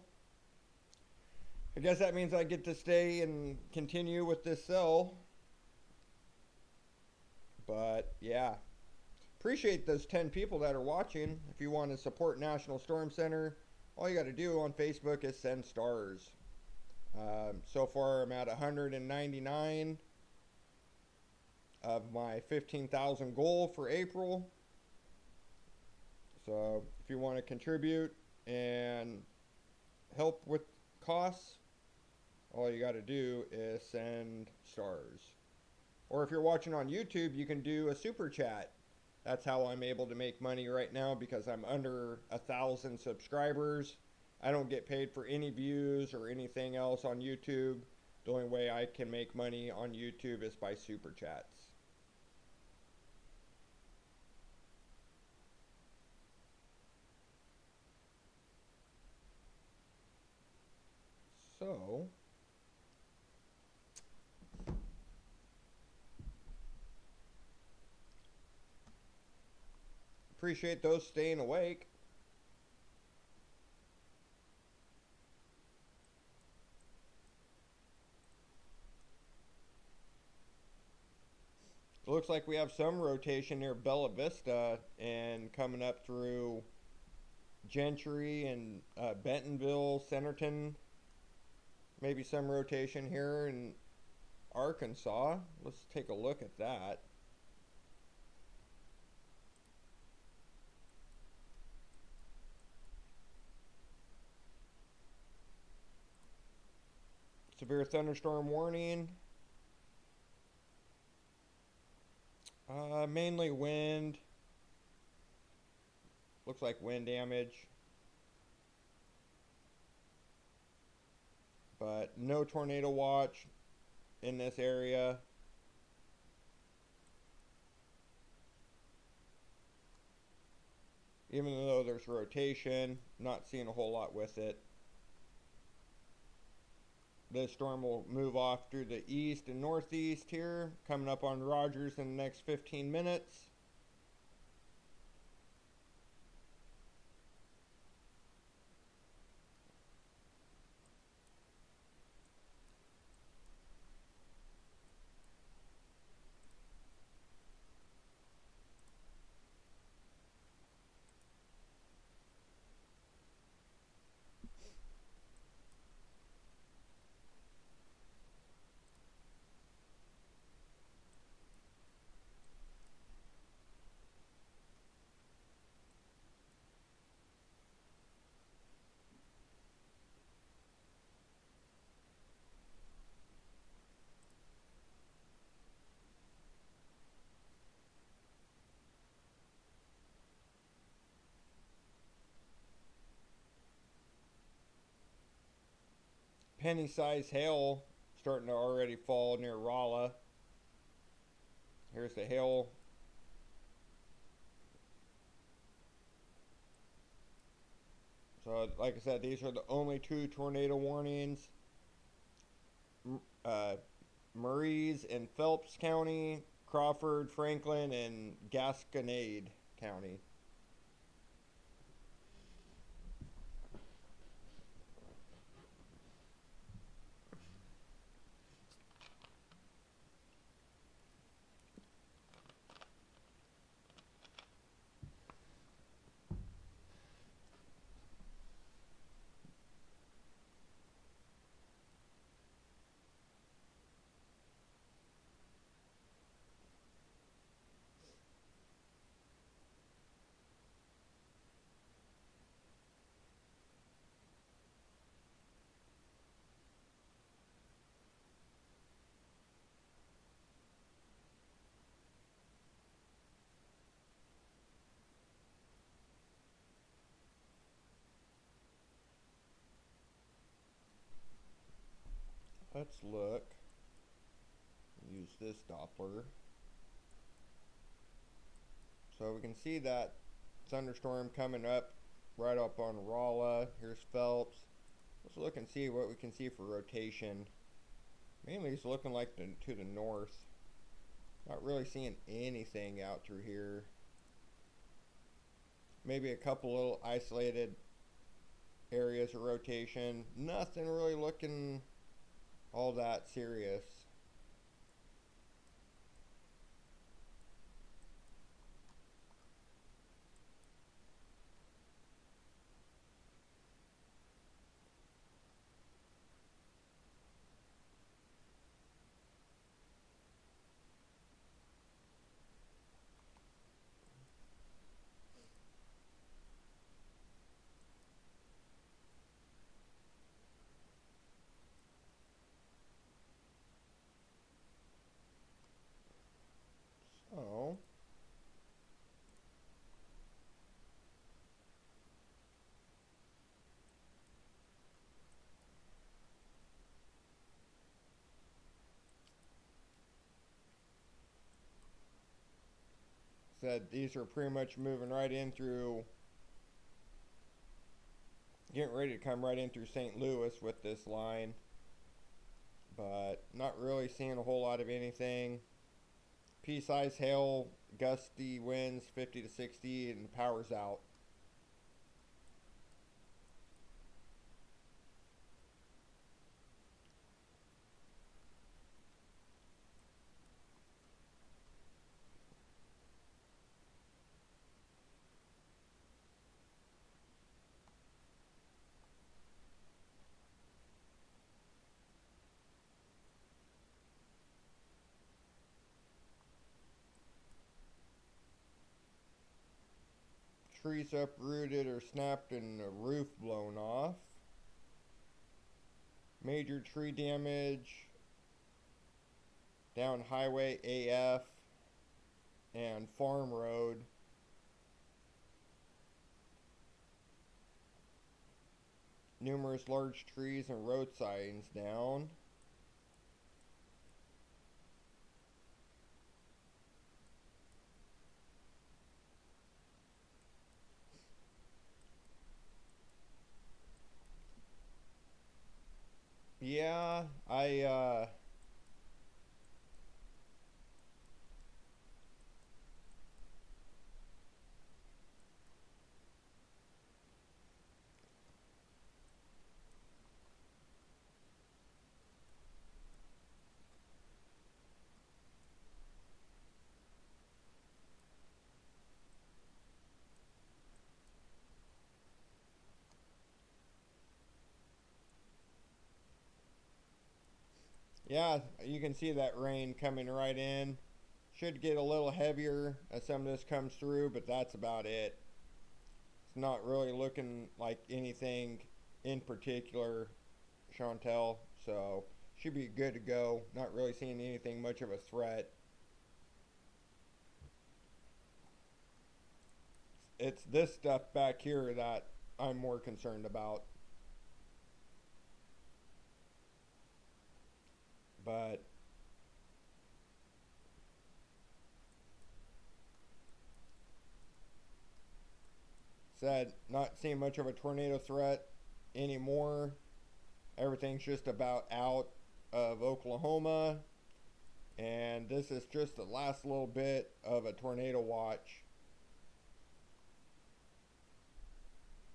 I guess that means I get to stay and continue with this cell. But yeah, appreciate those 10 people that are watching. If you want to support National Storm Center, all you got to do on Facebook is send stars. So far I'm at 199 of my 15,000 goal for April. So if you want to contribute and help with costs, all you got to do is send stars. Or if you're watching on YouTube, you can do a super chat. That's how I'm able to make money right now, because I'm under 1,000 subscribers. I don't get paid for any views or anything else on YouTube. The only way I can make money on YouTube is by super chats. So appreciate those staying awake. It looks like we have some rotation near Bella Vista and coming up through Gentry and Bentonville, Centerton. Maybe some rotation here in Arkansas. Let's take a look at that. Severe thunderstorm warning. Mainly wind. Looks like wind damage. But no tornado watch in this area. Even though there's rotation, not seeing a whole lot with it. This storm will move off through the east and northeast here, coming up on Rogers in the next 15 minutes. Penny-sized hail starting to already fall near Rolla. Here's the hail. So, like I said, these are the only two tornado warnings. Maries in Phelps County, Crawford, Franklin, and Gasconade County. Let's look. Use this Doppler. So we can see that thunderstorm coming up right up on Rolla. Here's Phelps. Let's look and see what we can see for rotation. Mainly it's looking like to the north. Not really seeing anything out through here. Maybe a couple little isolated areas of rotation. Nothing really looking all that serious. So said these are pretty much moving right in through, getting ready to come right in through St. Louis with this line, but not really seeing a whole lot of anything. Pea-sized hail, gusty winds 50 to 60, and power's out. trees uprooted or snapped and the roof blown off. Major tree damage down Highway AF and Farm Road. Numerous large trees and road signs down. Yeah, yeah, you can see that rain coming right in. Should get a little heavier as some of this comes through, but that's about it. It's not really looking like anything in particular, Chantel, so should be good to go. Not really seeing anything much of a threat. It's this stuff back here that I'm more concerned about. But said, not seeing much of a tornado threat anymore. Everything's just about out of Oklahoma. And this is just the last little bit of a tornado watch.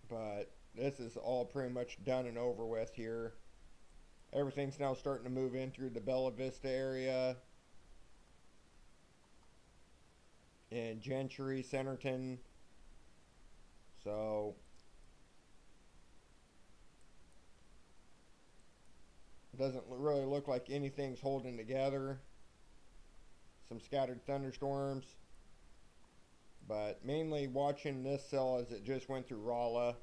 But this is all pretty much done and over with here. Everything's now starting to move in through the Bella Vista area. In Gentry, Centerton. So it doesn't really look like anything's holding together. Some scattered thunderstorms. But mainly watching this cell as it just went through Rolla.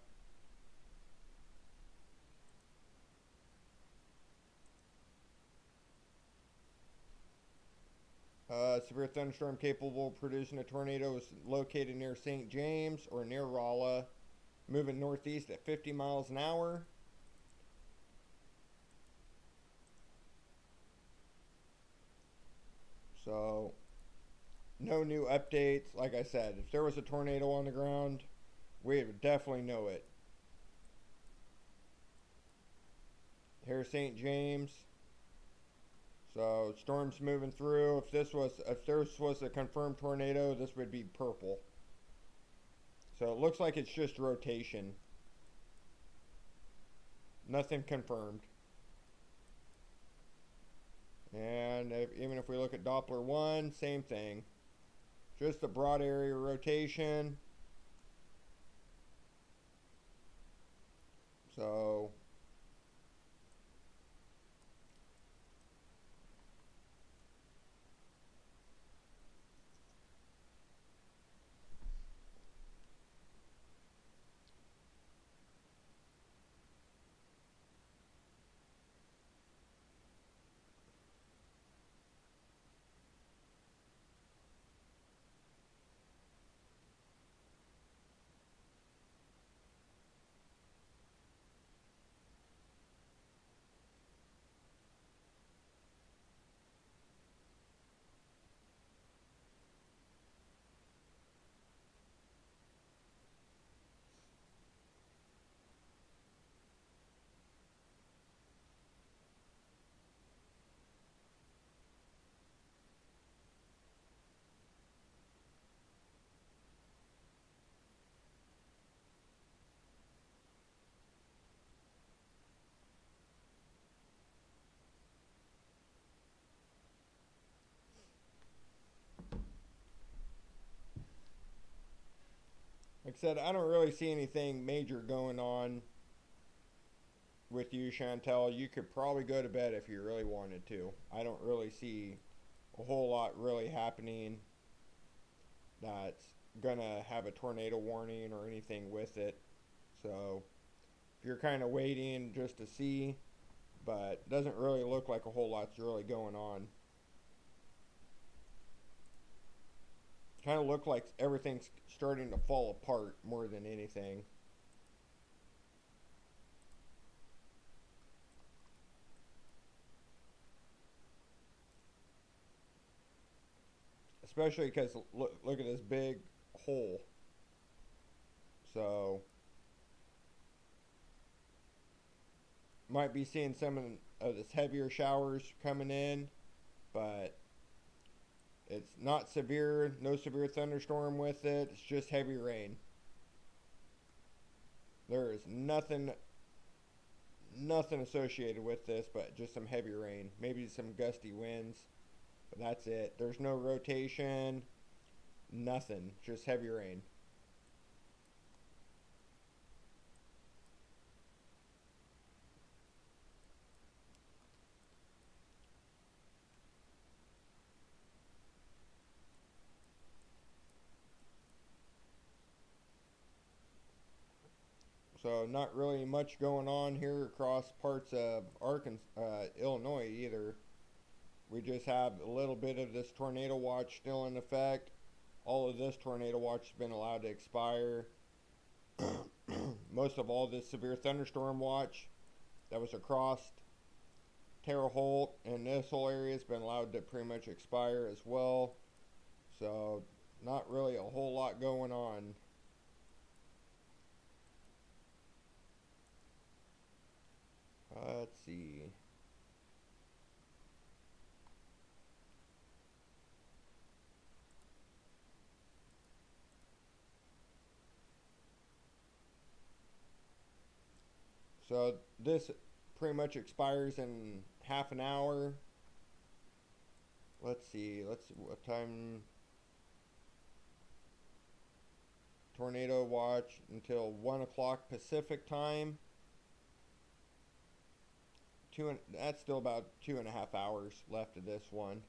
Severe thunderstorm capable of producing a tornado is located near St. James or near Rolla, moving northeast at 50 miles an hour. So, no new updates. Like I said, if there was a tornado on the ground, we would definitely know it. Here's St. James. So storms moving through. If this was a confirmed tornado, this would be purple. So it looks like it's just rotation. Nothing confirmed. And even if we look at Doppler 1, same thing. Just a broad area rotation. So like I said, I don't really see anything major going on with you, Chantel. You could probably go to bed if you really wanted to. I don't really see a whole lot really happening that's gonna have a tornado warning or anything with it. So if you're kind of waiting just to see, but doesn't really look like a whole lot's really going on. Kind of look like everything's starting to fall apart more than anything. Especially because look at this big hole. So might be seeing some of this heavier showers coming in, but it's not severe, no severe thunderstorm with it. It's just heavy rain. There is nothing associated with this but just some heavy rain, maybe some gusty winds, but that's it. There's no rotation, nothing, just heavy rain. So not really much going on here across parts of Arkansas, Illinois either. We just have a little bit of this tornado watch still in effect. All of this tornado watch has been allowed to expire. Most of all this severe thunderstorm watch that was across Terre Haute and this whole area has been allowed to pretty much expire as well. So not really a whole lot going on. Let's see. So this pretty much expires in half an hour. Let's see what time. Tornado watch until 1 o'clock Pacific time. That's still about 2.5 hours left of this one.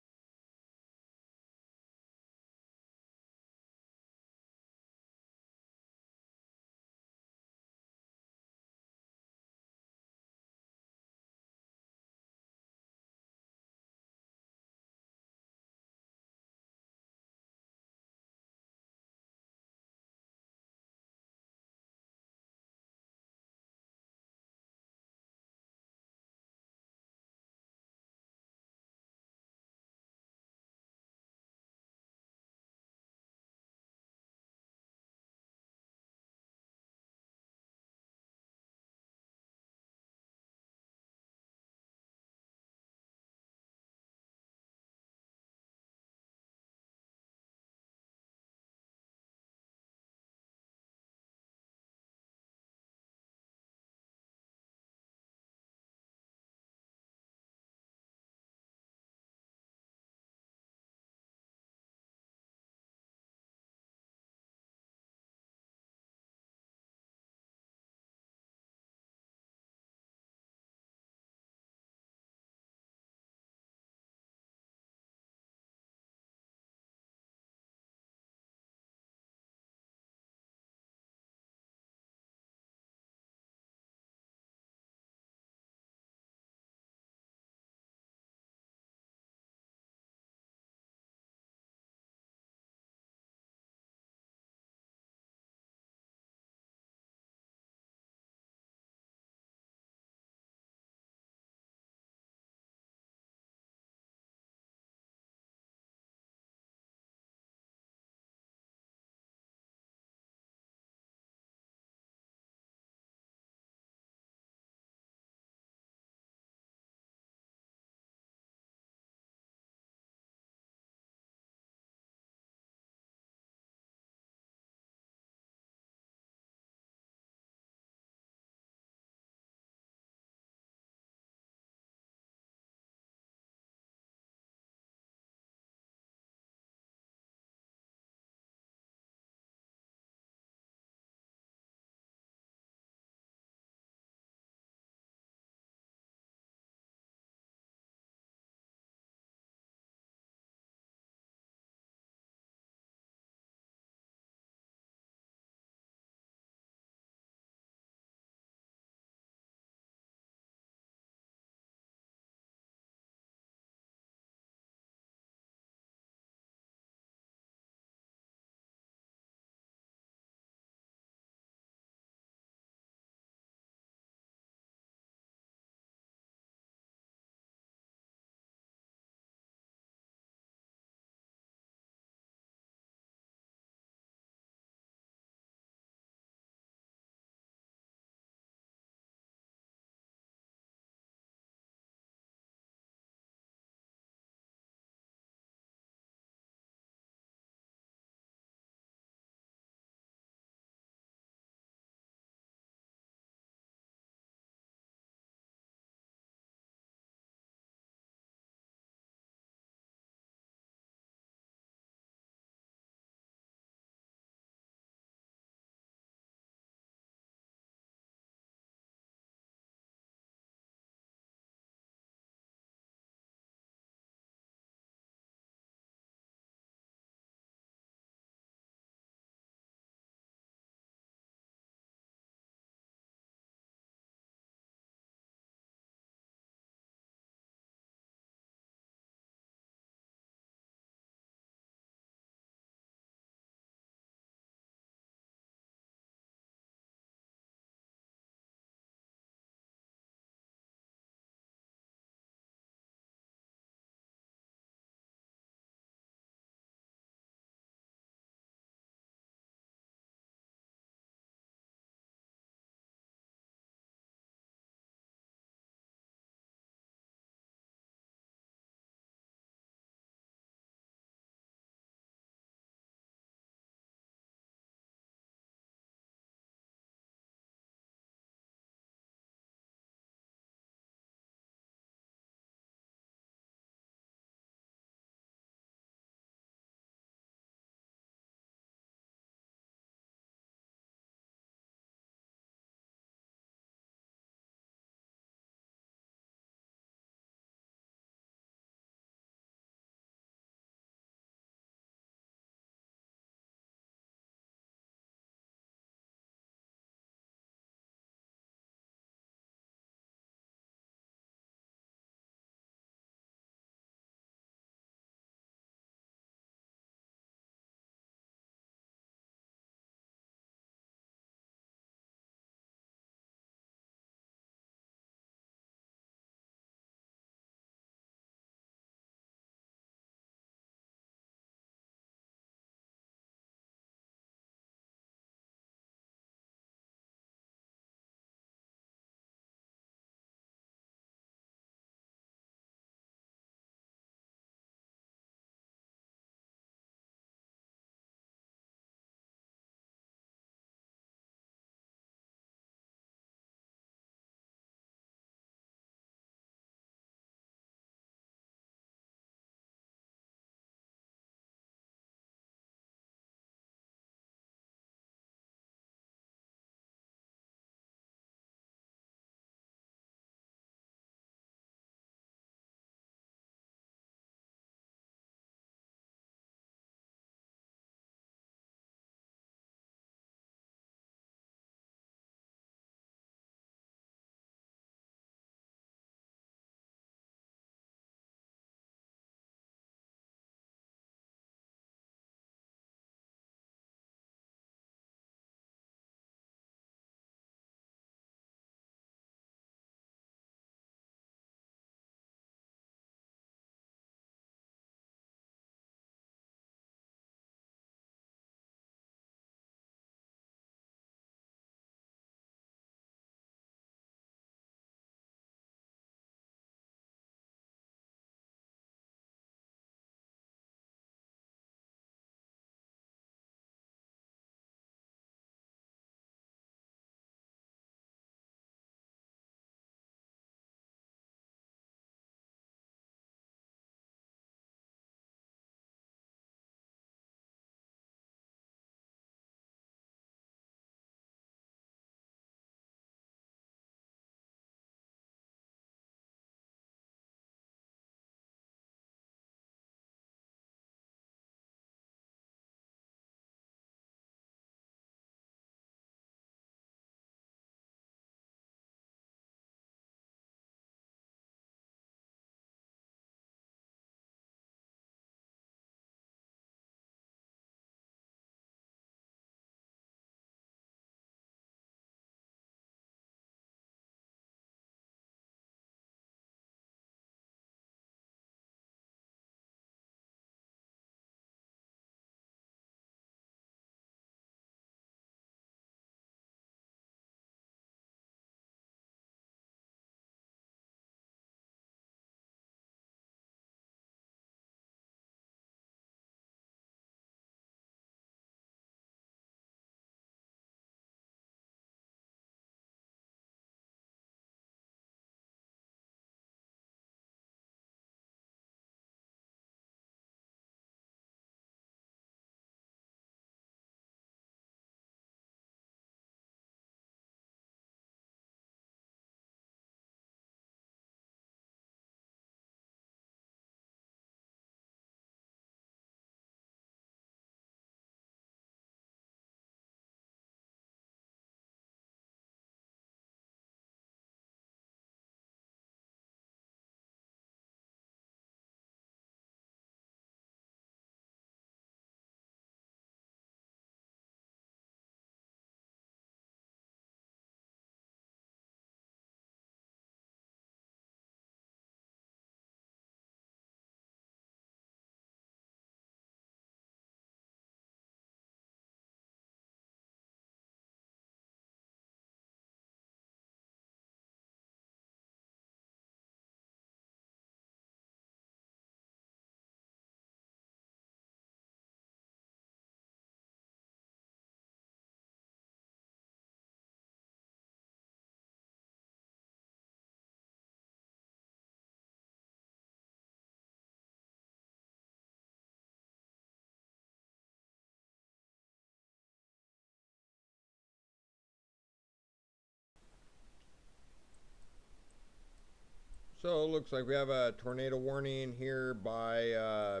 So it looks like we have a tornado warning here by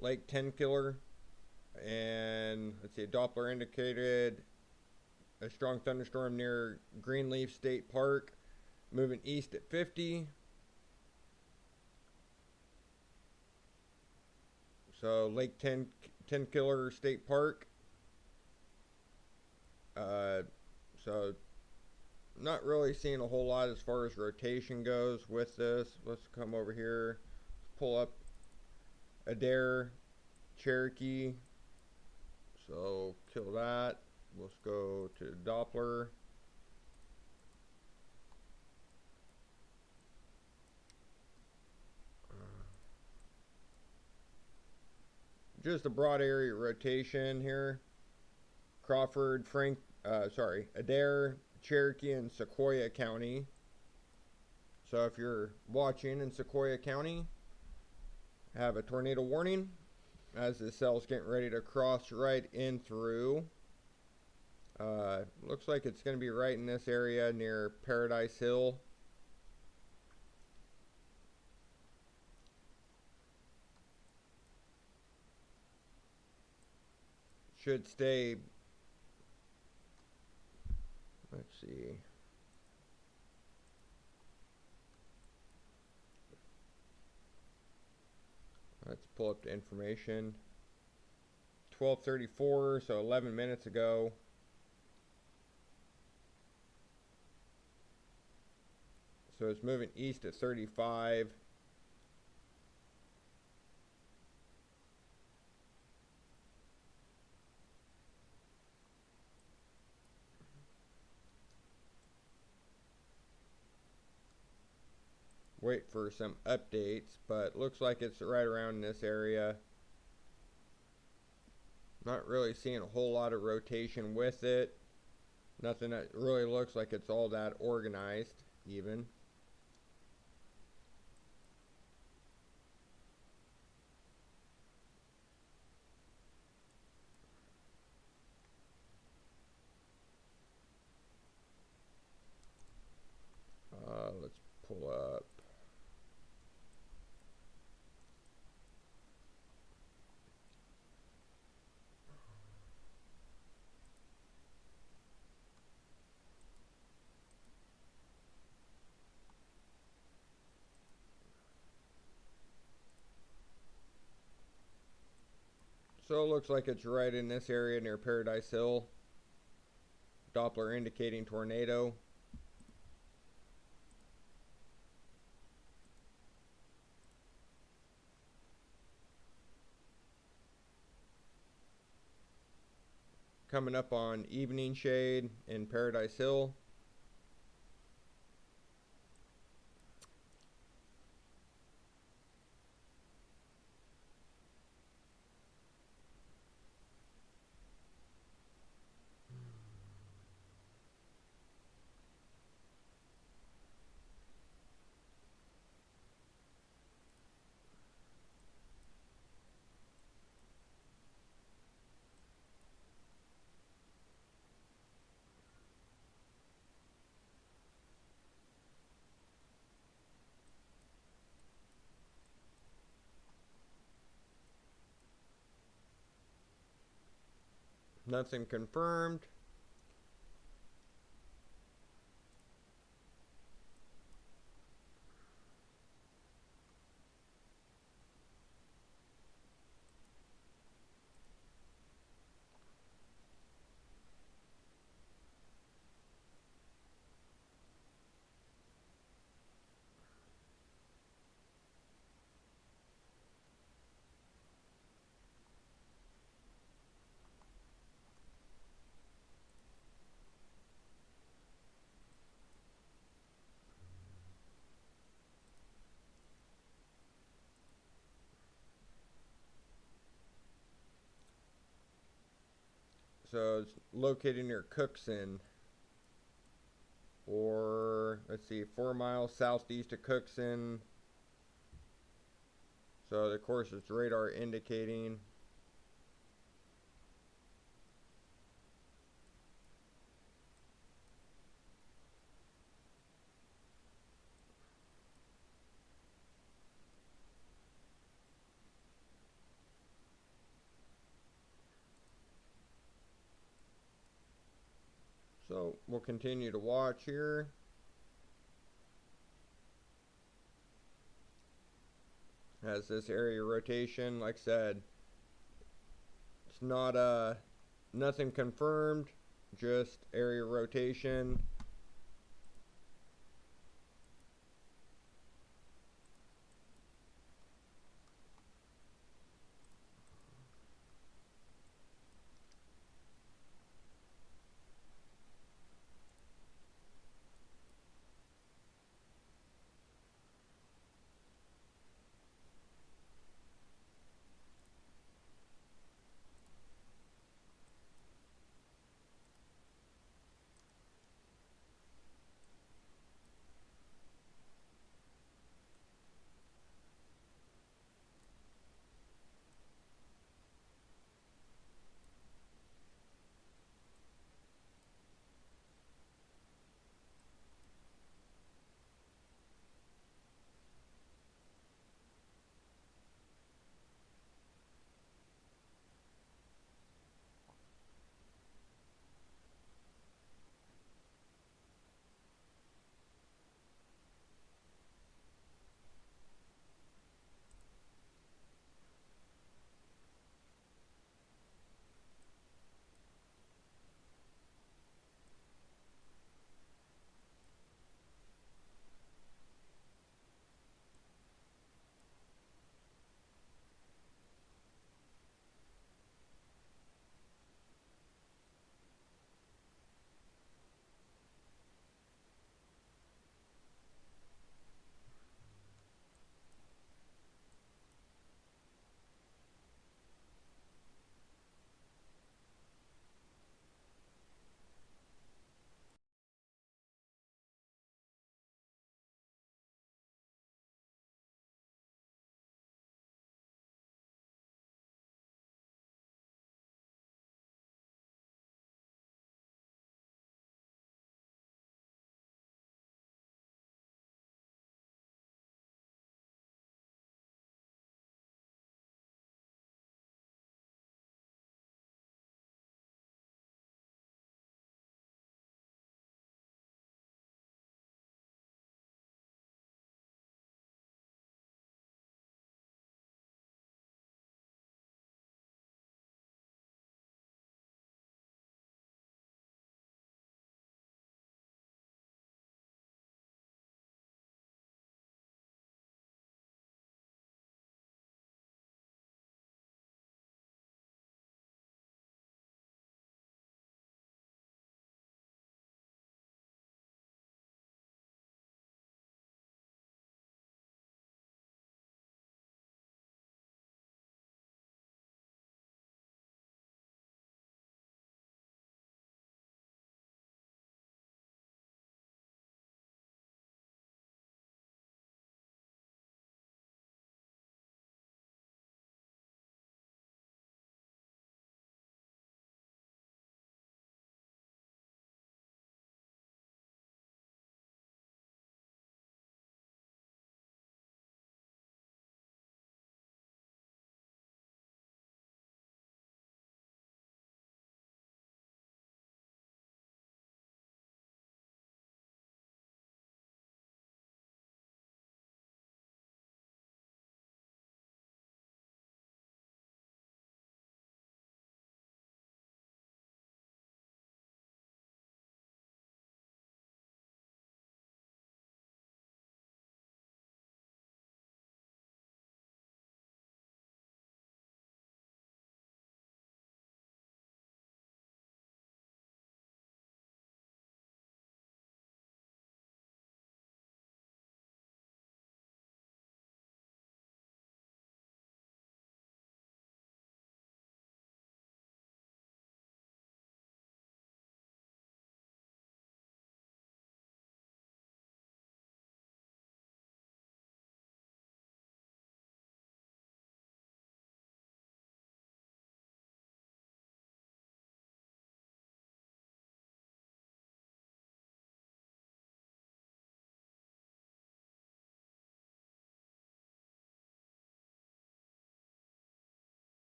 Lake Tenkiller, and let's see, Doppler indicated a strong thunderstorm near Greenleaf State Park, moving east at 50. So Lake Tenkiller State Park. So not really seeing a whole lot as far as rotation goes with this. Let's come over here, pull up Adair, Cherokee. So kill that. Let's go to Doppler. Just a broad area rotation here. Crawford, Adair, Cherokee, and Sequoia County. So if you're watching in Sequoia County, have a tornado warning as the cell's getting ready to cross right in through. Looks like it's going to be right in this area near Paradise Hill. Should stay. Let's see. Let's pull up the information. 12:34, so 11 minutes ago. So it's moving east at 35. Wait for some updates, but looks like it's right around this area. Not really seeing a whole lot of rotation with it. Nothing that really looks like it's all that organized even. Let's pull up. So it looks like it's right in this area near Paradise Hill. Doppler indicating tornado. Coming up on evening shade in Paradise Hill. Nothing confirmed. So it's located near Cookson, or let's see, 4 miles southeast of Cookson. So of course it's radar indicating. we'll continue to watch here. Has this area rotation. Like I said, it's not nothing confirmed, just area rotation.